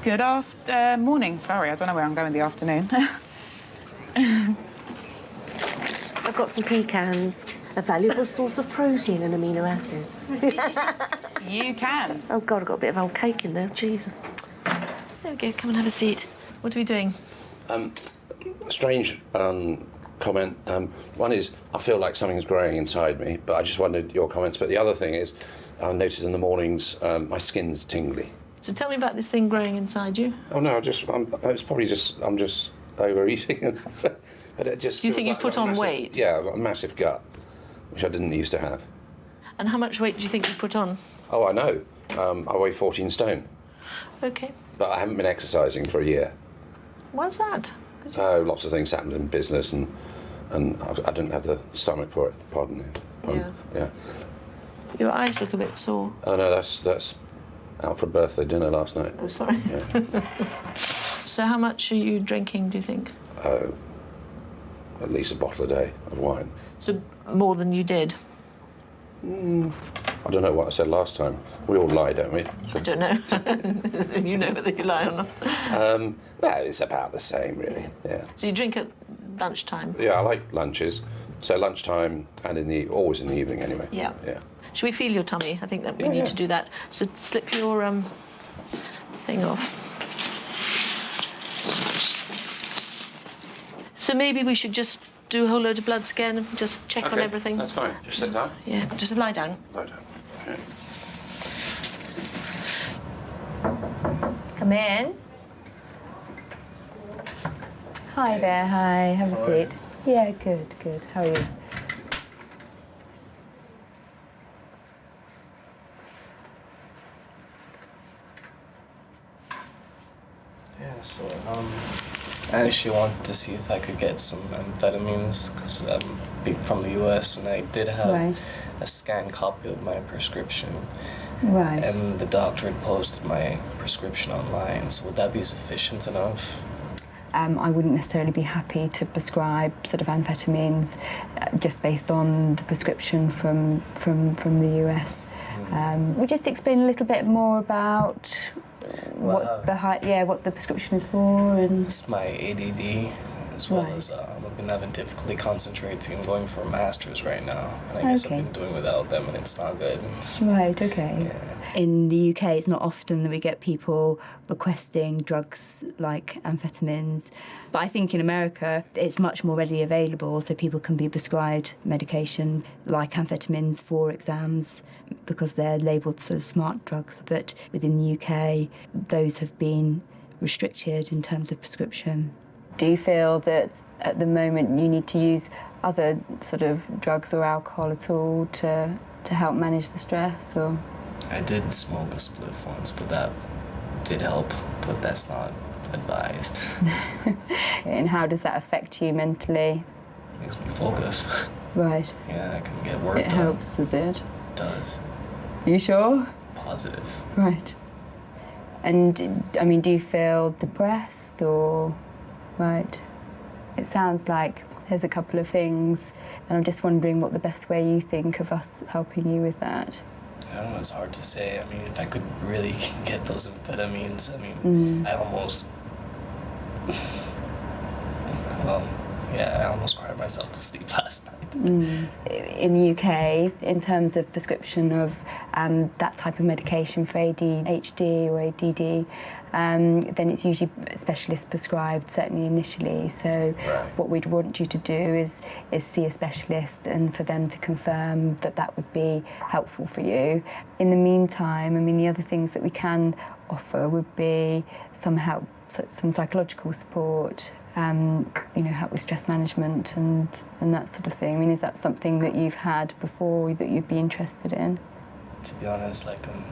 Speaker 1: Good morning. Sorry, I don't know where I'm going in the afternoon.
Speaker 9: I've got some pecans, a valuable source of protein and amino acids.
Speaker 1: You can.
Speaker 3: Oh, God, I've got a bit of old cake in there. Jesus. There we go. Come and have a seat. What are we doing?
Speaker 5: Strange comment. One is, I feel like something's growing inside me, but I just wondered your comments. But the other thing is, I notice in the mornings my skin's tingly.
Speaker 3: So tell me about this thing growing inside you.
Speaker 5: Oh no, it's probably just I'm just overeating. But it just.
Speaker 3: Do you think
Speaker 5: feels
Speaker 3: you've put
Speaker 5: like a
Speaker 3: on
Speaker 5: massive-
Speaker 3: weight?
Speaker 5: Yeah, I've got a massive gut, which I didn't used to have.
Speaker 3: And how much weight do you think you've put on?
Speaker 5: Oh, I know. I weigh 14 stone,
Speaker 3: Okay.
Speaker 5: but I haven't been exercising for a year.
Speaker 3: Why's that?
Speaker 5: Lots of things happened in business, and I didn't have the stomach for it. Pardon me. Yeah.
Speaker 3: Your eyes look a bit sore.
Speaker 5: Oh no, that's out for a birthday dinner last night.
Speaker 3: Oh, sorry.
Speaker 5: Yeah.
Speaker 3: So how much are you drinking, do you think?
Speaker 5: Oh, at least a bottle a day of wine.
Speaker 3: So more than you did?
Speaker 5: I don't know what I said last time. We all lie, don't we?
Speaker 3: I don't know. You know whether you lie or not.
Speaker 5: No, it's about the same, really. Yeah.
Speaker 3: So you drink at lunchtime?
Speaker 5: Yeah, I like lunches. So lunchtime and always in the evening, anyway.
Speaker 3: Yeah.
Speaker 5: Yeah.
Speaker 3: Should we feel your tummy? I think that we need to do that. So slip your thing off. So maybe we should just do a whole load of blood scan and just check on
Speaker 5: Okay,
Speaker 3: everything.
Speaker 5: That's fine. Just sit down.
Speaker 3: Yeah, just lie down.
Speaker 5: Lie down. Okay.
Speaker 7: Come in. Hi there, hi. Have a seat. Yeah, good, good. How are you?
Speaker 14: Yeah, so I actually wanted to see if I could get some amphetamines because I'm from the US and I did have
Speaker 7: Right.
Speaker 14: a scanned copy of my prescription.
Speaker 7: Right.
Speaker 14: And the doctor had posted my prescription online, so would that be sufficient enough?
Speaker 7: I wouldn't necessarily be happy to prescribe sort of amphetamines just based on the prescription from the US. We'll just explain a little bit more about what the prescription is for and.
Speaker 14: It's my ADD, as well as I've been having difficulty concentrating. I'm going for a master's right now, and I guess
Speaker 7: Okay.
Speaker 14: I've been doing without them, and it's not good.
Speaker 7: Right, okay. In the UK, it's not often that we get people requesting drugs like amphetamines. But I think in America, it's much more readily available, so people can be prescribed medication like amphetamines for exams because they're labelled sort of smart drugs. But within the UK, those have been restricted in terms of prescription. Do you feel that at the moment you need to use other sort of drugs or alcohol at all to help manage the stress, or?
Speaker 14: I did smoke a spliff once, but that did help, but that's not advised.
Speaker 7: And how does that affect you mentally?
Speaker 14: Makes me focus.
Speaker 7: Right.
Speaker 14: Yeah, I can get work
Speaker 7: It
Speaker 14: done.
Speaker 7: helps, does it?
Speaker 14: It does.
Speaker 7: You sure?
Speaker 14: Positive.
Speaker 7: Right. And, I mean, do you feel depressed or... Right. It sounds like there's a couple of things, and I'm just wondering what the best way you think of us helping you with that.
Speaker 14: I don't know, it's hard to say. I mean, if I could really get those amphetamines, I mean, I almost... I almost cried myself to sleep last night.
Speaker 7: In the UK, in terms of prescription of that type of medication for ADHD or ADD, then it's usually specialist prescribed, certainly initially. So what we'd want you to do is see a specialist and for them to confirm that that would be helpful for you. In the meantime, I mean, the other things that we can offer would be some help some psychological support, help with stress management and that sort of thing. I mean, is that something that you've had before that you'd be interested in?
Speaker 14: To be honest, like I'm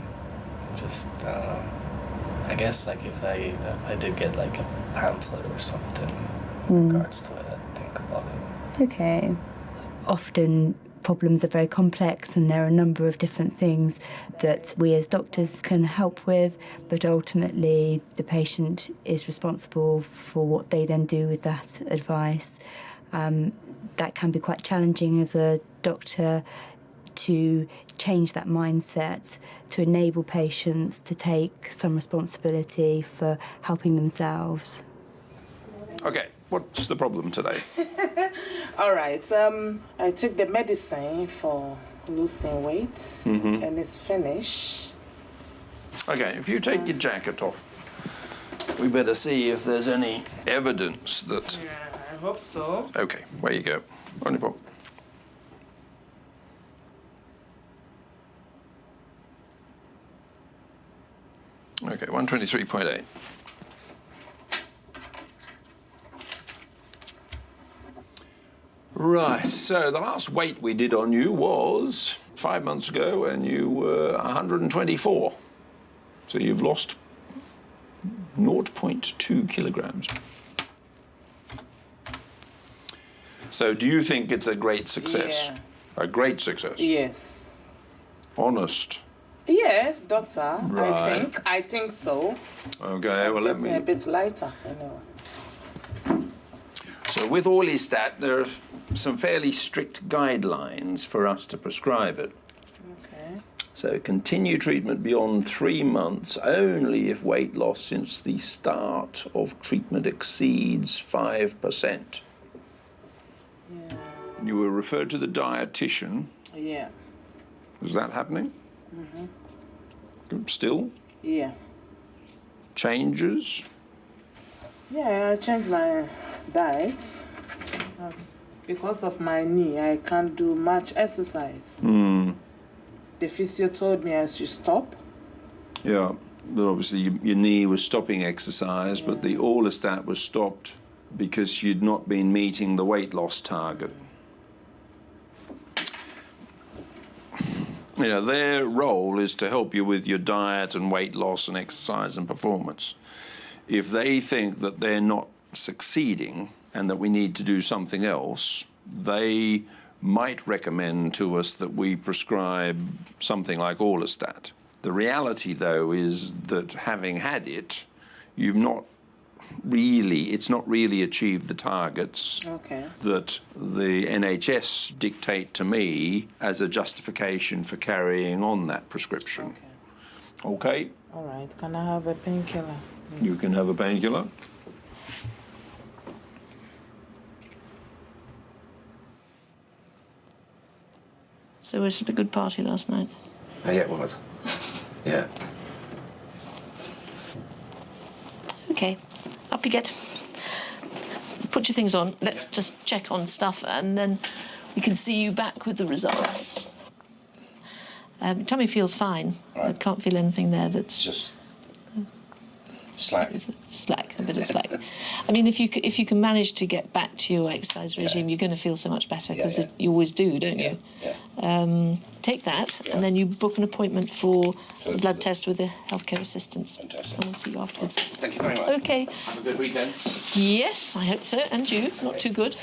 Speaker 14: just, I don't know. I guess like if I did get like a pamphlet or something in regards to it, I'd think about it.
Speaker 7: Okay. Often problems are very complex and there are a number of different things that we as doctors can help with, but ultimately the patient is responsible for what they then do with that advice. That can be quite challenging as a doctor to change that mindset, to enable patients to take some responsibility for helping themselves.
Speaker 11: Okay, what's the problem today?
Speaker 24: All right. I took the medicine for losing weight, and it's finished.
Speaker 11: Okay, if you take your jacket off, we better see if there's any evidence that...
Speaker 24: Yeah, I hope so.
Speaker 11: Okay, where you go. On your pop. Okay, 123.8. Right, so the last weight we did on you was 5 months ago, and you were 124. So you've lost 0.2 kilograms. So do you think it's a great success?
Speaker 24: Yeah.
Speaker 11: A great success?
Speaker 24: Yes.
Speaker 11: Honest?
Speaker 24: Yes, doctor.
Speaker 11: Right.
Speaker 24: I think so.
Speaker 11: Okay, well let me...
Speaker 24: a bit lighter, anyway.
Speaker 11: So with Orlistat, there are some fairly strict guidelines for us to prescribe it.
Speaker 24: Okay.
Speaker 11: So continue treatment beyond 3 months only if weight loss since the start of treatment exceeds 5%.
Speaker 24: Yeah.
Speaker 11: You were referred to the dietitian.
Speaker 24: Yeah.
Speaker 11: Is that happening? Still?
Speaker 24: Yeah.
Speaker 11: Changes?
Speaker 24: Yeah, I changed my diet. But because of my knee, I can't do much exercise. The physio told me I should stop.
Speaker 11: Yeah, but obviously your knee was stopping exercise, but the Orlistat was stopped because you'd not been meeting the weight loss target. You know, their role is to help you with your diet and weight loss and exercise and performance. If they think that they're not succeeding and that we need to do something else, they might recommend to us that we prescribe something like Orlistat. The reality, though, is that having had it, it's not really achieved the targets that the NHS dictate to me as a justification for carrying on that prescription. Okay?
Speaker 24: All right. Can I have a painkiller?
Speaker 11: You can have a painkiller.
Speaker 3: So was it a good party last night?
Speaker 5: Yeah, it was. Yeah.
Speaker 3: Okay, up you get. Put your things on. Let's just check on stuff, and then we can see you back with the results. Tummy feels fine. Right. I can't feel anything there that's
Speaker 5: just slack.
Speaker 3: A bit of slack. I mean, if you can manage to get back to your exercise regime, you're going to feel so much better because you always do, don't you? Yeah. Take that, and then you book an appointment for a blood test with the healthcare assistants.
Speaker 5: Fantastic.
Speaker 3: And we'll see you afterwards.
Speaker 5: Thank you very much.
Speaker 3: Okay.
Speaker 5: Have a good weekend.
Speaker 3: Yes, I hope so. And you. Not too good.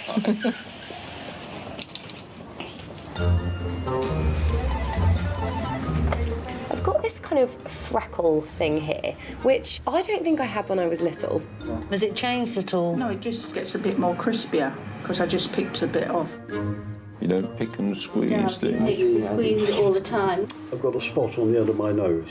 Speaker 9: I've got this kind of freckle thing here, which I don't think I had when I was little.
Speaker 3: Has it changed at all?
Speaker 15: No, it just gets a bit more crispier because I just picked a bit off.
Speaker 11: You don't pick and squeeze things.
Speaker 25: Squeeze it all the time.
Speaker 16: I've got a spot on the end of my nose.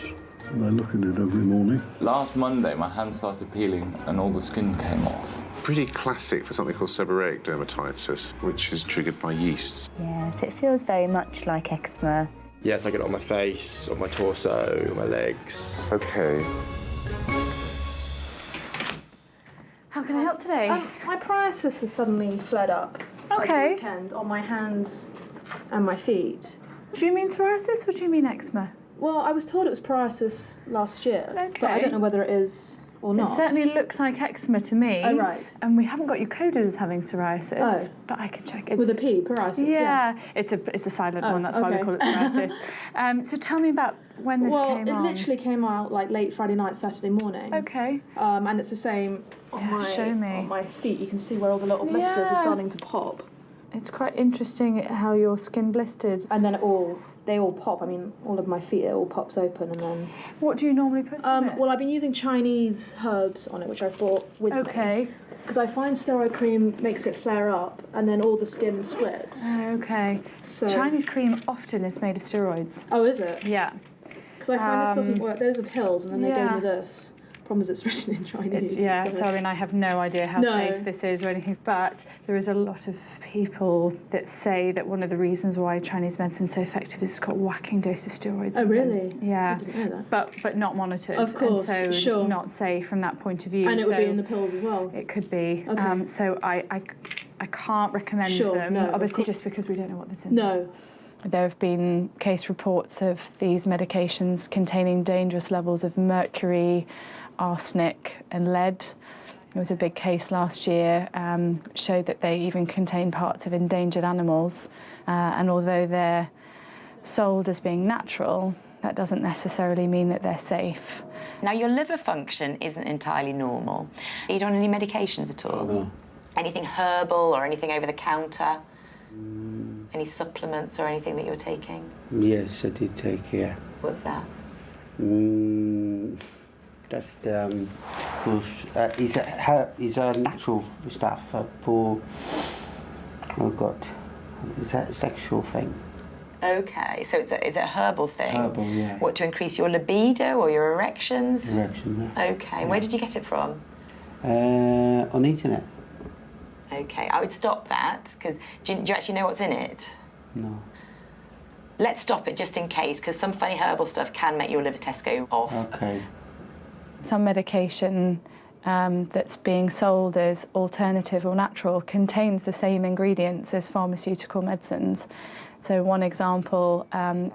Speaker 16: And I look at it every morning.
Speaker 17: Last Monday, my hand started peeling and all the skin came off.
Speaker 18: Pretty classic for something called seborrheic dermatitis, which is triggered by yeasts.
Speaker 7: Yes, it feels very much like eczema.
Speaker 19: Yes, I get it on my face, on my torso, on my legs.
Speaker 18: Okay.
Speaker 25: How can I help today?
Speaker 21: My psoriasis has suddenly flared up.
Speaker 25: Okay.
Speaker 21: Over the weekend on my hands and my feet.
Speaker 25: Do you mean psoriasis or do you mean eczema?
Speaker 21: Well, I was told it was psoriasis last year, but I
Speaker 25: Okay.
Speaker 21: don't know whether it is or not?
Speaker 1: It certainly looks like eczema to me.
Speaker 21: Oh, right.
Speaker 1: And we haven't got you coded as having psoriasis,
Speaker 21: Oh.
Speaker 1: but I can check.
Speaker 21: With a P, psoriasis.
Speaker 1: Yeah, it's a silent one. That's why we call it psoriasis. So tell me about when this came on.
Speaker 21: Well, it literally came out like late Friday night, Saturday morning.
Speaker 1: Okay.
Speaker 21: And it's the same on my feet. You can see where all the little blisters are starting to pop.
Speaker 1: It's quite interesting how your skin blisters.
Speaker 21: And then they all pop. I mean, all of my feet, it all pops open, and then.
Speaker 1: What do you normally put on it?
Speaker 21: Well, I've been using Chinese herbs on it, which I brought with me.
Speaker 1: Okay.
Speaker 21: Because I find steroid cream makes it flare up, and then all the skin splits.
Speaker 1: Okay.
Speaker 21: So
Speaker 1: Chinese cream often is made of steroids.
Speaker 21: Oh, is it?
Speaker 1: Yeah.
Speaker 21: Because I find this doesn't work. Those are pills, and then they gave me this. Problem is, it's written in Chinese.
Speaker 1: So I mean, I have no idea how safe this is or anything, but there is a lot of people that say that one of the reasons why Chinese medicine is so effective is it's got a whacking dose of steroids.
Speaker 21: Oh, really?
Speaker 1: Yeah.
Speaker 21: I didn't know that.
Speaker 1: But not monitored.
Speaker 21: Of course,
Speaker 1: and so
Speaker 21: sure.
Speaker 1: not safe from that point of view.
Speaker 21: And it would be in the pills as well?
Speaker 1: It could be.
Speaker 21: Okay.
Speaker 1: So I can't recommend them, obviously just because we don't know what there's in them.
Speaker 21: No.
Speaker 1: There have been case reports of these medications containing dangerous levels of mercury, arsenic and lead. There was a big case last year, showed that they even contain parts of endangered animals. And although they're sold as being natural, that doesn't necessarily mean that they're safe.
Speaker 6: Now, your liver function isn't entirely normal. Are you on any medications at all?
Speaker 16: No.
Speaker 6: Anything herbal or anything over the counter? Any supplements or anything that you're taking?
Speaker 20: Yes, I did take, yeah.
Speaker 6: What's that?
Speaker 20: That's the it's a natural stuff for is that a sexual thing?
Speaker 6: Okay, so it's a herbal thing?
Speaker 20: Herbal, yeah.
Speaker 6: What, to increase your libido or your erections?
Speaker 20: Erection, yeah.
Speaker 6: Okay, and where did you get it from?
Speaker 20: On the internet.
Speaker 6: Okay, I would stop that, because do you actually know what's in it?
Speaker 20: No.
Speaker 6: Let's stop it just in case, because some funny herbal stuff can make your liver test go off.
Speaker 20: Okay.
Speaker 1: Some medication that's being sold as alternative or natural contains the same ingredients as pharmaceutical medicines. So one example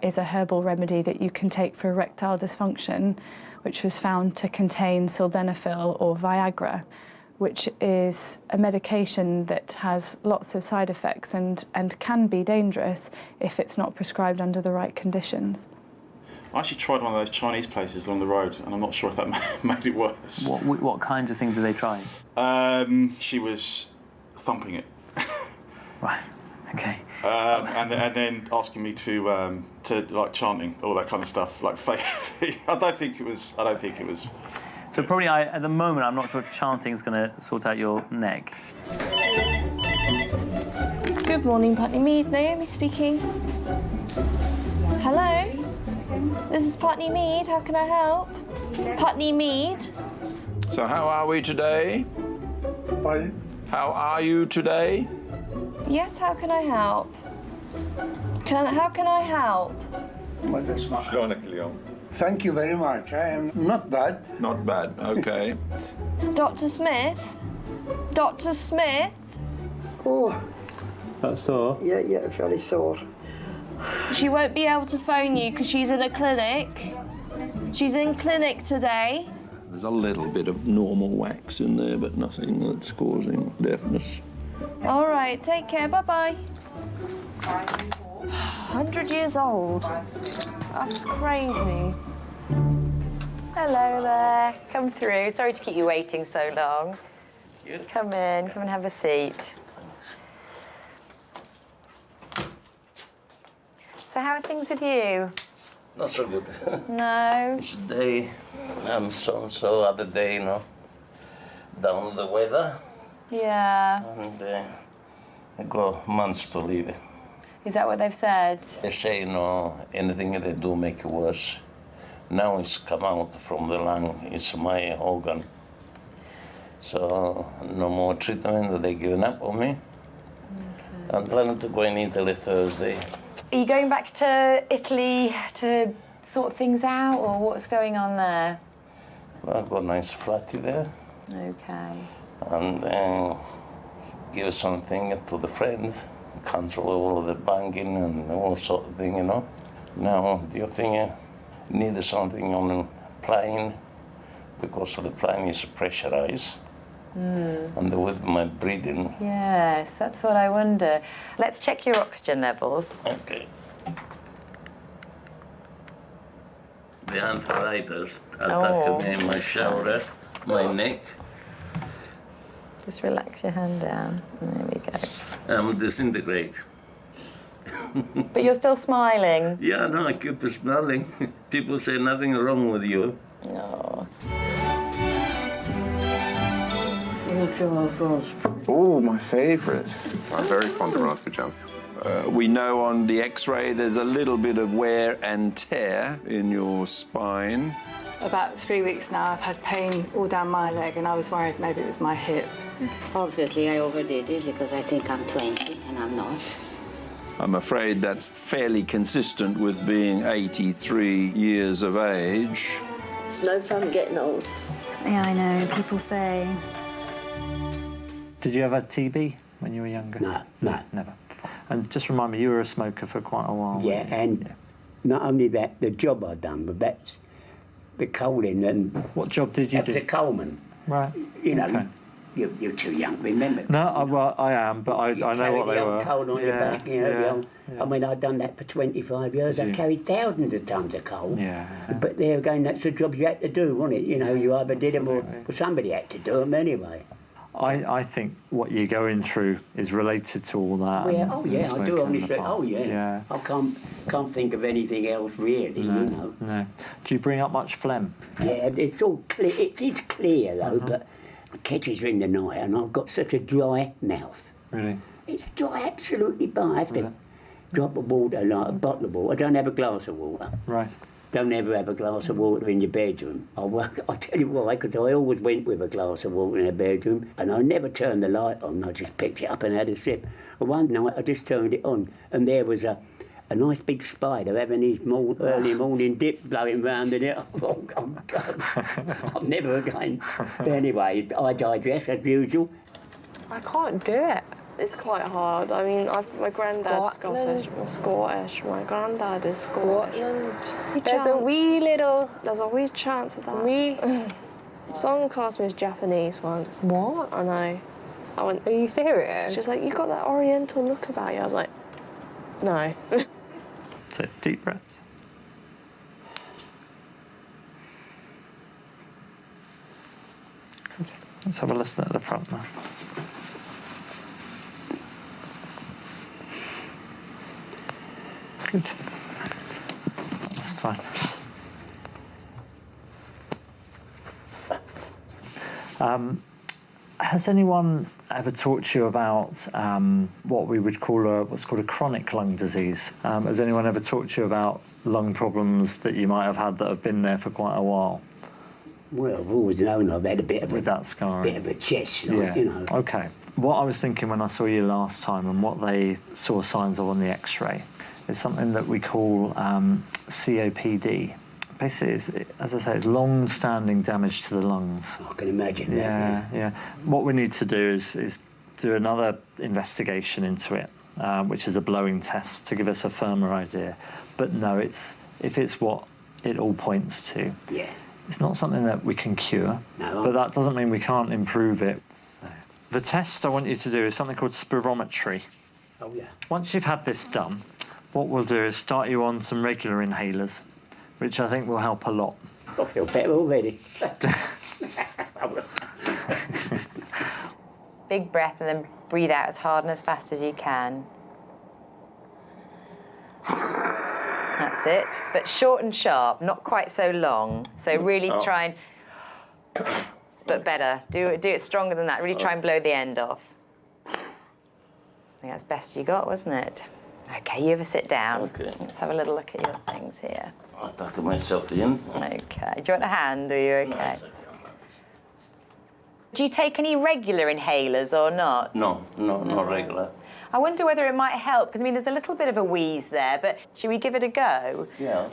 Speaker 1: is a herbal remedy that you can take for erectile dysfunction, which was found to contain sildenafil or Viagra, which is a medication that has lots of side effects and can be dangerous if it's not prescribed under the right conditions.
Speaker 8: I actually tried one of those Chinese places along the road, and I'm not sure if that made it worse.
Speaker 10: What kinds of things are they trying?
Speaker 8: She was thumping it.
Speaker 10: Right. Okay.
Speaker 8: And then asking me to like chanting, all that kind of stuff, like fake. I don't think it was.
Speaker 10: So probably at the moment, I'm not sure if chanting is going to sort out your neck.
Speaker 12: Good morning, Putney Mead. Naomi speaking. Hello? This is Putney Mead. How can I help? Putney Mead.
Speaker 11: So how are we today?
Speaker 16: Pardon?
Speaker 11: How are you today?
Speaker 12: Yes, how can I help? How can I help?
Speaker 22: Thank you very much. I am not bad.
Speaker 11: Not bad, okay.
Speaker 12: Dr. Smith? Dr. Smith?
Speaker 22: Oh.
Speaker 10: That's sore?
Speaker 22: Yeah, very sore.
Speaker 12: She won't be able to phone you because she's in a clinic. She's in clinic today.
Speaker 11: There's a little bit of normal wax in there, but nothing that's causing deafness.
Speaker 12: All right, take care. Bye-bye. 100 years old. That's crazy.
Speaker 6: Hello there. Come through. Sorry to keep you waiting so long. Come in. Come and have a seat. So how are things with you?
Speaker 23: Not so good.
Speaker 6: No?
Speaker 23: This day, I'm so-and-so, other day, you know, down with the weather.
Speaker 6: Yeah.
Speaker 23: And I go months to leave it.
Speaker 6: Is that what they've said?
Speaker 23: They say, you know, anything they do make it worse. Now it's come out from the lung, it's my organ. So no more treatment, they're giving up on me. Okay. I'm planning to go in Italy Thursday.
Speaker 6: Are you going back to Italy to sort things out, or what's going on there?
Speaker 23: Well, I've got a nice flat there.
Speaker 6: Okay.
Speaker 23: And then give something to the friends, cancel all of the banking and all sort of thing, you know. Now, do you think I need something on a plane because the plane is pressurized. And with my breathing.
Speaker 6: Yes, that's what I wonder. Let's check your oxygen levels.
Speaker 23: Okay. The arthritis attacked me in my shoulder, my neck.
Speaker 6: Just relax your hand down. There we go.
Speaker 23: I'm disintegrate.
Speaker 6: But you're still smiling.
Speaker 23: Yeah, no, I keep smiling. People say nothing wrong with you.
Speaker 6: Oh.
Speaker 18: Oh, my favourite. I'm very fond of raspberry jam.
Speaker 11: We know on the X-ray there's a little bit of wear and tear in your spine.
Speaker 2: About 3 weeks now, I've had pain all down my leg, and I was worried maybe it was my hip.
Speaker 4: Obviously, I overdid it because I think I'm 20 and I'm not.
Speaker 11: I'm afraid that's fairly consistent with being 83 years of age.
Speaker 13: It's no fun getting old.
Speaker 25: Yeah, I know. People say.
Speaker 10: Did you ever have TB when you were younger?
Speaker 14: No.
Speaker 10: Never. And just remind me, you were a smoker for quite a while.
Speaker 14: Yeah, and not only that, the job I'd done, but that's the coaling and...
Speaker 10: What job did you do?
Speaker 14: As a coalman.
Speaker 10: Right.
Speaker 14: You know,
Speaker 10: okay.
Speaker 14: you're too young to remember.
Speaker 10: No, I am, but I know what they were.
Speaker 14: Coal on your back, you know. I mean, I'd done that for 25 years. I carried thousands of tons of coal.
Speaker 10: Yeah.
Speaker 14: But there again, that's the job you had to do, wasn't it? You know, you either did them or somebody had to do them anyway.
Speaker 10: I think what you're going through is related to all that.
Speaker 14: Yeah, I do honestly. Yeah. I can't think of anything else really, you know.
Speaker 10: No. Do you bring up much phlegm?
Speaker 14: Yeah, it's all clear. It is clear though, but it catches in the night, and I've got such a dry mouth.
Speaker 10: Really?
Speaker 14: It's dry, absolutely dry. I have to drop of water, like a bottle of water. I don't have a glass of water.
Speaker 10: Right.
Speaker 14: Don't ever have a glass of water in your bedroom. I'll tell you why, because I always went with a glass of water in a bedroom, and I never turned the light on. I just picked it up and had a sip. And one night I just turned it on, and there was a nice big spider having his early morning dips blowing round in it. Oh, God. I'll never again. But anyway, I digest as usual.
Speaker 12: I can't do it. It's quite hard. I mean, my granddad's Scottish. My granddad is Scotland. There's a wee chance of that. Someone classed me as Japanese once.
Speaker 9: What?
Speaker 12: I know. I went,
Speaker 9: are you serious?
Speaker 12: She was like, you got that Oriental look about you. I was like, no.
Speaker 10: So deep breaths. Good. Let's have a listen at the front now. Good. That's fine. Has anyone ever talked to you about what we would call what's called a chronic lung disease? Has anyone ever talked to you about lung problems that you might have had that have been there for quite a while?
Speaker 14: Well, I've always known I've had a bit of
Speaker 10: that scarring.
Speaker 14: Bit of a chest, like, you know.
Speaker 10: Okay. What I was thinking when I saw you last time and what they saw signs of on the X-ray is something that we call COPD. Basically, as I say, it's long-standing damage to the lungs.
Speaker 14: I can imagine that.
Speaker 10: Yeah. What we need to do is do another investigation into it, which is a blowing test to give us a firmer idea. But no, if it's what it all points to.
Speaker 14: Yeah.
Speaker 10: It's not something that we can cure,
Speaker 14: but
Speaker 10: that doesn't mean we can't improve it. So, the test I want you to do is something called spirometry.
Speaker 14: Oh, yeah.
Speaker 10: Once you've had this done, what we'll do is start you on some regular inhalers, which I think will help a lot.
Speaker 14: I feel better already.
Speaker 6: Big breath and then breathe out as hard and as fast as you can. That's it. But short and sharp, not quite so long. So really try and... But better. Do it stronger than that. Really try and blow the end off. I think that's best you got, wasn't it? OK, you ever sit down.
Speaker 23: Okay.
Speaker 6: Let's have a little look at your things here.
Speaker 23: I tuck myself in.
Speaker 6: OK. Do you want a hand, or are you OK? Do you take any regular inhalers or not?
Speaker 23: No, not regular.
Speaker 6: I wonder whether it might help, because, I mean, there's a little bit of a wheeze there, but should we give it a go?
Speaker 23: Yeah.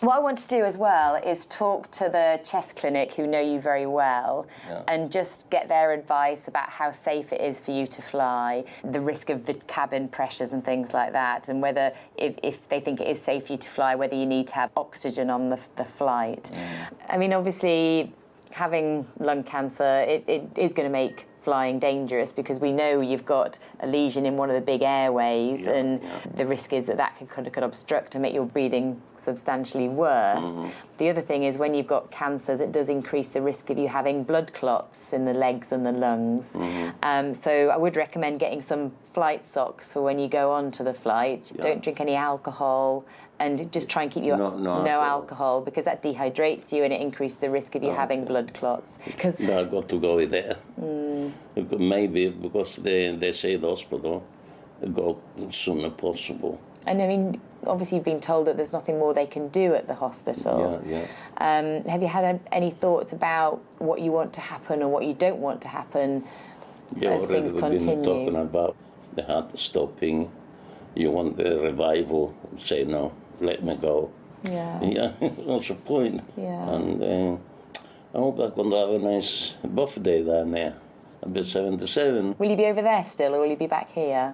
Speaker 6: What I want to do as well is talk to the chest clinic, who know you very well, and just get their advice about how safe it is for you to fly, the risk of the cabin pressures and things like that, and whether, if they think it is safe for you to fly, whether you need to have oxygen on the flight. I mean, obviously, having lung cancer, it is going to make flying dangerous, because we know you've got a lesion in one of the big airways, and the risk is that that could obstruct and make your breathing substantially worse. The other thing is, when you've got cancers, it does increase the risk of you having blood clots in the legs and the lungs. So I would recommend getting some flight socks for when you go on to the flight. Don't drink any alcohol, and just try and keep no alcohol, because that dehydrates you and it increases the risk of you having blood clots.
Speaker 23: I got to go there. Maybe because they say the hospital, go as soon as possible.
Speaker 6: And I mean, obviously you've been told that there's nothing more they can do at the hospital. Have you had any thoughts about what you want to happen or what you don't want to happen as things continue?
Speaker 23: We've been talking about the heart stopping. You want the revival, say no, let me go. What's the point? And I hope I'm going to have a nice birthday down there. I'll be 77.
Speaker 6: Will you be over there still, or will you be back here?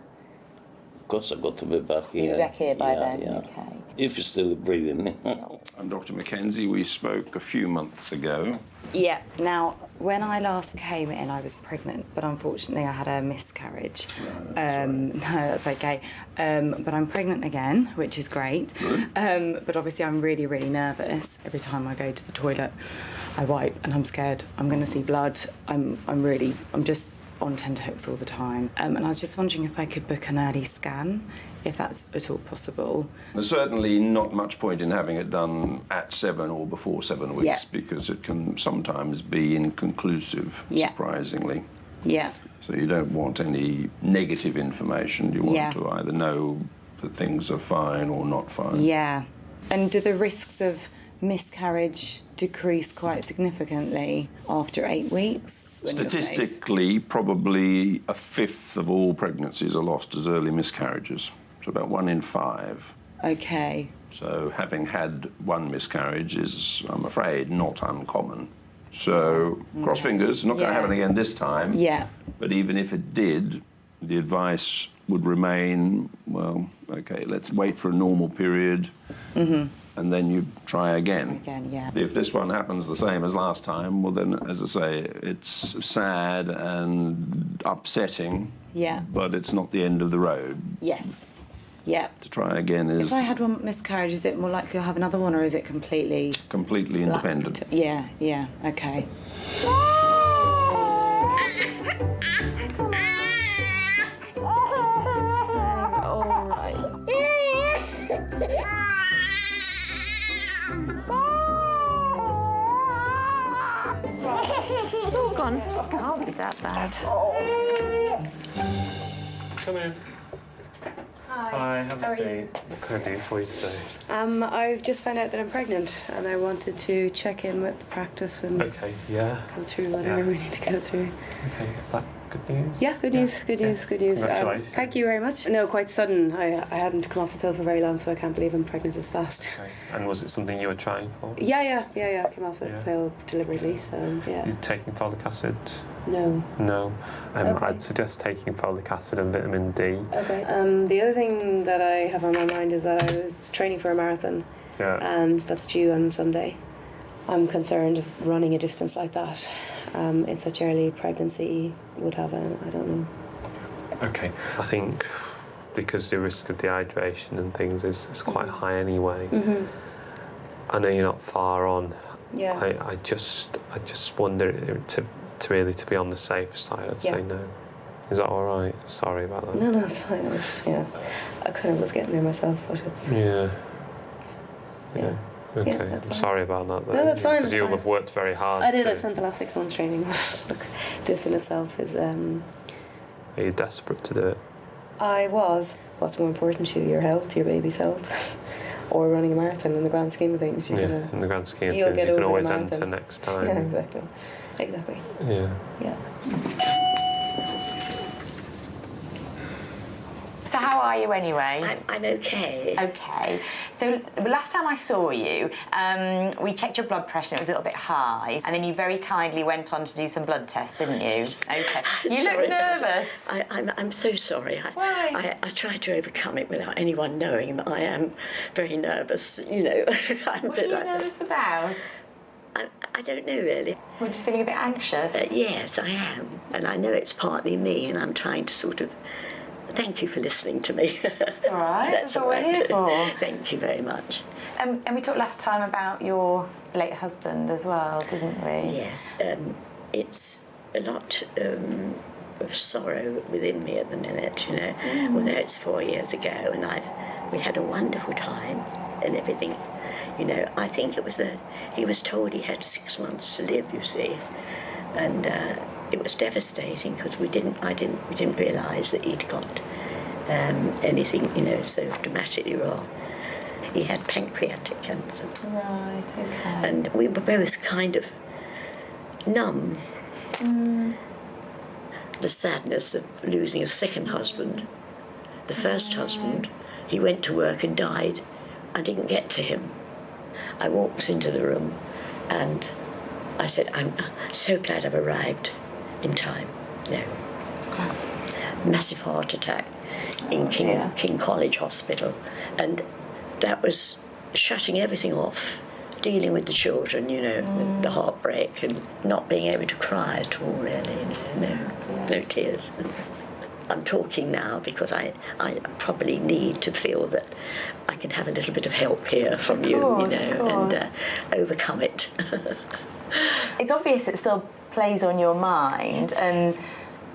Speaker 23: Of course I've got to be back here.
Speaker 6: You'll be back here by then? Okay.
Speaker 23: If you're still breathing.
Speaker 11: I'm Dr. Mackenzie. We spoke a few months ago.
Speaker 3: Yeah. Now, when I last came in, I was pregnant, but unfortunately I had a miscarriage. No, that's okay. But I'm pregnant again, which is great. But obviously I'm really, really nervous. Every time I go to the toilet, I wipe and I'm scared. I'm going to see blood. I'm just on tenterhooks all the time. And I was just wondering if I could book an early scan, if that's at all possible.
Speaker 11: There's certainly not much point in having it done at 7 or before 7 weeks, because it can sometimes be inconclusive, surprisingly. So you don't want any negative information. You want to either know that things are fine or not fine.
Speaker 3: And do the risks of miscarriage decrease quite significantly after 8 weeks?
Speaker 11: Statistically, probably a fifth of all pregnancies are lost as early miscarriages. So about 1 in 5.
Speaker 3: Okay.
Speaker 11: So having had one miscarriage is, I'm afraid, not uncommon. So cross fingers, not going to happen again this time. But even if it did, the advice would remain, well, okay, let's wait for a normal period. And then you try again. If this one happens the same as last time, well then, as I say, it's sad and upsetting, but it's not the end of the road. To try again is...
Speaker 3: If I had one miscarriage, is it more likely I'll have another one, or is it completely...
Speaker 11: Completely independent.
Speaker 3: Okay.
Speaker 6: Oh, gone. Can't be that bad.
Speaker 5: Come in.
Speaker 12: Hi,
Speaker 5: have a seat. What can I do for you today?
Speaker 12: I've just found out that I'm pregnant, and I wanted to check in with the practice and go through whatever we need to go through.
Speaker 5: Okay, is that good news?
Speaker 12: Yeah, good news.
Speaker 5: Congratulations.
Speaker 12: Thank you very much. No, quite sudden. I hadn't come off the pill for very long, so I can't believe I'm pregnant this fast.
Speaker 5: Okay. And was it something you were trying for?
Speaker 12: Yeah. I came off the pill deliberately, so yeah.
Speaker 5: You taking folic acid?
Speaker 12: No.
Speaker 5: I'd suggest taking folic acid and vitamin D.
Speaker 12: Okay. The other thing that I have on my mind is that I was training for a marathon, and that's due on Sunday. I'm concerned of running a distance like that in such early pregnancy would have I don't know.
Speaker 5: Okay. I think because the risk of dehydration and things is quite high anyway. I know you're not far on. I just wonder to really be on the safe side, I'd say no. Is that all right? Sorry about that.
Speaker 12: No, it's fine. I kind of was getting there myself, but it's...
Speaker 5: Yeah. Okay,
Speaker 12: I'm
Speaker 5: sorry about that, though.
Speaker 12: No, that's fine.
Speaker 5: Because you'll have worked very hard.
Speaker 12: I did. I spent the last 6 months training. Look, this in itself is...
Speaker 5: Are you desperate to do it?
Speaker 12: I was. What's more important to you, your health, your baby's health? Or running a marathon in the grand scheme of things?
Speaker 5: In the grand scheme of things, you can always enter next time.
Speaker 12: Yeah, exactly.
Speaker 5: Yeah.
Speaker 6: So how are you anyway?
Speaker 13: I'm okay.
Speaker 6: Okay. So last time I saw you, we checked your blood pressure and it was a little bit high, and then you very kindly went on to do some blood tests, didn't you? Okay. You look nervous.
Speaker 13: I'm so sorry.
Speaker 6: Why?
Speaker 13: I try to overcome it without anyone knowing that I am very nervous, you know.
Speaker 6: What are you nervous about?
Speaker 13: I don't know really.
Speaker 6: We're just feeling a bit anxious.
Speaker 13: Yes, I am. And I know it's partly me, and I'm trying to sort of... Thank you for listening to me.
Speaker 6: That's all right. That's what we're here for.
Speaker 13: Thank you very much.
Speaker 6: And we talked last time about your late husband as well, didn't we?
Speaker 13: Yes. It's a lot of sorrow within me at the minute, you know, although it's 4 years ago, and we had a wonderful time and everything. You know, I think he was told he had 6 months to live, you see, and it was devastating because we didn't realise that he'd got anything, you know, so dramatically wrong. He had pancreatic cancer.
Speaker 6: Right, okay.
Speaker 13: And we were both kind of numb. The sadness of losing a second husband. The first husband, he went to work and died. I didn't get to him. I walked into the room and I said, I'm so glad I've arrived in time. No. Massive heart attack in King College Hospital. And that was shutting everything off, dealing with the children, you know, the heartbreak and not being able to cry at all, really. No tears. I'm talking now because I probably need to feel that I can have a little bit of help here from you know, and overcome it.
Speaker 6: It's obvious it still plays on your mind, and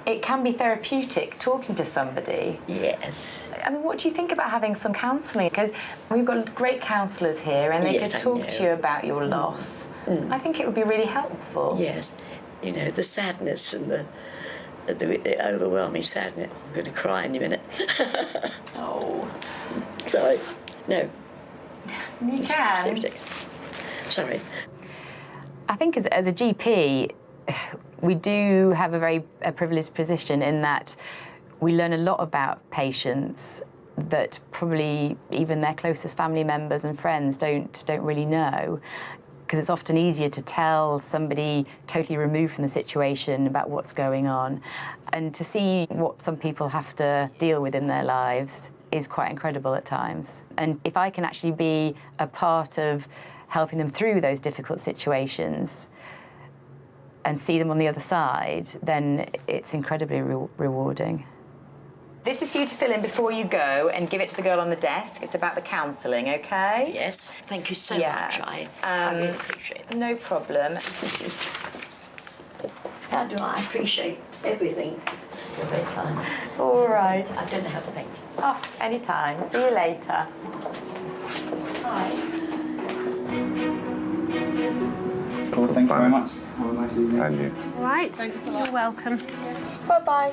Speaker 6: it can be therapeutic talking to somebody.
Speaker 13: Yes.
Speaker 6: I mean, what do you think about having some counselling? Because we've got great counsellors here, and they could talk to you about your loss. I think it would be really helpful.
Speaker 13: Yes. You know, the sadness and the overwhelming sadness. I'm going to cry in a minute.
Speaker 6: Oh.
Speaker 13: Sorry. No.
Speaker 6: You can.
Speaker 13: Sorry.
Speaker 6: I think as a GP, we do have a very privileged position in that we learn a lot about patients that probably even their closest family members and friends don't really know, because it's often easier to tell somebody totally removed from the situation about what's going on, and to see what some people have to deal with in their lives is quite incredible at times. And if I can actually be a part of helping them through those difficult situations and see them on the other side, then it's incredibly rewarding. This is for you to fill in before you go and give it to the girl on the desk. It's about the counselling, OK?
Speaker 13: Yes, thank you so much. I really appreciate it.
Speaker 6: No problem.
Speaker 13: How do I appreciate everything? You're very kind.
Speaker 6: All right.
Speaker 13: I don't know how to thank you.
Speaker 6: Oh, anytime. See you later.
Speaker 13: Bye.
Speaker 7: Cool, thank you very much. Have a nice evening.
Speaker 18: And you.
Speaker 9: All right.
Speaker 12: Thanks a lot.
Speaker 9: You're welcome.
Speaker 12: Bye-bye.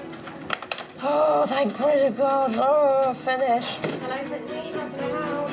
Speaker 9: Oh, thank God. Oh, finished.
Speaker 12: Hello, Brittany. How can I help?